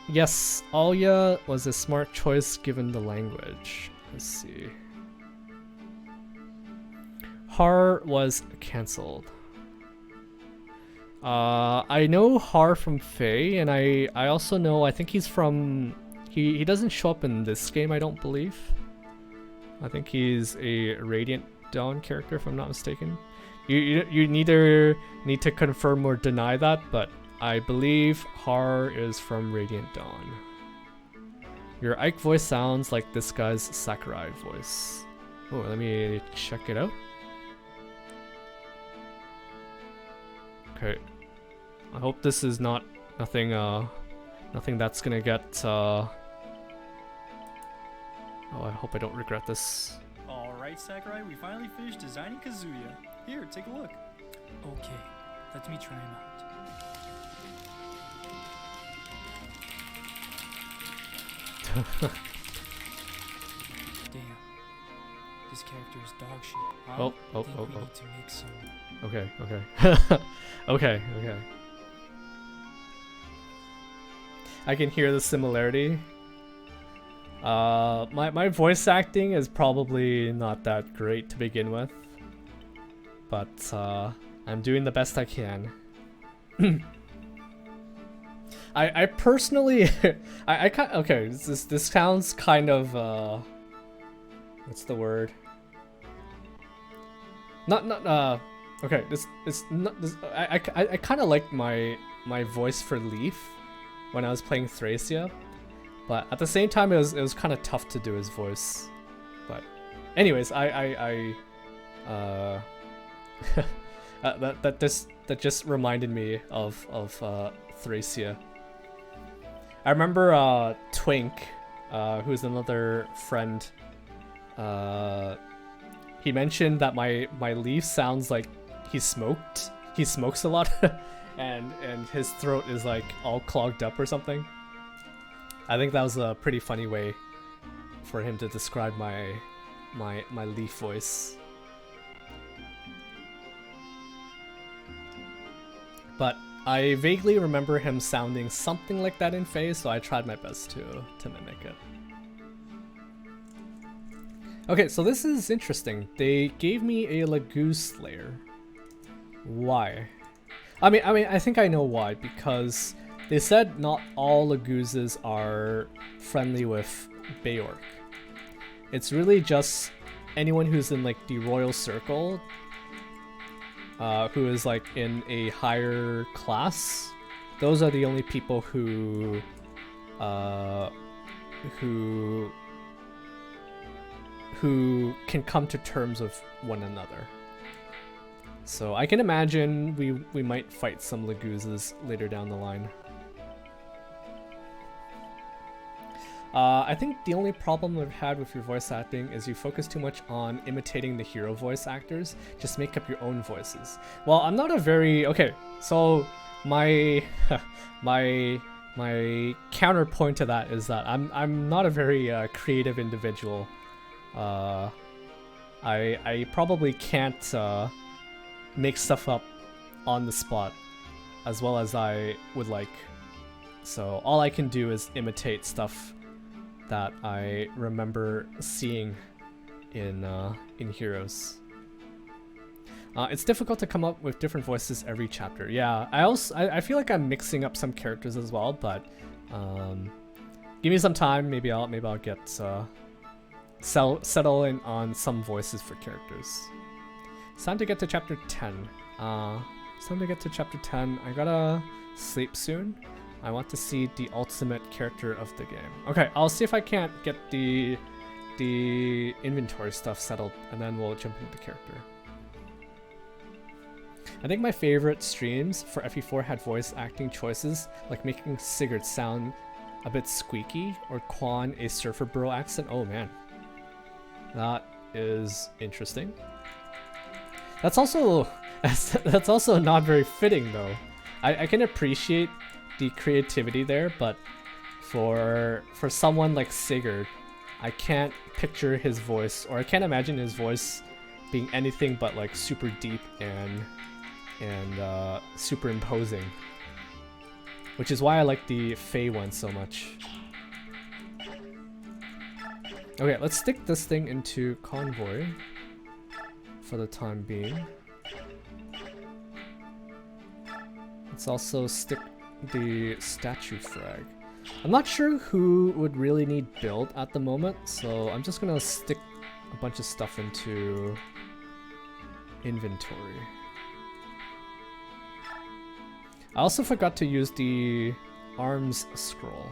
Yes, Alya was a smart choice given the language. Let's see. Har was cancelled. I know Har from Faye, and I also know, I think he's from... He doesn't show up in this game, I don't believe. I think he's a Radiant Dawn character, if I'm not mistaken. You neither need to confirm or deny that, but I believe Har is from Radiant Dawn. Your Ike voice sounds like this guy's Sakurai voice. Oh, let me check it out. Okay. I hope this is nothing that's gonna get Oh, I hope I don't regret this. Alright, Sakurai, we finally finished designing Kazuya. Here, take a look. Okay, let me try him out. Damn. This character is dog shit. I think we need to make some... Okay. Okay. I can hear the similarity. My voice acting is probably not that great to begin with, but I'm doing the best I can. I personally, okay. This sounds kind of what's the word? Okay. I kind of liked my voice for Leaf when I was playing Thracia, but at the same time it was kind of tough to do his voice. But anyways, that just reminded me of Thracia. I remember Twink, who's another friend. He mentioned that my Leaf sounds like he smokes a lot. and his throat is like all clogged up or something. I think that was a pretty funny way for him to describe my Leaf voice. But I vaguely remember him sounding something like that in Faye, so I tried my best to mimic it. Okay, so this is interesting. They gave me a Lagoose Slayer. Why? I mean, I think I know why, because they said not all Lagooses are friendly with Bayork. It's really just anyone who's in like the Royal Circle, who is like in a higher class. Those are the only people who can come to terms with one another. So I can imagine we might fight some Lagooses later down the line. I think the only problem I've had with your voice acting is you focus too much on imitating the hero voice actors. Just make up your own voices. Well, I'm not a very... Okay, so my my counterpoint to that is that I'm not a very creative individual. I probably can't make stuff up on the spot as well as I would like. So all I can do is imitate stuff that I remember seeing in Heroes. It's difficult to come up with different voices every chapter. Yeah, I feel like I'm mixing up some characters as well, but give me some time. Maybe I'll get settle in on some voices for characters. It's time to get to chapter 10. It's time to get to chapter 10. I gotta sleep soon. I want to see the ultimate character of the game. Okay, I'll see if I can't get the inventory stuff settled, and then we'll jump into the character. I think my favorite streams for FE4 had voice acting choices, like making Sigurd sound a bit squeaky, or Quan a surfer bro accent. Oh man. That is interesting. that's also not very fitting though. I can appreciate the creativity there, but for someone like Sigurd, I can't picture his voice, or I can't imagine his voice being anything but like super deep and super imposing. Which is why I like the Fae one so much. Okay, let's stick this thing into Convoy for the time being. Let's also stick the statue frag. I'm not sure who would really need build at the moment, so I'm just gonna stick a bunch of stuff into inventory. I also forgot to use the arms scroll.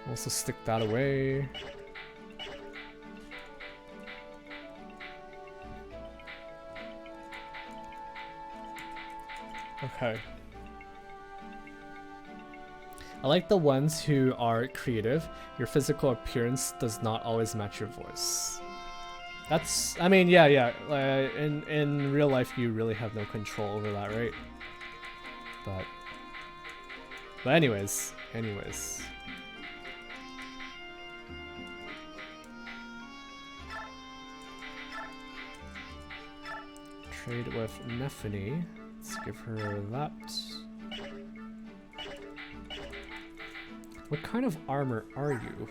Also stick that away. Okay. I like the ones who are creative. Your physical appearance does not always match your voice. That's, I mean, yeah. In real life, you really have no control over that, right? But anyways. Trade with Nephany. Let's give her that. What kind of armor are you?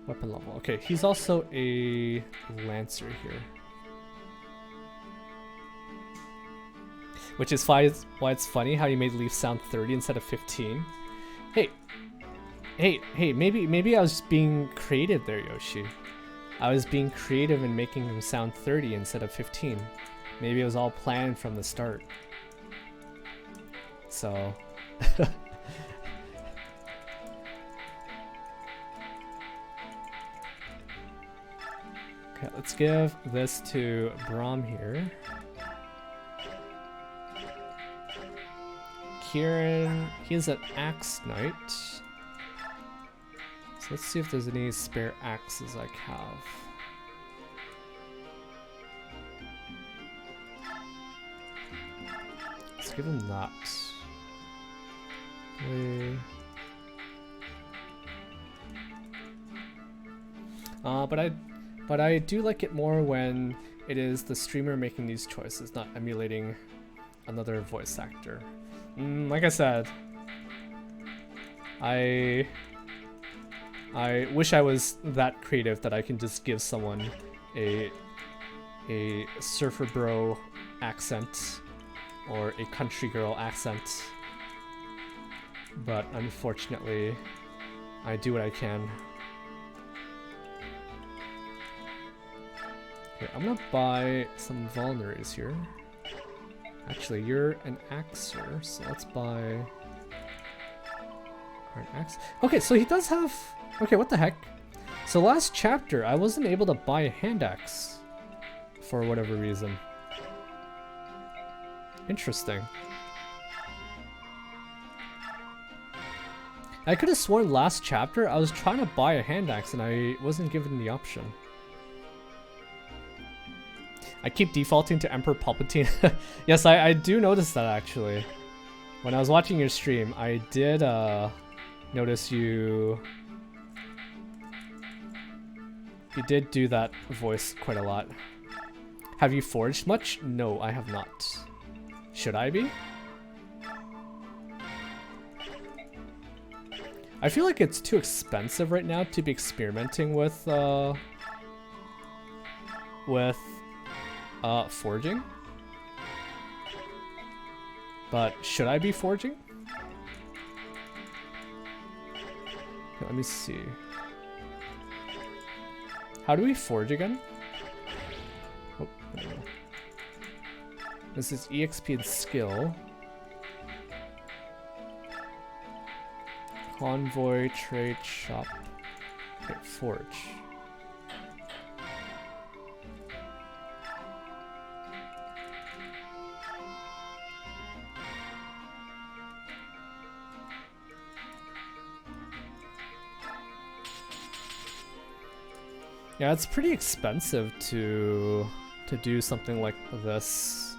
Weapon level. Okay, he's also a Lancer here. Which is why it's funny how you made Leaf sound 30 instead of 15. Hey, maybe I was just being creative there, Yoshi. I was being creative in making him sound 30 instead of 15. Maybe it was all planned from the start. So... Okay, let's give this to Brahm here. Kieran, he's an Axe Knight. So let's see if there's any spare axes I have. Let's give him that. But I do like it more when it is the streamer making these choices, not emulating another voice actor. Like I said, I wish I was that creative that I can just give someone a surfer bro accent or a country girl accent, but unfortunately I do what I can. Okay, I'm gonna buy some vulneraries here. Actually, you're an axer, so let's buy an axe. Okay, so he does have... Okay, what the heck? So last chapter, I wasn't able to buy a hand axe for whatever reason. Interesting. I could have sworn last chapter I was trying to buy a hand axe and I wasn't given the option. I keep defaulting to Emperor Palpatine. Yes, I do notice that actually. When I was watching your stream, I did notice you did do that voice quite a lot. Have you forged much? No, I have not. Should I be? I feel like it's too expensive right now to be experimenting with forging. But should I be forging? Let me see. How do we forge again? Oh, no. This is EXP and skill. Convoy, trade, shop. Okay, forge. Yeah, it's pretty expensive to do something like this.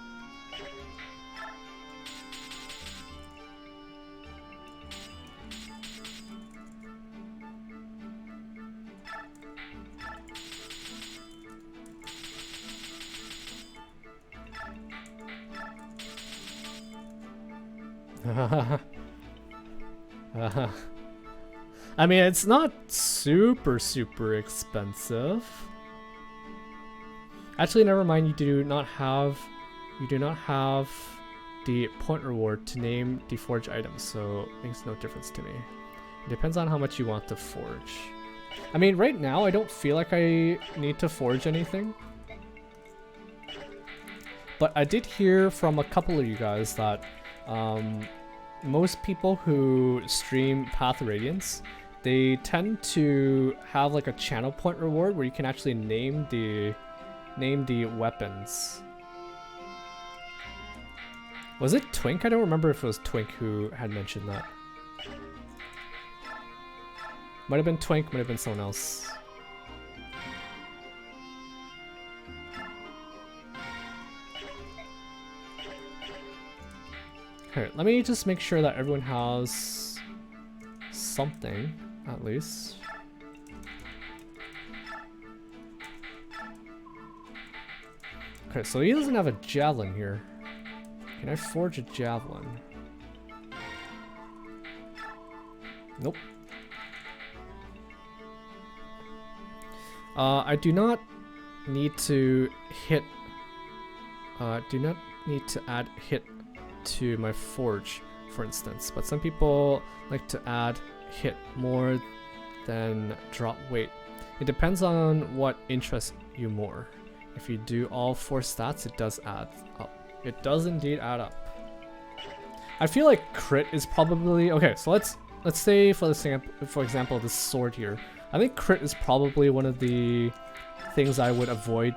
I mean, it's not super expensive. Actually, never mind. You do not have the point reward to name the forge items, so it makes no difference to me. It depends on how much you want to forge. I mean, right now I don't feel like I need to forge anything. But I did hear from a couple of you guys that most people who stream Path of Radiance, they tend to have like a channel point reward where you can actually name the weapons. Was it Twink? I don't remember if it was Twink who had mentioned that. Might have been Twink, might have been someone else. Okay, let me just make sure that everyone has something, at least. Okay, so he doesn't have a javelin here. Can I forge a javelin? Nope. I do not need to hit. Do not need to add hit to my forge, for instance. But some people like to add hit more than drop weight. It depends on what interests you more. If you do all 4 stats, it does add up. It does indeed add up. I feel like crit is probably okay. So let's say for example this sword here. I think crit is probably one of the things I would avoid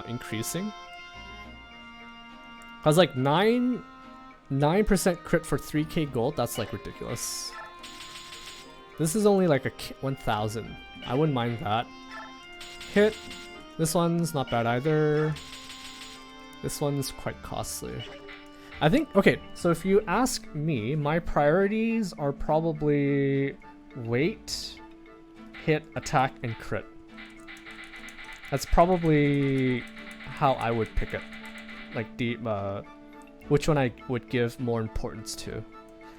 increasing. Cause like 9% crit for 3k gold. That's like ridiculous. This is only like a 1000. I wouldn't mind that. Hit. This one's not bad either. This one's quite costly. I think, okay, so if you ask me, my priorities are probably weight, hit, attack, and crit. That's probably how I would pick it. Like the, which one I would give more importance to.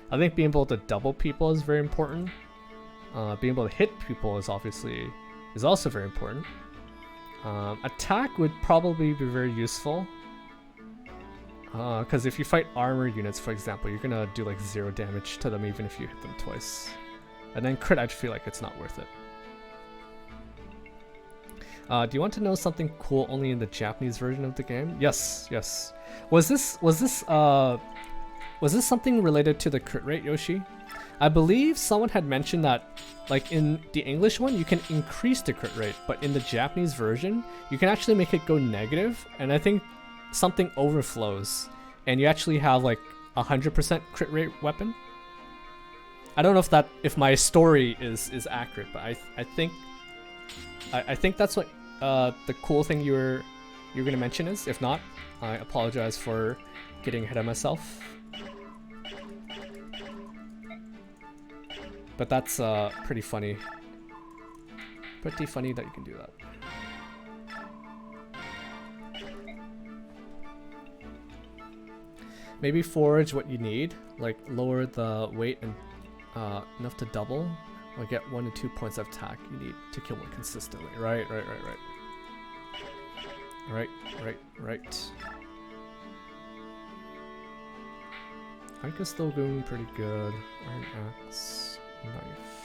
I think being able to double people is very important. Being able to hit people is also very important. Attack would probably be very useful. Because if you fight armor units, for example, you're gonna do like 0 damage to them even if you hit them twice. And then crit, I feel like it's not worth it. Do you want to know something cool only in the Japanese version of the game? Yes, yes. Was this something related to the crit rate, Yoshi? I believe someone had mentioned that, like in the English one, you can increase the crit rate, but in the Japanese version, you can actually make it go negative, and I think something overflows, and you actually have like 100% crit rate weapon. I don't know if my story is accurate, but I think that's what the cool thing you're gonna mention is. If not, I apologize for getting ahead of myself. But that's pretty funny. Pretty funny that you can do that. Maybe forge what you need, like lower the weight and enough to double, or get 1 to 2 points of attack you need to kill one consistently. Right. Ike is still going pretty good. Iron axe, knife.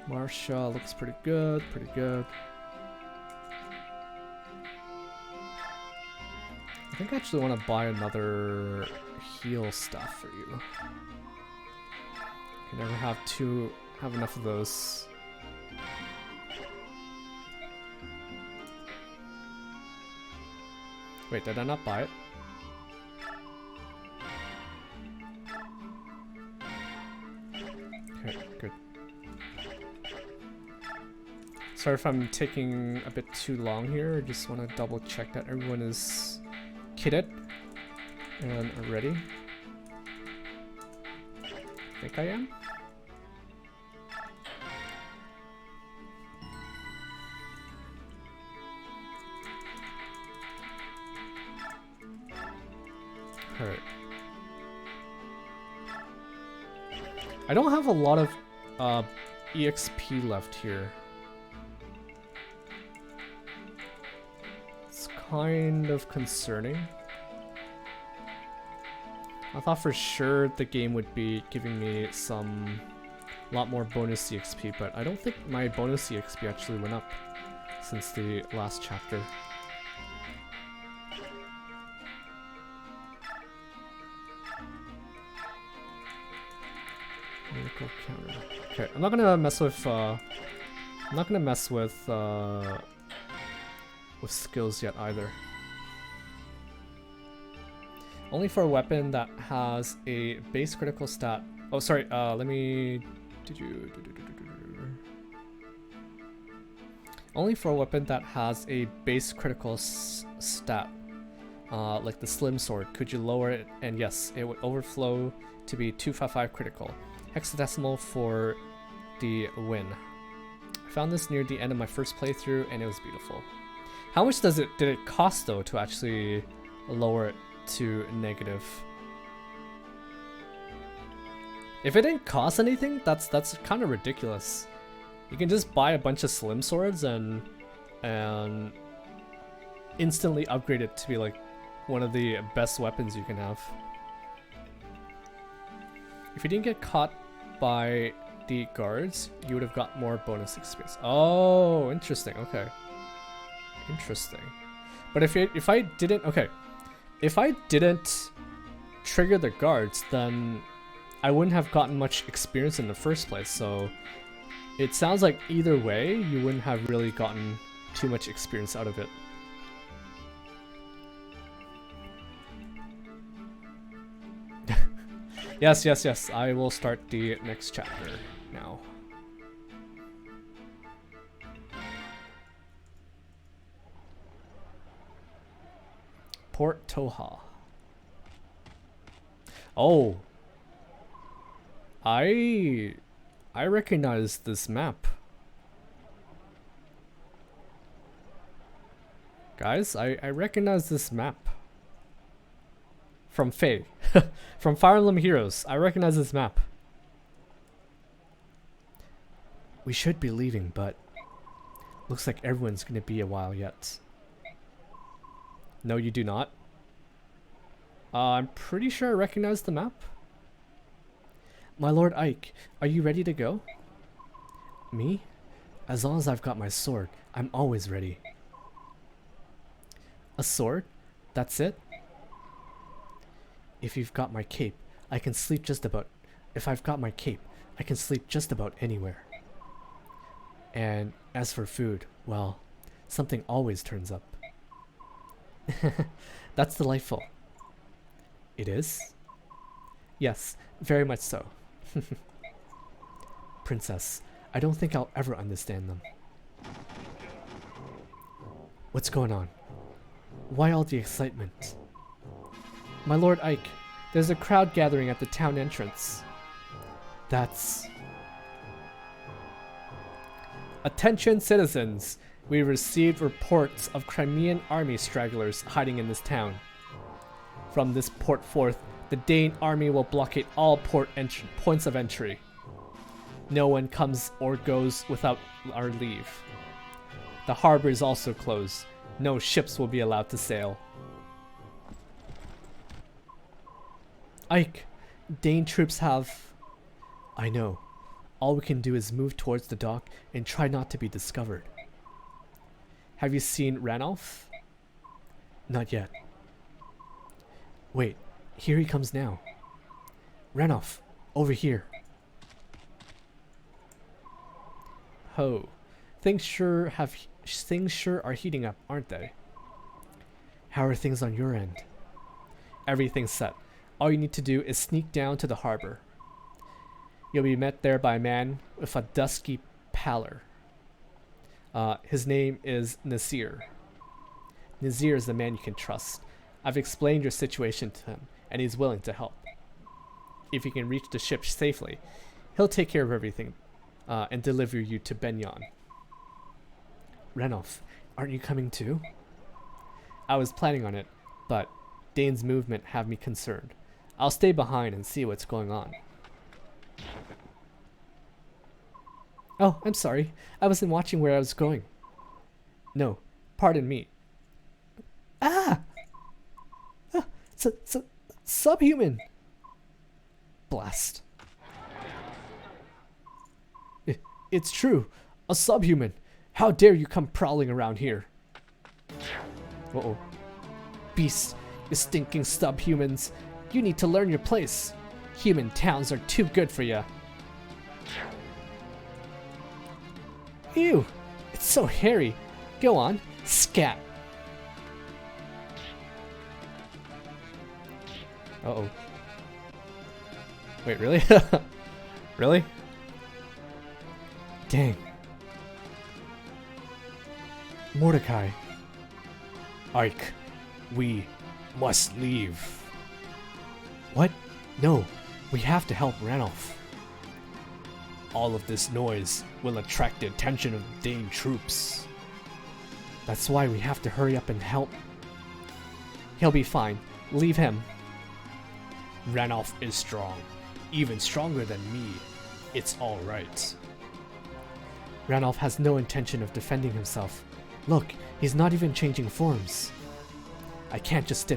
Marsha looks pretty good, I think I actually want to buy another heal stuff for you. You can never have enough of those. Wait, did I not buy it? Okay, good. Sorry if I'm taking a bit too long here. I just want to double check that everyone is kitted and ready. I think I am. Alright. I don't have a lot of EXP left here. It's kind of concerning. I thought for sure the game would be giving me a lot more bonus EXP, but I don't think my bonus EXP actually went up since the last chapter. Miracle counter. Okay, I'm not gonna mess with skills yet either. Only for a weapon that has a base critical stat. Oh, sorry. Let me. Only for a weapon that has a base critical stat, like the slim sword. Could you lower it? And yes, it would overflow to be 255 critical. Hexadecimal for the win. I found this near the end of my first playthrough, and it was beautiful. How much did it cost though to actually lower it to negative? If it didn't cost anything, that's kind of ridiculous. You can just buy a bunch of slim swords and instantly upgrade it to be like one of the best weapons you can have. If you didn't get caught by the guards, you would have got more bonus experience. Oh, interesting. Okay. Interesting. But if I didn't trigger the guards, then I wouldn't have gotten much experience in the first place. So it sounds like either way, you wouldn't have really gotten too much experience out of it. Yes. I will start the next chapter now. Port Toha. Oh. I recognize this map. Guys, I recognize this map. From Faye. From Fire Emblem Heroes. I recognize this map. We should be leaving, but looks like everyone's gonna be a while yet. No, you do not. I'm pretty sure I recognize the map. My Lord Ike, are you ready to go? Me? As long as I've got my sword, I'm always ready. A sword? That's it? If you've got my cape, I can sleep just about... If I've got my cape, I can sleep just about anywhere. And as for food, well, something always turns up. That's delightful. It is? Yes, very much so. Princess, I don't think I'll ever understand them. What's going on? Why all the excitement? My Lord Ike, there's a crowd gathering at the town entrance. That's... Attention citizens! We received reports of Crimean army stragglers hiding in this town. From this port forth, the Dane army will blockade all port points of entry. No one comes or goes without our leave. The harbor is also closed. No ships will be allowed to sail. Ike, Dane troops have... I know. All we can do is move towards the dock and try not to be discovered. Have you seen Ranulph? Not yet. Wait, here he comes now. Ranulph, over here. Ho, things sure are heating up, aren't they? How are things on your end? Everything's set. All you need to do is sneak down to the harbor. You'll be met there by a man with a dusky pallor. His name is Nazir. Nazir is the man you can trust. I've explained your situation to him, and he's willing to help. If you can reach the ship safely, he'll take care of everything and deliver you to Benyon. Ranulph, aren't you coming too? I was planning on it, but Dane's movement have me concerned. I'll stay behind and see what's going on. Oh, I'm sorry. I wasn't watching where I was going. No, pardon me. Ah! Subhuman! Blast. It's true. A subhuman. How dare you come prowling around here? Uh-oh. Beasts, you stinking subhumans. You need to learn your place. Human towns are too good for you. Ew, it's so hairy. Go on, scat. Uh-oh. Wait, really? Really? Dang. Mordecai. Ike, we must leave. What? No, we have to help Ranulph. All of this noise will attract the attention of the Dane troops. That's why we have to hurry up and help. He'll be fine. Leave him. Ranulph is strong. Even stronger than me. It's all right. Ranulph has no intention of defending himself. Look, he's not even changing forms. I can't just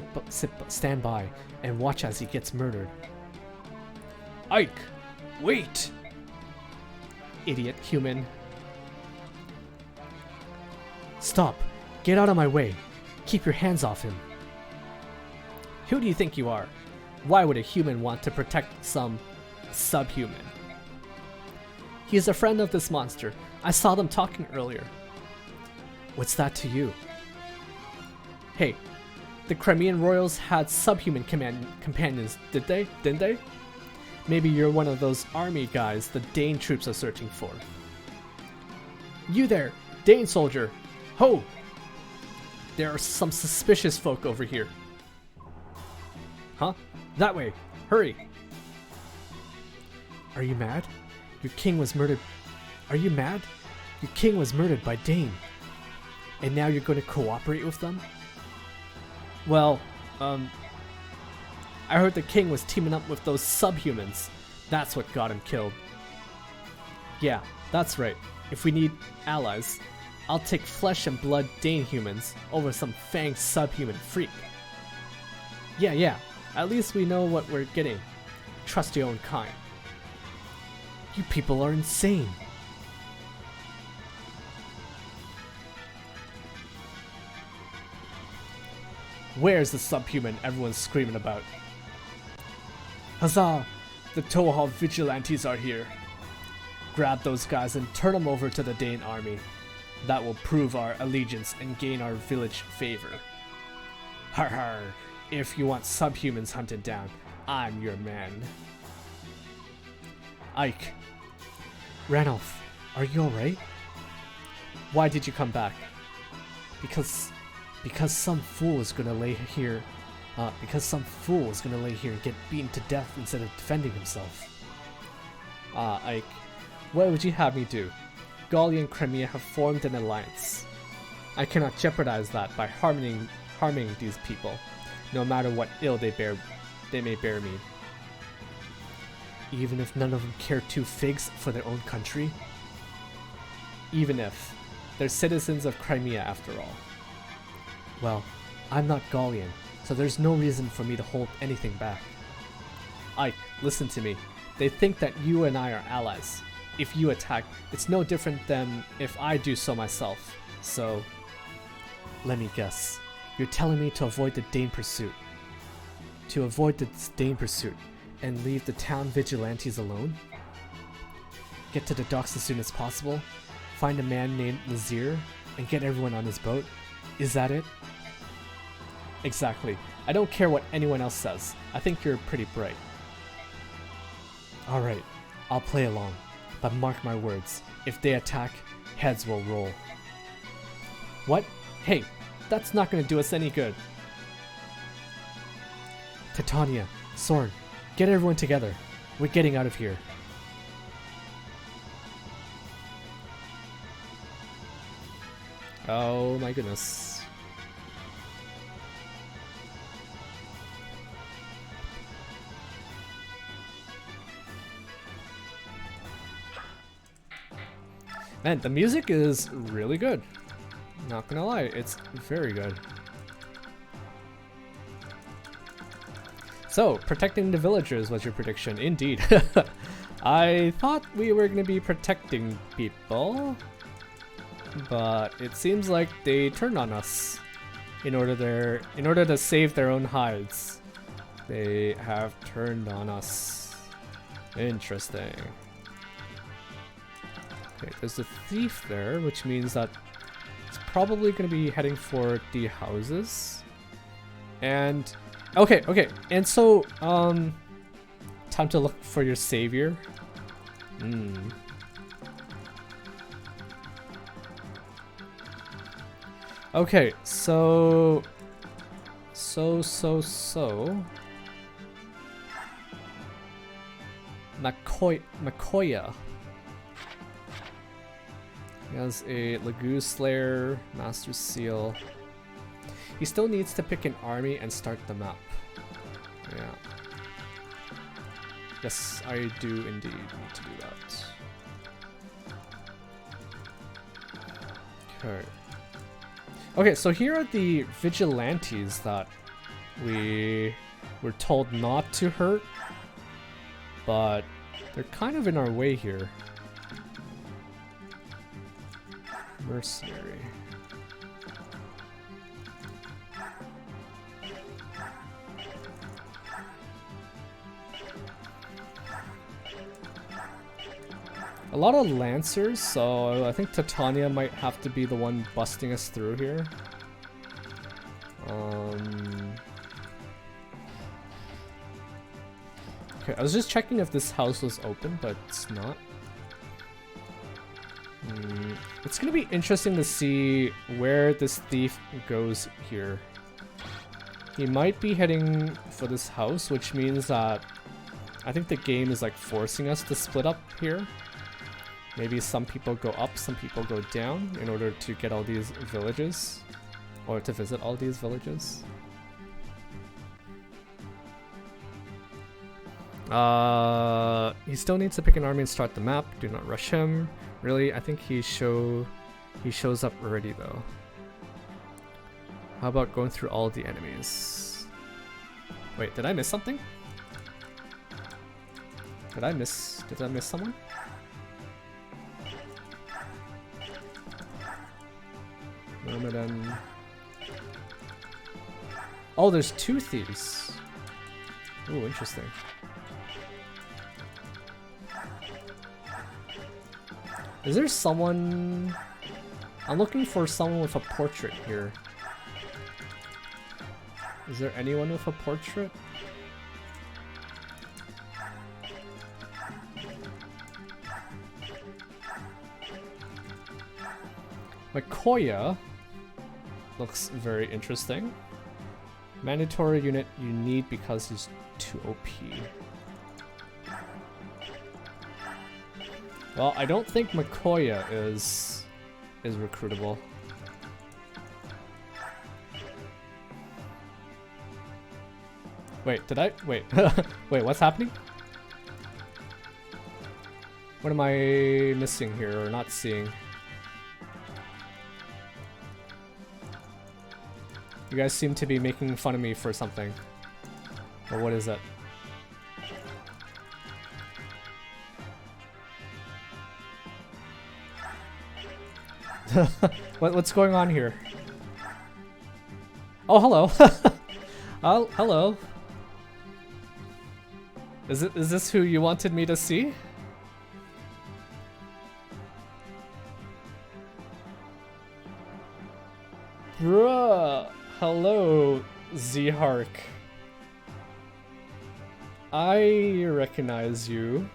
stand by and watch as he gets murdered. Ike! Wait! Idiot human. Stop! Get out of my way! Keep your hands off him! Who do you think you are? Why would a human want to protect some subhuman? He is a friend of this monster. I saw them talking earlier. What's that to you? Hey, the Crimean royals had subhuman companions, didn't they? Maybe you're one of those army guys the Dane troops are searching for. You there, Dane soldier! Ho! There are some suspicious folk over here. Huh? That way! Hurry! Are you mad? Your king was murdered. Are you mad? Your king was murdered by Dane. And now you're going to cooperate with them? Well, I heard the king was teaming up with those subhumans. That's what got him killed. Yeah, that's right. If we need allies, I'll take flesh and blood Dane humans over some fanged subhuman freak. Yeah, at least we know what we're getting. Trust your own kind. You people are insane. Where's the subhuman everyone's screaming about? Huzzah! The Tohal vigilantes are here. Grab those guys and turn them over to the Dane army. That will prove our allegiance and gain our village favor. Har har! If you want subhumans hunted down, I'm your man. Ike. Ranulph, are you alright? Why did you come back? Because some fool is gonna lay here. And get beaten to death instead of defending himself. Ike, what would you have me do? Gauli and Crimea have formed an alliance. I cannot jeopardize that by harming these people, no matter what ill they may bear me. Even if none of them care two figs for their own country? Even if. They're citizens of Crimea after all. Well, I'm not Gaulian, so there's no reason for me to hold anything back. Ike, listen to me. They think that you and I are allies. If you attack, it's no different than if I do so myself. So, let me guess. You're telling me to avoid the Dane pursuit. To avoid the Dane pursuit and leave the town vigilantes alone? Get to the docks as soon as possible? Find a man named Nazir and get everyone on his boat? Is that it? Exactly. I don't care what anyone else says. I think you're pretty bright. Alright, I'll play along. But mark my words, if they attack, heads will roll. What? Hey, that's not gonna do us any good. Titania, Soren, get everyone together. We're getting out of here. Oh my goodness. Man, the music is really good. Not gonna lie, it's very good. So, protecting the villagers was your prediction, indeed. I thought we were gonna be protecting people, but it seems like they turned on us in order to save their own hides. They have turned on us. Interesting. Okay, there's a thief there, which means that it's probably going to be heading for the houses. And okay, and so time to look for your savior. Okay, so Makoya. He has a Lagoon Slayer, Master Seal. He still needs to pick an army and start the map. Yeah. Yes, I do indeed need to do that. Okay. Okay, so here are the vigilantes that we were told not to hurt, but they're kind of in our way here. Mercenary. A lot of lancers, so I think Titania might have to be the one busting us through here. Okay, I was just checking if this house was open, but it's not. It's gonna be interesting to see where this thief goes here. He might be heading for this house, which means that I think the game is like forcing us to split up here. Maybe some people go up, some people go down in order to get all these villages, or to visit all these villages. He still needs to pick an army and start the map. Do not rush him. Really, I think he shows up already though. How about going through all the enemies? Wait, did I miss something? Did I miss someone? Myrmidon. Oh, there's two thieves. Oh, interesting. Is there someone... I'm looking for someone with a portrait here. Is there anyone with a portrait? Makoya looks very interesting. Mandatory unit you need because he's too OP. Well, I don't think Makoya is recruitable. Wait, did I? Wait. Wait, what's happening? What am I missing here or not seeing? You guys seem to be making fun of me for something. Or what is it? What's going on here? Oh, hello. Oh, hello. Is this who you wanted me to see? Bruh. Hello. Z-Hark. I recognize you.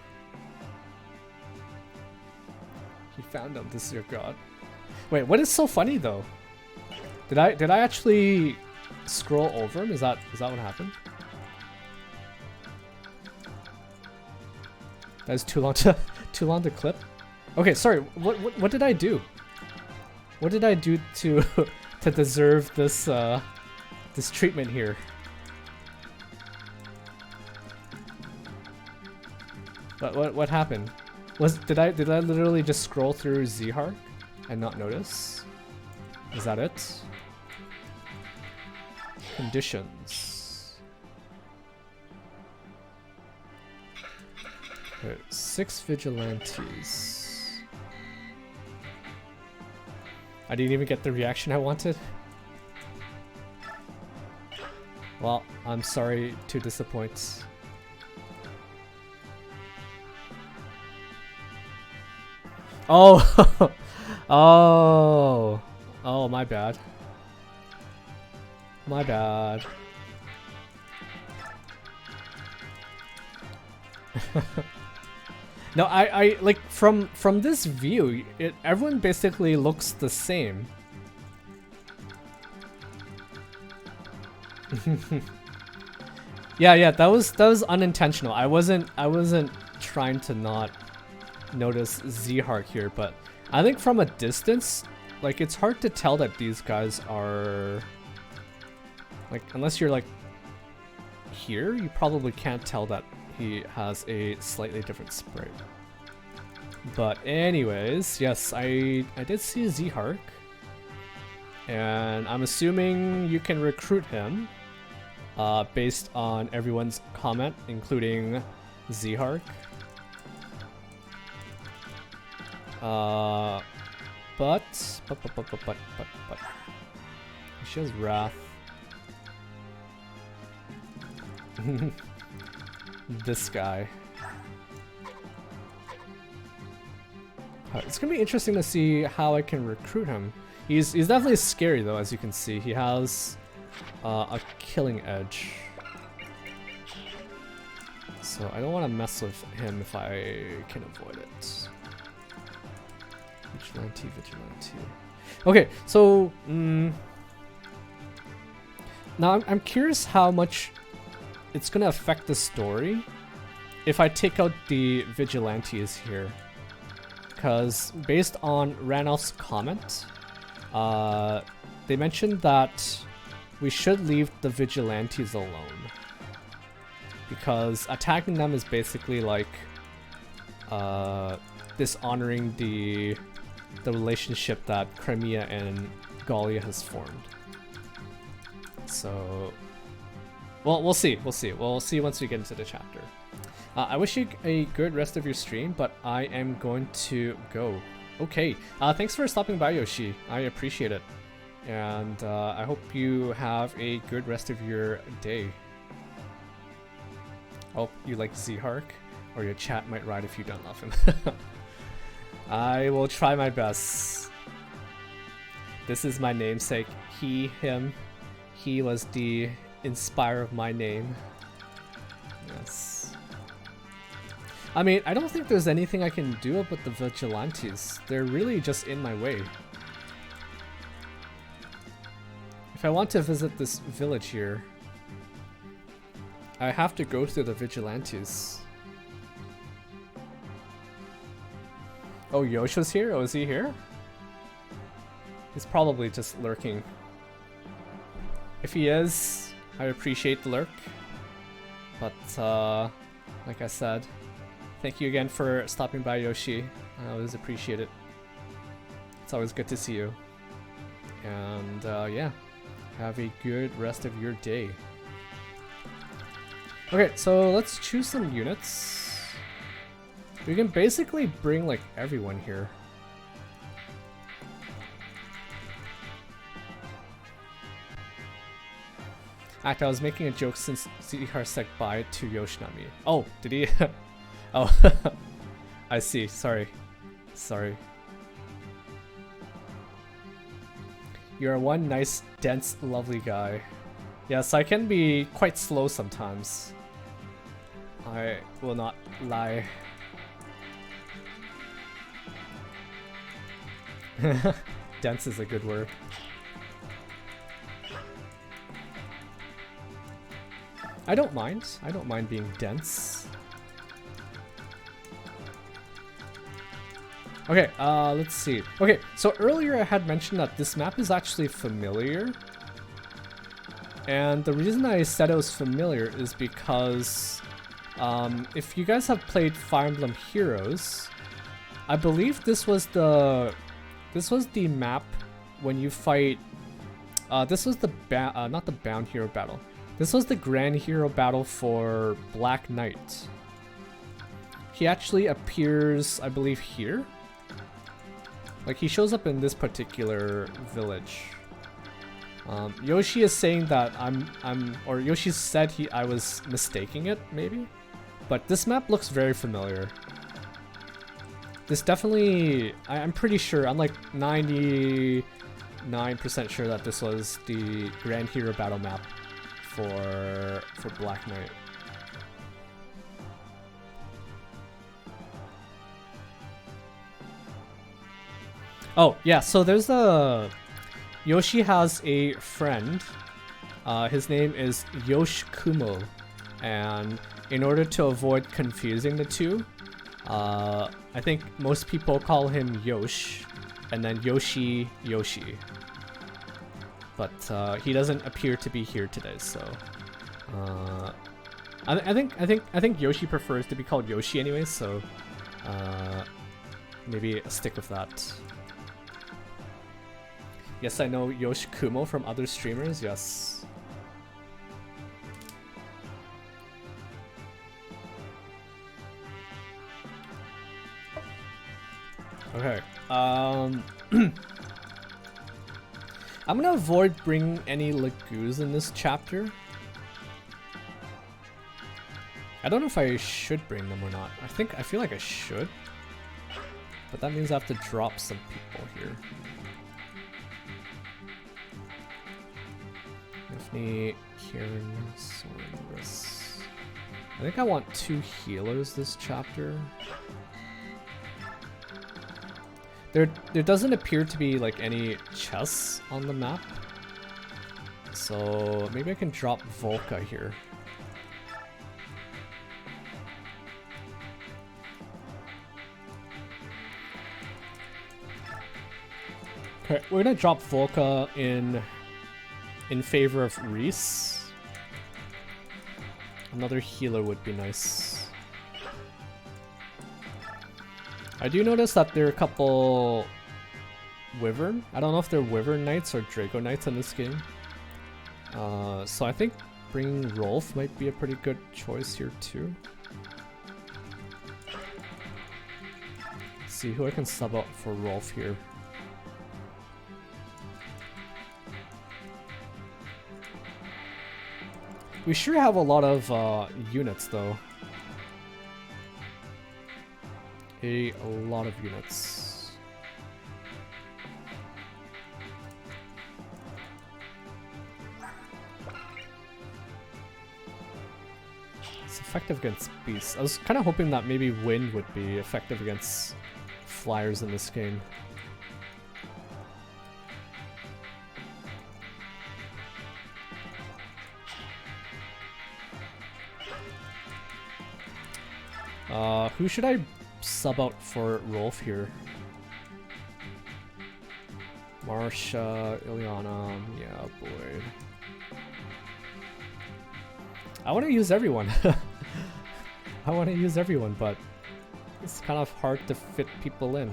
He found out this is your god. Wait, what is so funny though? Did I actually scroll over him? Is that what happened? That is too long to clip. Okay, sorry. What did I do? What did I do to to deserve this this treatment here? What happened? Did I literally just scroll through Z-Hark and not notice? Is that it? Conditions. Okay, 6 vigilantes. I didn't even get the reaction I wanted. Well, I'm sorry to disappoint. Oh, oh, my bad. My bad. No, I like from this view, everyone basically looks the same. Yeah, that was unintentional. I wasn't trying to not notice Z-Hark here, but I think from a distance, like, it's hard to tell that these guys are like, unless you're like here, you probably can't tell that he has a slightly different sprite. But anyways, yes, I did see Z-Hark, and I'm assuming you can recruit him based on everyone's comment, including Z-Hark. But she has Wrath. This guy. It's gonna be interesting to see how I can recruit him. He's definitely scary though, as you can see. He has a killing edge. So I don't want to mess with him if I can avoid it. Vigilante. Okay, so now I'm curious how much it's gonna affect the story if I take out the vigilantes here, because based on Ranulph's comment, they mentioned that we should leave the vigilantes alone because attacking them is basically like dishonoring the relationship that Crimea and Gallia has formed. So, well, we'll see. We'll see once we get into the chapter. I wish you a good rest of your stream, but I am going to go. Okay, thanks for stopping by, Yoshi. I appreciate it. And I hope you have a good rest of your day. Hope you like Z-Hark, or your chat might ride if you don't love him. I will try my best. This is my namesake. He, him. He was the inspirer of my name. Yes. I mean, I don't think there's anything I can do about the vigilantes. They're really just in my way. If I want to visit this village here, I have to go through the vigilantes. Oh, Yosha's here? Oh, is he here? He's probably just lurking. If he is, I appreciate the lurk. But, like I said, thank you again for stopping by, Yoshi. I always appreciate it. It's always good to see you. And, yeah. Have a good rest of your day. Okay, so let's choose some units. We can basically bring like everyone here. Act, I was making a joke since Z-Hark said bye to Yoshinami. Oh, did he? Oh, I see. Sorry. You're one nice, dense, lovely guy. Yes, I can be quite slow sometimes. I will not lie. Dense is a good word. I don't mind. I don't mind being dense. Okay, let's see. Okay, so earlier I had mentioned that this map is actually familiar. And the reason I said it was familiar is because if you guys have played Fire Emblem Heroes, I believe this was the map when you fight. This was the not the Bound Hero battle. This was the Grand Hero battle for Black Knight. He actually appears, I believe, here. Like he shows up in this particular village. Yoshi is saying that or Yoshi said I was mistaking it, maybe? But this map looks very familiar. This definitely, I'm pretty sure, I'm like 99% sure that this was the Grand Hero battle map for Black Knight. Oh, yeah, so there's Yoshi has a friend. His name is Yosh Kumo. And in order to avoid confusing the two, I think most people call him Yosh, and then Yoshi. But he doesn't appear to be here today, so I think Yoshi prefers to be called Yoshi anyway, so maybe stick with that. Yes, I know Yosh Kumo from other streamers, yes. Okay, I'm gonna avoid bringing any Lagoos in this chapter. I don't know if I should bring them or not. I feel like I should. But that means I have to drop some people here. Daphne, Kieran, Soros. I think I want 2 healers this chapter. There doesn't appear to be like any chests on the map. So maybe I can drop Volca here. Okay, we're gonna drop Volca in favor of Reese. Another healer would be nice. I do notice that there are a couple Wyvern. I don't know if they're Wyvern Knights or Draco Knights in this game. So I think bringing Rolf might be a pretty good choice here too. Let's see who I can sub out for Rolf here. We sure have a lot of units though. A lot of units. It's effective against beasts. I was kind of hoping that maybe wind would be effective against flyers in this game. Who should I sub out for Rolf here? Marsha, Ilyana, yeah, Boyd. I want to use everyone. I want to use everyone, but it's kind of hard to fit people in.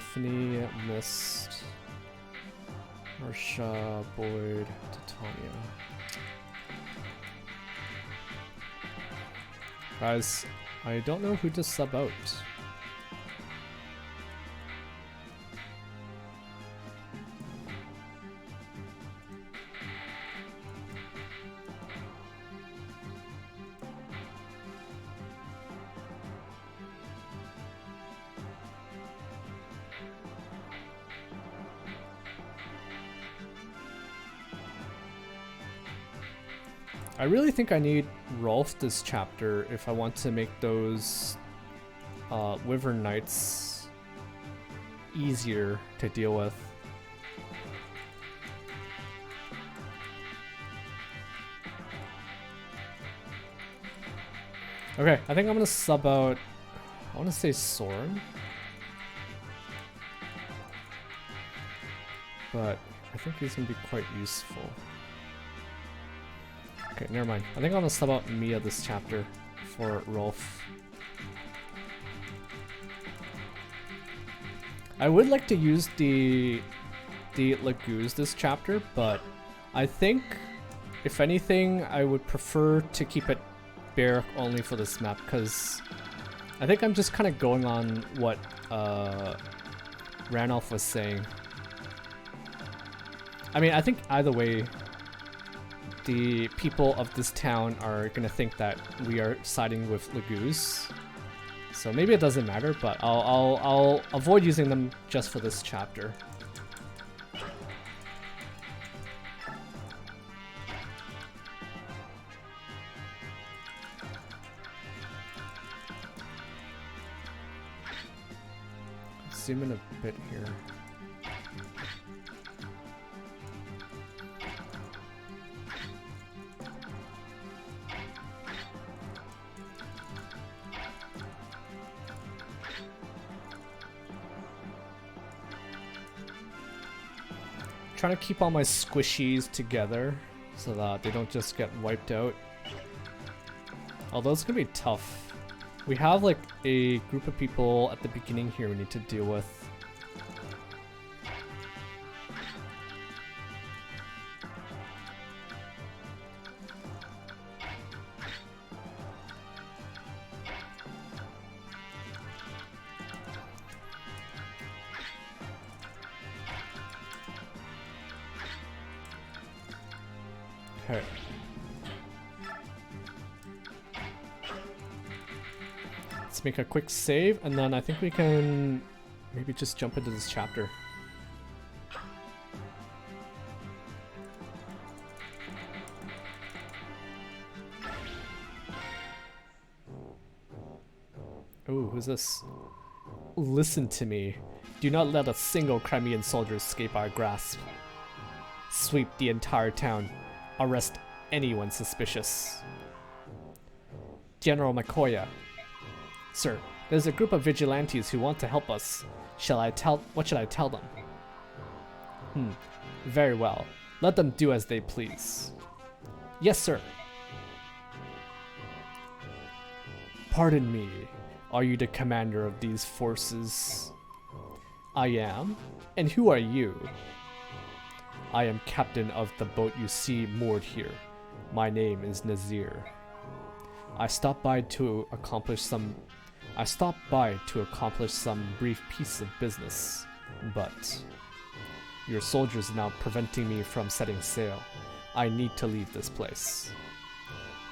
Stephanie, Mist, Marsha, Boyd, Titania. Guys, I don't know who to sub out. I really think I need Rolf this chapter if I want to make those Wyvern Knights easier to deal with. Okay, I think I'm gonna sub out, I want to say Soren, but I think he's gonna be quite useful. Okay, never mind. I think I'm gonna sub out Mia this chapter for Rolf. I would like to use the Lagoos this chapter, but I think, if anything, I would prefer to keep it Barrack only for this map, because I think I'm just kind of going on what Ranulph was saying. I mean, I think either way, the people of this town are gonna think that we are siding with Lagoos. So maybe it doesn't matter, but I'll avoid using them just for this chapter. Zoom in a bit here. Trying to keep all my squishies together so that they don't just get wiped out. Although it's gonna be tough. We have like a group of people at the beginning here we need to deal with. Okay. Let's make a quick save, and then I think we can maybe just jump into this chapter. Ooh, who's this? Listen to me. Do not let a single Crimean soldier escape our grasp. Sweep the entire town. Arrest anyone suspicious. General Makoya. Sir, there's a group of vigilantes who want to help us. What should I tell them? Very well. Let them do as they please. Yes, sir. Pardon me. Are you the commander of these forces? I am. And who are you? I am captain of the boat you see moored here. My name is Nazir. I stopped by to accomplish some brief piece of business, but your soldiers are now preventing me from setting sail. I need to leave this place.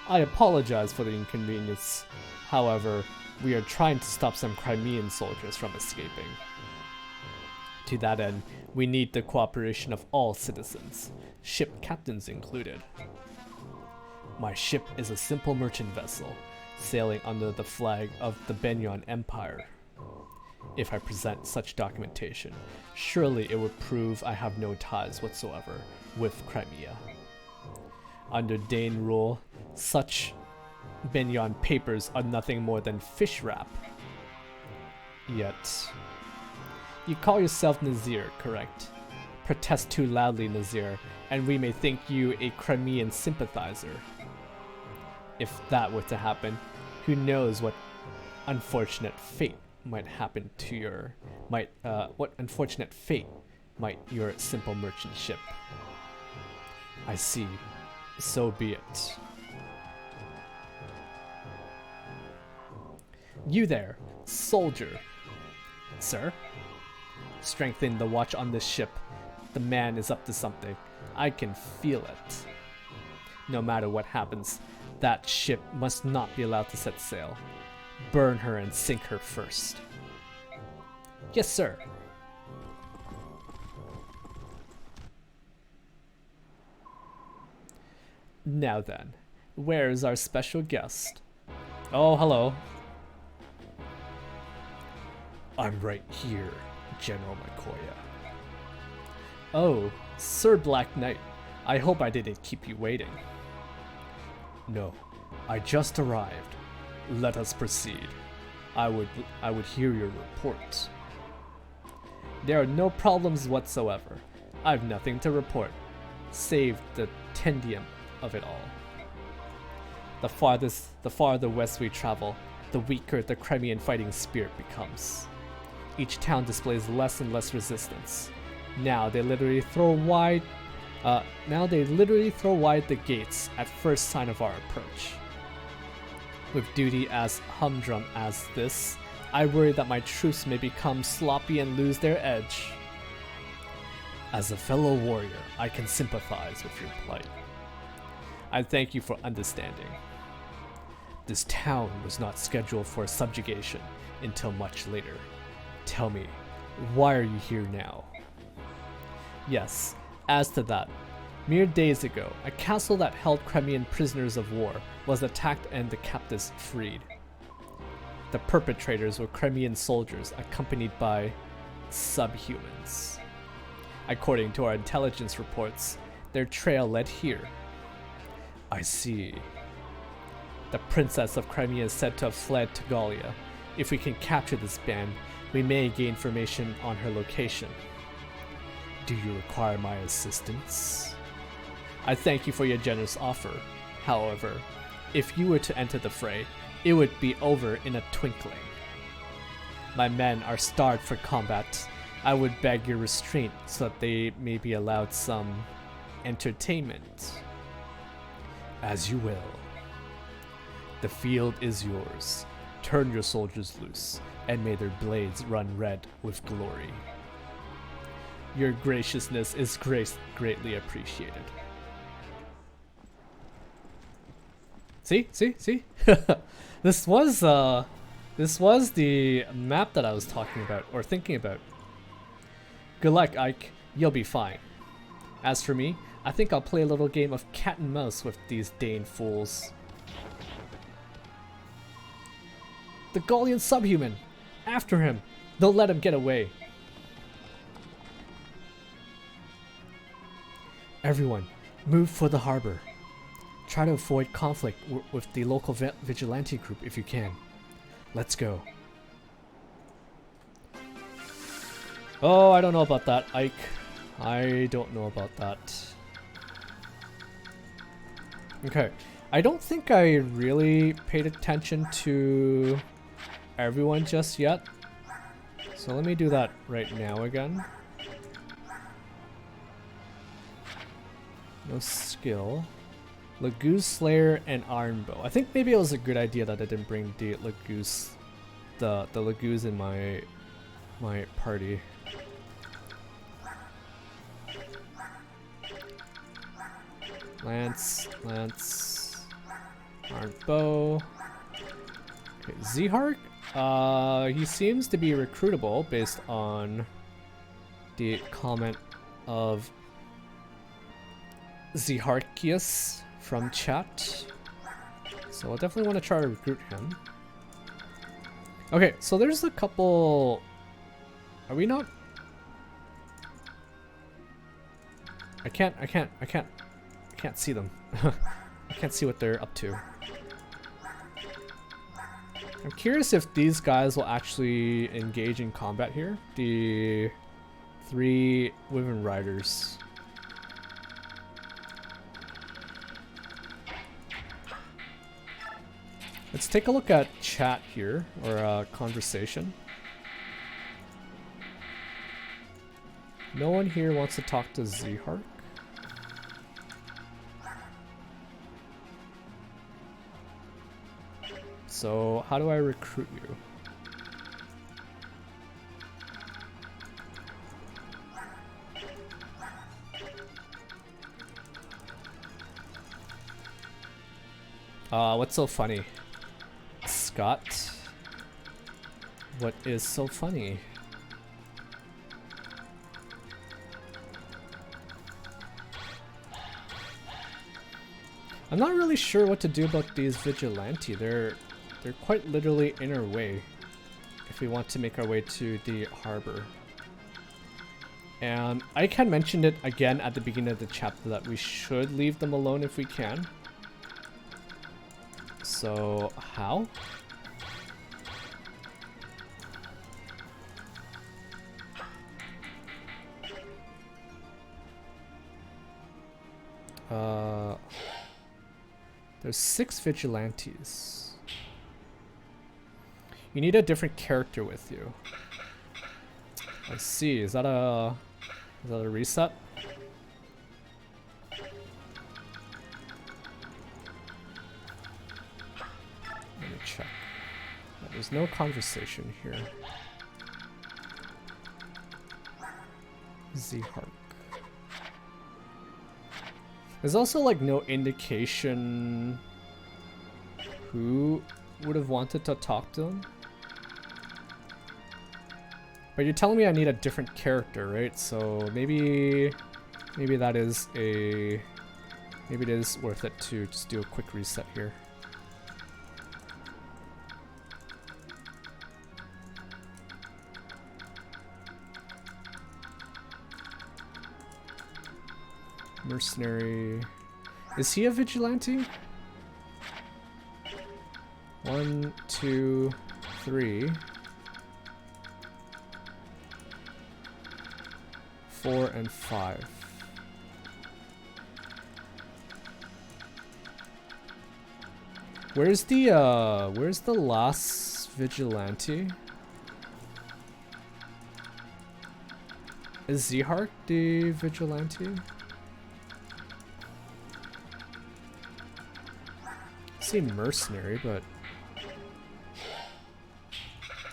I apologize for the inconvenience. However, we are trying to stop some Crimean soldiers from escaping. To that end, we need the cooperation of all citizens, ship captains included. My ship is a simple merchant vessel, sailing under the flag of the Benyon Empire. If I present such documentation, surely it would prove I have no ties whatsoever with Crimea. Under Dane rule, such Benyon papers are nothing more than fish wrap. Yet, you call yourself Nazir, correct? Protest too loudly, Nazir, and we may think you a Crimean sympathizer. If that were to happen, who knows what unfortunate fate might happen to your your simple merchant ship. I see. So be it. You there, soldier. Sir? Strengthen the watch on this ship. The man is up to something. I can feel it. No matter what happens, that ship must not be allowed to set sail. Burn her and sink her first. Yes, sir. Now then, Where's our special guest? Oh, hello. I'm right here, General Makoya. Oh, Sir Black Knight. I hope I didn't keep you waiting. No, I just arrived. Let us proceed. I would hear your report. There are no problems whatsoever. I've nothing to report, save the tedium of it all. The farther west we travel, the weaker the Crimean fighting spirit becomes. Each town displays less and less resistance. Now they literally throw wide the gates at first sign of our approach. With duty as humdrum as this, I worry that my troops may become sloppy and lose their edge. As a fellow warrior, I can sympathize with your plight. I thank you for understanding. This town was not scheduled for subjugation until much later. Tell me, why are you here now? Yes, as to that, mere days ago, a castle that held Crimean prisoners of war was attacked and the captives freed. The perpetrators were Crimean soldiers accompanied by subhumans. According to our intelligence reports, their trail led here. I see. The Princess of Crimea is said to have fled to Gallia. If we can capture this band, we may gain information on her location. Do you require my assistance? I thank you for your generous offer. However, if you were to enter the fray, it would be over in a twinkling. My men are starved for combat. I would beg your restraint so that they may be allowed some entertainment. As you will. The field is yours. Turn your soldiers loose, and may their blades run red with glory. Your graciousness is greatly appreciated. See? This was the map that I was talking about, or thinking about. Good luck, Ike. You'll be fine. As for me, I think I'll play a little game of cat and mouse with these Dane fools. The Gallian subhuman! After him! Don't let him get away! Everyone, move for the harbor. Try to avoid conflict with the local vigilante group if you can. Let's go. Oh, I don't know about that, Ike. I don't know about that. Okay. I don't think I really paid attention to everyone just yet. So let me do that right now again. No skill. Lagoose Slayer and Iron Bow. I think maybe it was a good idea that I didn't bring the Lagoose, the Lagoose in my party. Lance, Iron Bow. Okay, Zehark. He seems to be recruitable based on the comment of Zeharkius from chat. So I'll definitely want to try to recruit him. Okay, so there's a couple... Are we not? I can't see them. I can't see what they're up to. I'm curious if these guys will actually engage in combat here. The 3 women riders. Let's take a look at chat here, or conversation. No one here wants to talk to Zehark. So, how do I recruit you? What's so funny? Scott? What is so funny? I'm not really sure what to do about these vigilante. They're quite literally in our way if we want to make our way to the harbor. And Iken mentioned it again at the beginning of the chapter that we should leave them alone if we can. So, how? There's 6 vigilantes. You need a different character with you. I see. Is that a reset? Let me check. There's no conversation here. Z-Hark. There's also like no indication who would have wanted to talk to him. But you're telling me I need a different character, right? So maybe that is maybe it is worth it to just do a quick reset here. Mercenary. Is he a vigilante? 1, 2, 3, 4, and 5. Where's the last vigilante? Is Z-Hark the vigilante? I see mercenary, but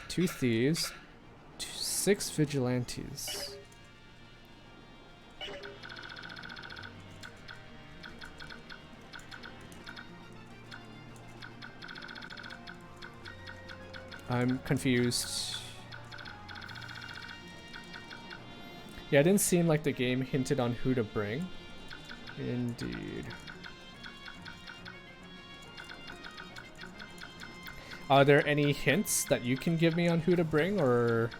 2 thieves, 6 vigilantes. I'm confused. Yeah, it didn't seem like the game hinted on who to bring. Indeed. Are there any hints that you can give me on who to bring, or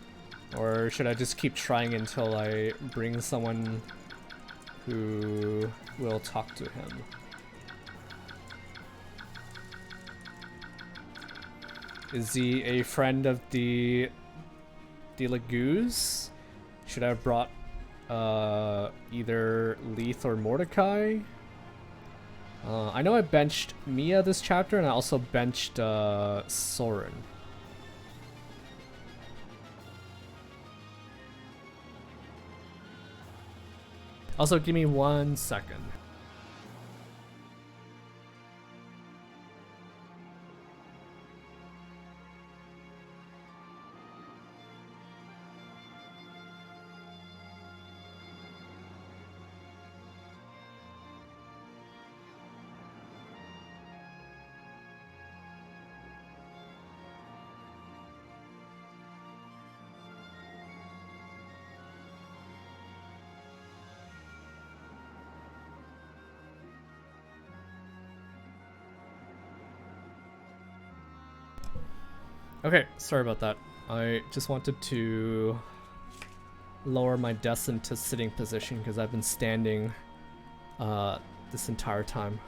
should I just keep trying until I bring someone who will talk to him? Is he a friend of the Lagoos? Should I have brought either Leith or Mordecai? I know I benched Mia this chapter, and I also benched Soren. Also, give me 1 second. Okay, sorry about that. I just wanted to lower my desk into sitting position because I've been standing this entire time.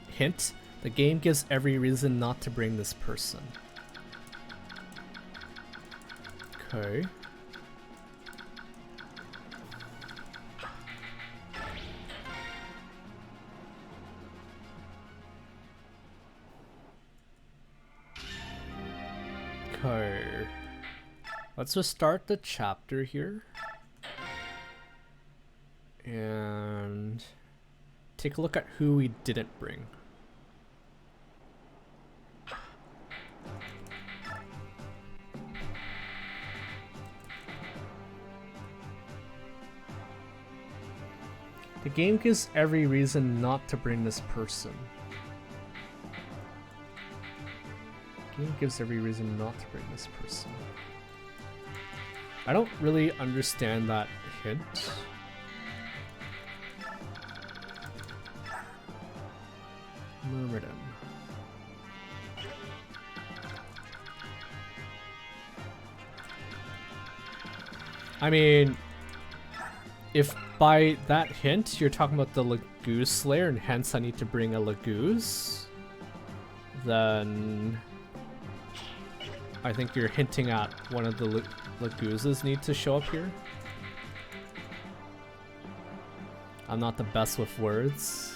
Hint, the game gives every reason not to bring this person. Okay. Okay. Let's just start the chapter here. And take a look at who we didn't bring. The game gives every reason not to bring this person. The game gives every reason not to bring this person. I don't really understand that hint. Myrmidon. I mean, if by that hint you're talking about the Lagoose Slayer and hence I need to bring a Lagoose, then I think you're hinting at one of the Lagooses need to show up here. I'm not the best with words.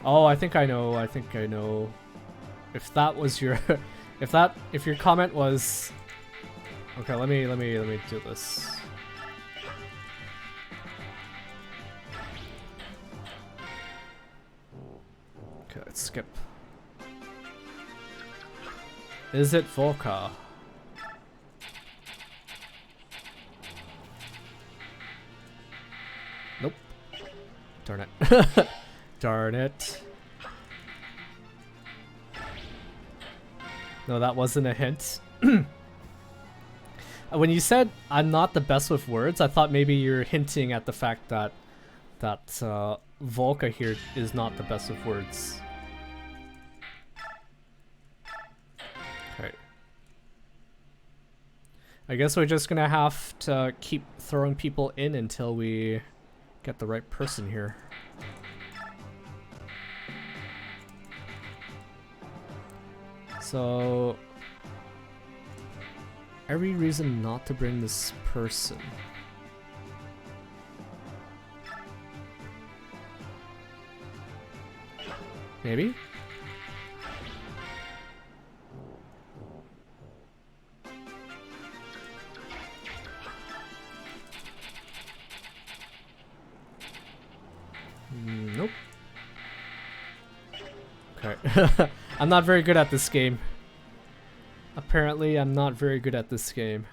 Oh, I think I know. I think I know. If that was your, if your comment was, okay, let me do this. Okay, let's skip. Is it Volca? Nope. Darn it. Darn it. No, that wasn't a hint. When you said I'm not the best with words, I thought maybe you're hinting at the fact that Volca here is not the best with words. Okay. I guess we're just gonna have to keep throwing people in until we get the right person here. So, every reason not to bring this person. Maybe? Nope. Okay. I'm not very good at this game. Apparently, I'm not very good at this game.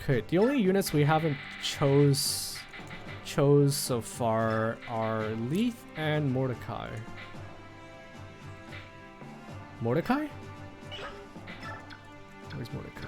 Okay, the only units we haven't chose so far are Leith and Mordecai. Mordecai? Where's Mordecai?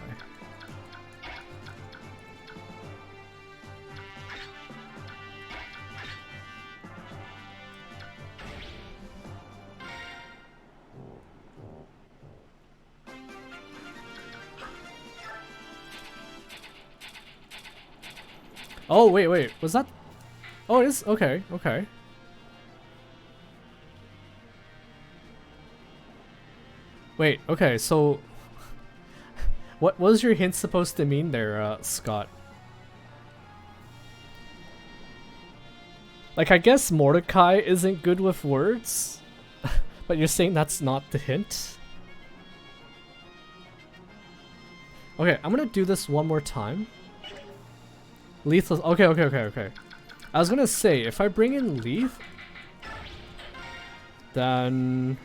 Oh, wait, was that? Oh, it is? Okay, okay. Wait, okay, so what was your hint supposed to mean there, Scott? Like, I guess Mordecai isn't good with words, but you're saying that's not the hint? Okay, I'm gonna do this one more time. Lethal, okay. I was gonna say, if I bring in Leith, then...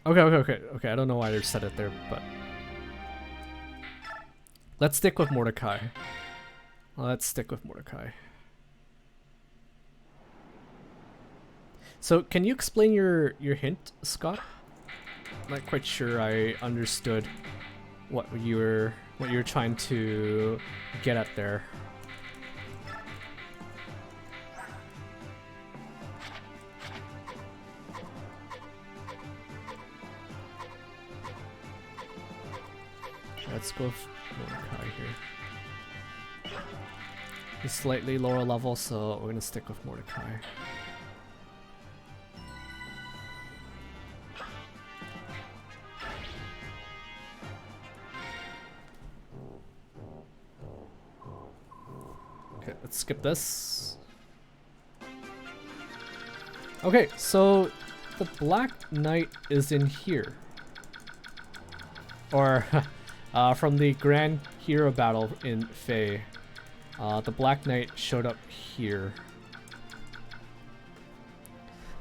Okay, I don't know why they said it there, but... Let's stick with Mordecai. Let's stick with Mordecai. So, can you explain your hint, Scott? I'm not quite sure I understood what you were trying to get at there. Let's go with Mordecai here. He's slightly lower level, so we're gonna stick with Mordecai. Okay, let's skip this. Okay, so the Black Knight is in here. Or from the Grand Hero battle in Fae, the Black Knight showed up here.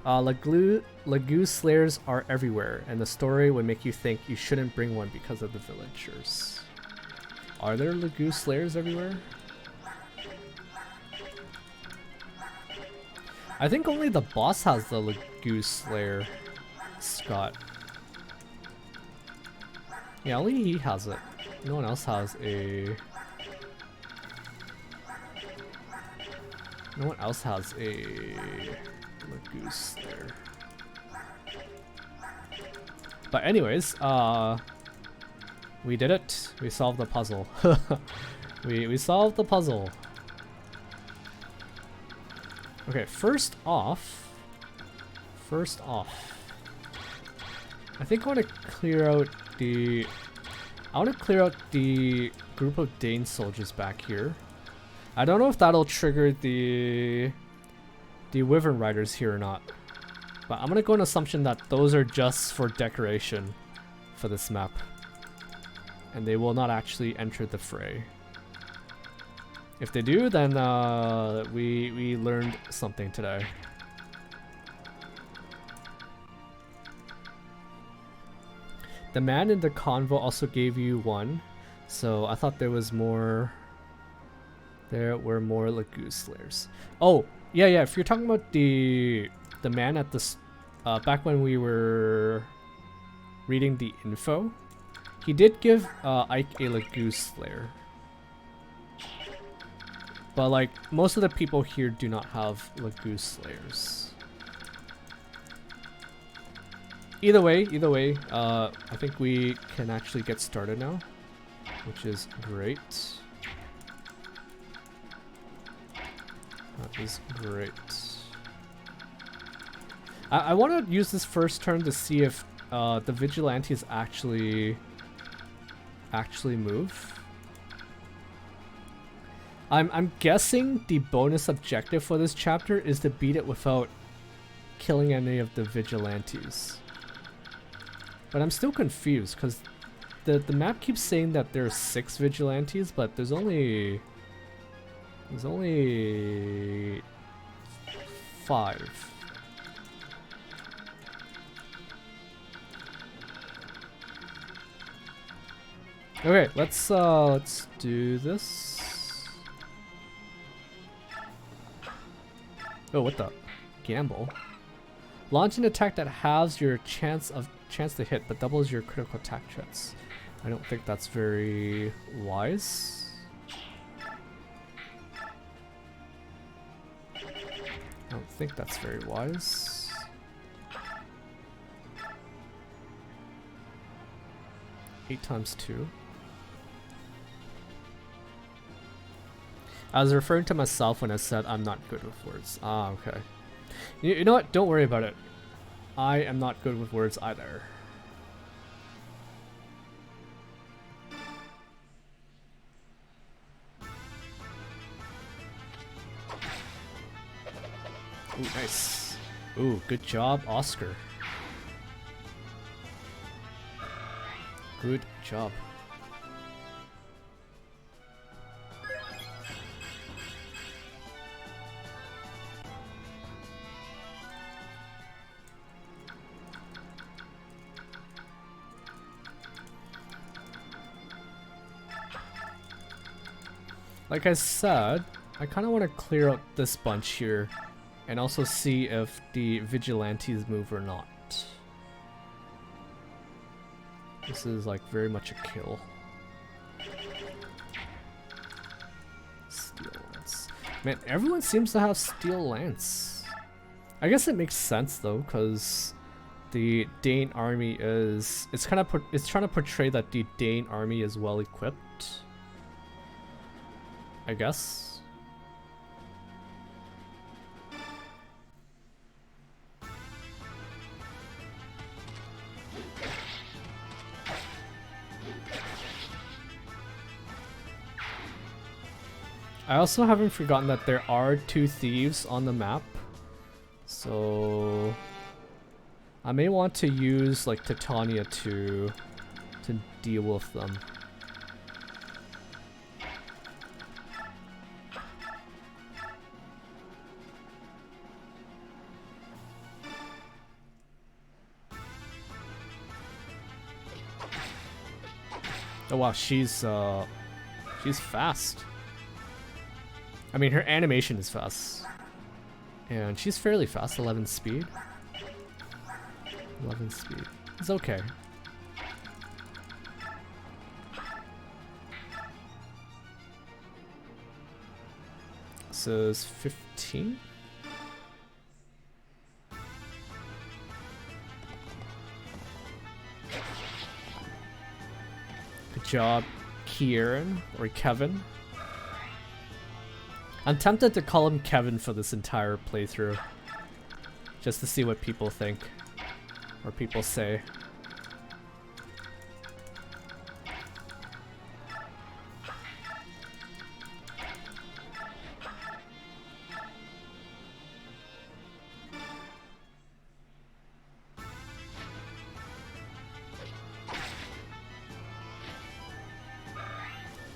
Lagoo slayers are everywhere, and the story would make you think you shouldn't bring one because of the villagers. Are there Lagoo slayers everywhere? I think only the boss has the Lagoo slayer, Scott. Yeah, only he has it. No one else has a... No one else has a Lagoo slayer. But anyways, we did it. We solved the puzzle. we solved the puzzle. Okay, first off, I think I want to clear out the group of Dane soldiers back here. I don't know if that'll trigger the Wyvern Riders here or not, but I'm gonna go on assumption that those are just for decoration for this map, and they will not actually enter the fray. If they do, then we learned something today. The man in the convo also gave you one, so I thought there was more. There were more Lagoo slayers. Oh, yeah. If you're talking about the man at the back when we were reading the info, he did give Ike a Lagoo slayer. But like most of the people here do not have Lagoo slayers. Either way, I think we can actually get started now, which is great. That is great. I want to use this first turn to see if the vigilantes actually move. I'm guessing the bonus objective for this chapter is to beat it without killing any of the vigilantes. But I'm still confused because the map keeps saying that there's 6 vigilantes, but there's only 5. Okay, let's do this. Oh, what the? Gamble. Launch an attack that halves your chance to hit, but doubles your critical attack chance. I don't think that's very wise. I don't think that's very wise. Eight times 2. I was referring to myself when I said I'm not good with words. Ah, okay. You know what? Don't worry about it. I am not good with words either. Ooh, nice. Ooh, good job, Oscar. Good job. Like I said, I kind of want to clear out this bunch here and also see if the vigilantes move or not. This is like very much a kill. Steel Lance. Man, everyone seems to have Steel Lance. I guess it makes sense though, because the Dane army is it's trying to portray that the Dane army is well equipped. I guess. I also haven't forgotten that there are 2 thieves on the map, so I may want to use like Titania to deal with them. Oh wow, she's fast. I mean, her animation is fast. And she's fairly fast, 11 speed. 11 speed. It's okay. So it's 15? Good job, Kieran, or Kevin. I'm tempted to call him Kevin for this entire playthrough. Just to see what people think. Or people say.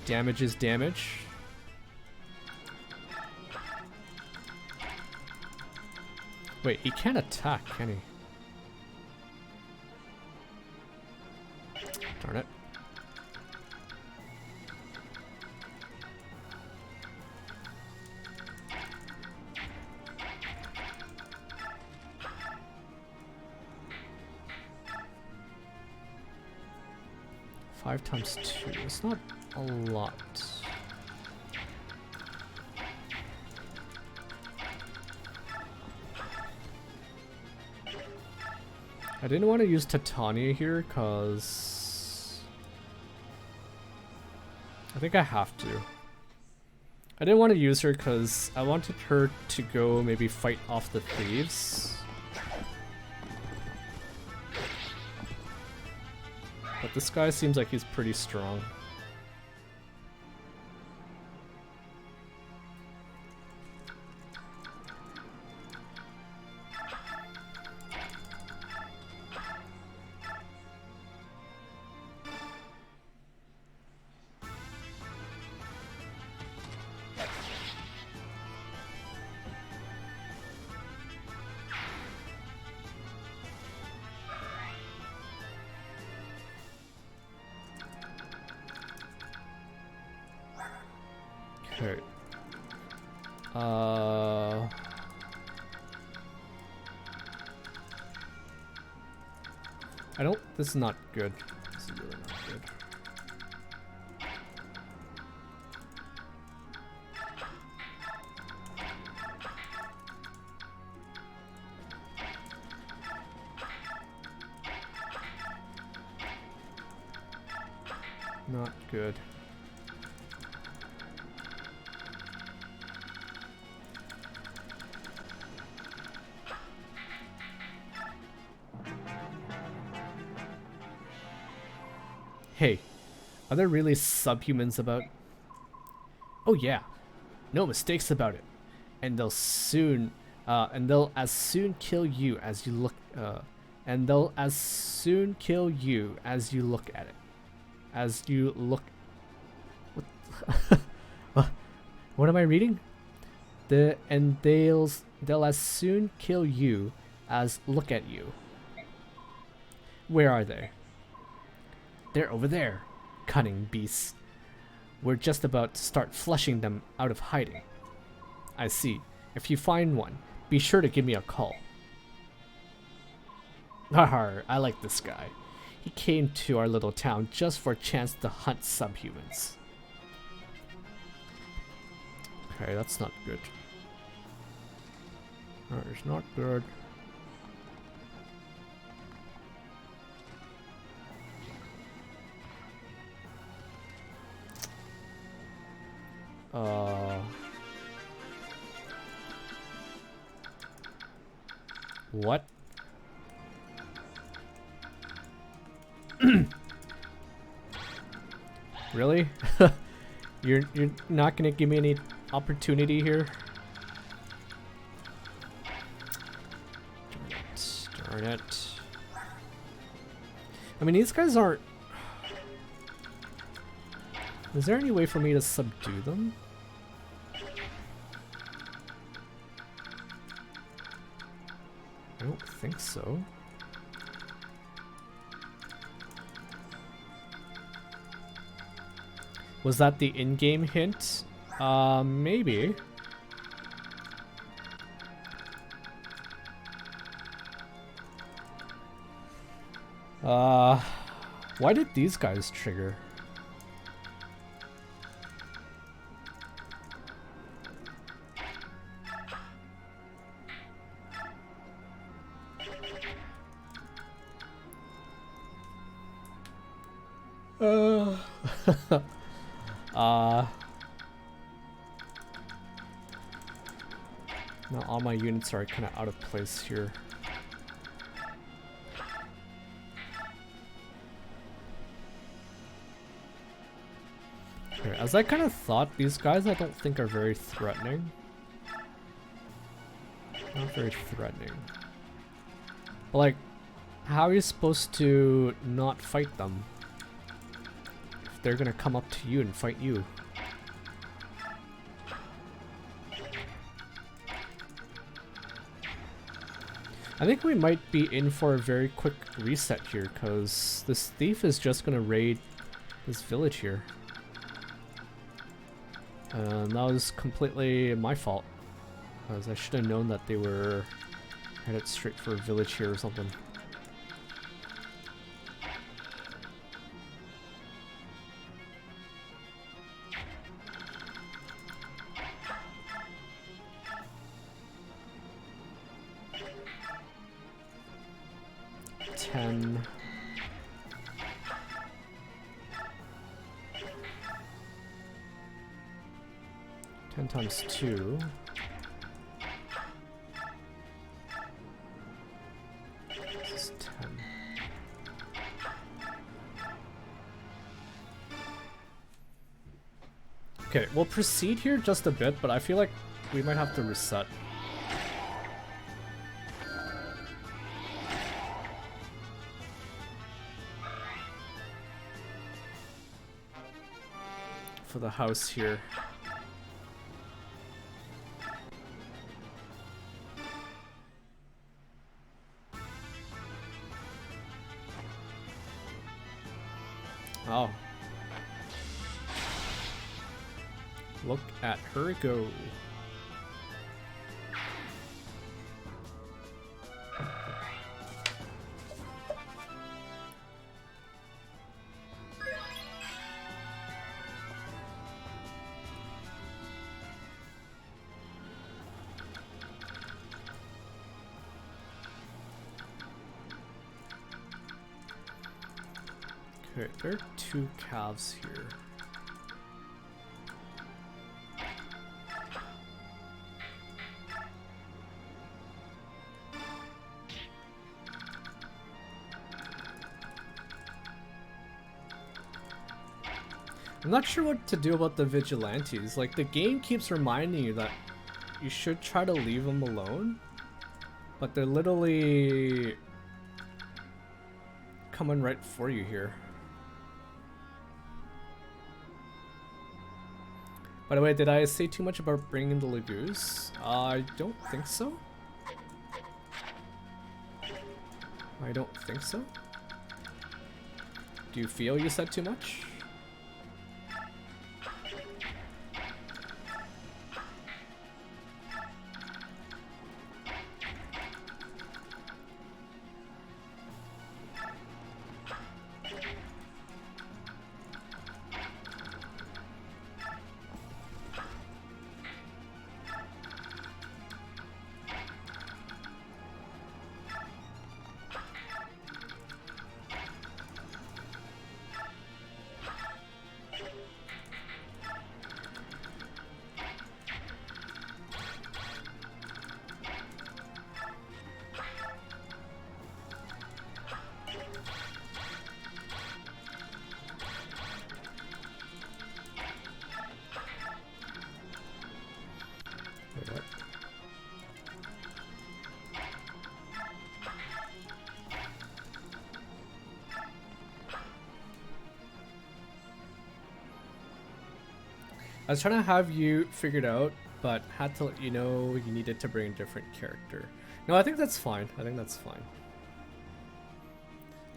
Damage is damage. Wait, he can't attack, can he? Darn it. Five times 2. It's not a lot. I didn't want to use Titania here because I think I have to. I didn't want to use her because I wanted her to go maybe fight off the thieves. But this guy seems like he's pretty strong. Okay. I don't. This is not good. This is really not good. Not good. Hey, are there really subhumans about? Oh yeah, no mistakes about it. And they'll as soon kill you as you look. And they'll as soon kill you as you look at it. As you look. What? What am I reading? They'll as soon kill you as look at you. Where are they? They're over there, cunning beasts. We're just about to start flushing them out of hiding. I see. If you find one, be sure to give me a call. Har, I like this guy. He came to our little town just for a chance to hunt subhumans. Okay, that's not good. That is not good. What? Really? You're not gonna give me any opportunity here? Darn it. I mean, these guys aren't... Is there any way for me to subdue them? I don't think so. Was that the in-game hint? Maybe. Why did these guys trigger? Now all my units are kind of out of place here. Okay, as I kind of thought, these guys I don't think are very threatening. Not very threatening. But like, how are you supposed to not fight them? If they're gonna come up to you and fight you. I think we might be in for a very quick reset here, because this thief is just gonna raid this village here. And that was completely my fault, because I should have known that they were headed straight for a village here or something. Ten. 10 times 2. This is 10. Okay, we'll proceed here just a bit, but I feel like we might have to reset. For the house here. Oh. Look at her go. Okay, there are 2 calves here. I'm not sure what to do about the vigilantes. Like, the game keeps reminding you that you should try to leave them alone, but they're literally coming right for you here. By the way, did I say too much about bringing the Lagoos? I don't think so. I don't think so. Do you feel you said too much? I was trying to have you figured out, but had to let you know you needed to bring a different character. No, I think that's fine. I think that's fine.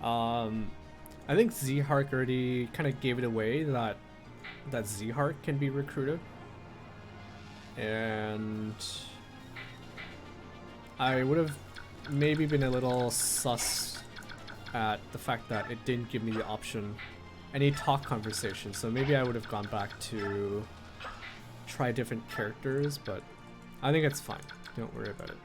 I think Z-Hark already kind of gave it away that that Zhark can be recruited. And I would have maybe been a little sus at the fact that it didn't give me the option, any talk conversation. So maybe I would have gone back to try different characters, but I think it's fine. Don't worry about it.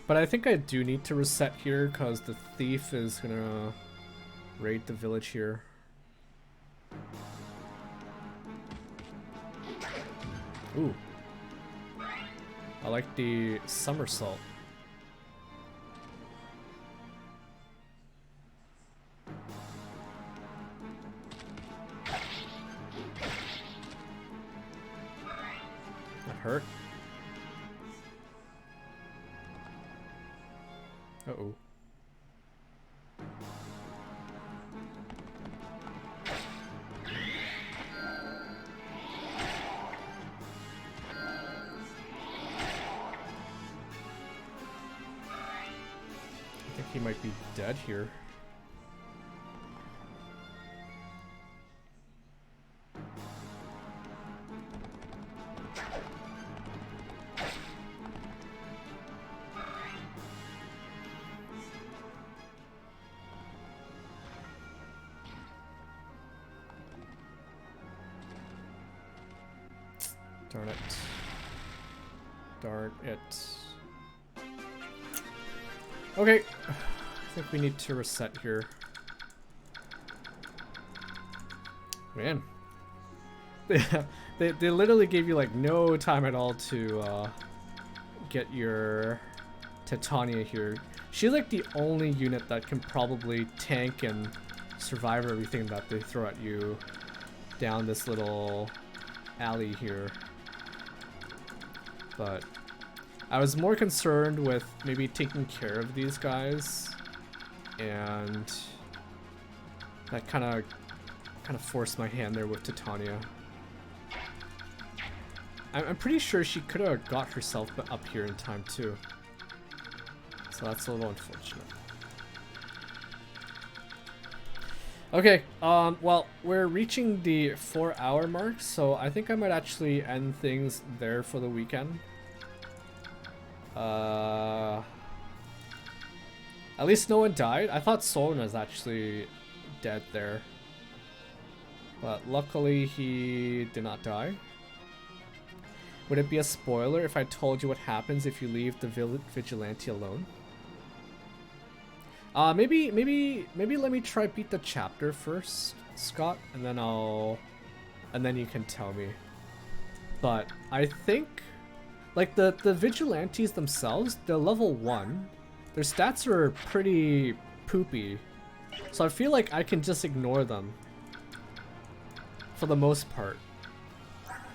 But I think I do need to reset here because the thief is gonna raid the village here. Ooh. I like the somersault. That hurt. Uh-oh. I think he might be dead here. Darn it. Darn it. Okay. I think we need to reset here. Man. They literally gave you like no time at all to get your Titania here. She's like the only unit that can probably tank and survive everything that they throw at you down this little alley here. But I was more concerned with maybe taking care of these guys, and that kind of forced my hand there with Titania. I'm pretty sure she could have got herself up here in time too, so that's a little unfortunate. Okay, well, we're reaching the 4-hour mark, so I think I might actually end things there for the weekend. At least no one died. I thought Solon was actually dead there, but luckily he did not die. Would it be a spoiler if I told you what happens if you leave the vigilante alone? Maybe let me try beat the chapter first, Scott, and then you can tell me. But I think, like, the vigilantes themselves, they're level 1. Their stats are pretty poopy, so I feel like I can just ignore them for the most part.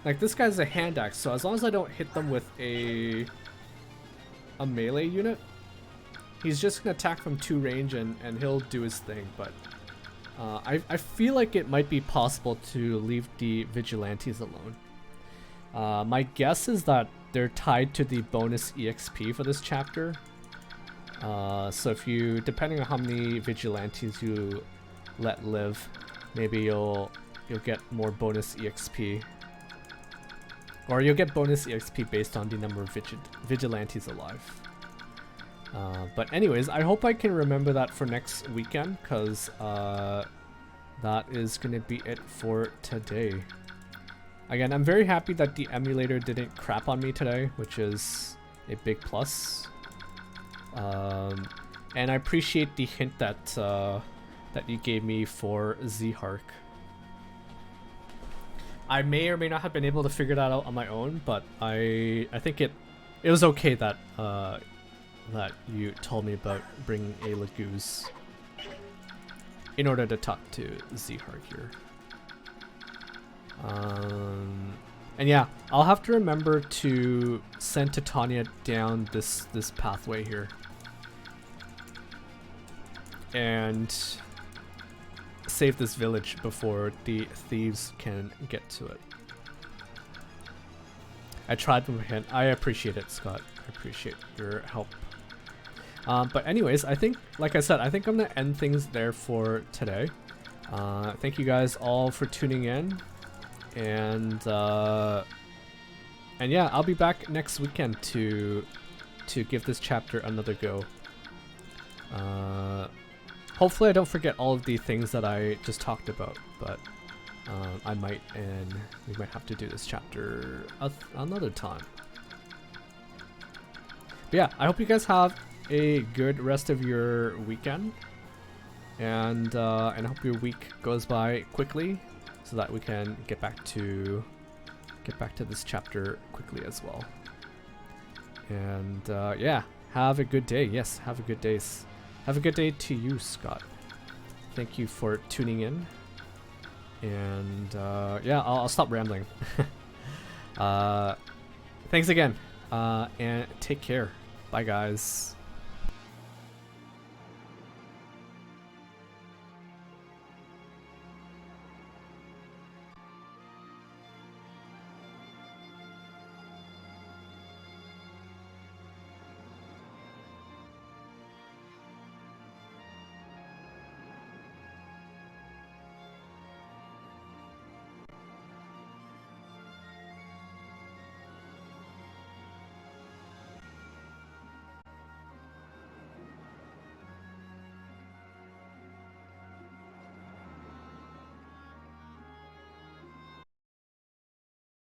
Like, this guy's a hand axe, so as long as I don't hit them with a melee unit, he's just gonna attack from 2 range and he'll do his thing. But I feel like it might be possible to leave the vigilantes alone. My guess is that they're tied to the bonus EXP for this chapter. So if you, depending on how many vigilantes you let live, maybe you'll get more bonus EXP. Or you'll get bonus EXP based on the number of vigilantes alive. But anyways, I hope I can remember that for next weekend, because that is going to be it for today. Again, I'm very happy that the emulator didn't crap on me today, which is a big plus. And I appreciate the hint that you gave me for Zhark. I may or may not have been able to figure that out on my own, but I think it was okay that that you told me about bringing a Lagoose in order to talk to Zhark here. And yeah, I'll have to remember to send Titania down this pathway here. And save this village before the thieves can get to it. I tried with my hand. I appreciate it, Scott. I appreciate your help. But anyways, I think, like I said, I think I'm gonna end things there for today. Thank you guys all for tuning in, and yeah, I'll be back next weekend to give this chapter another go. Hopefully I don't forget all of the things that I just talked about, but I might, and we might have to do this chapter another time. But yeah, I hope you guys have a good rest of your weekend, and I hope your week goes by quickly so that we can get back to this chapter quickly as well. And yeah, have a good day. Yes, have a good day. Have a good day to you, Scott. Thank you for tuning in, and yeah, I'll stop rambling. Thanks again, and take care. Bye, guys.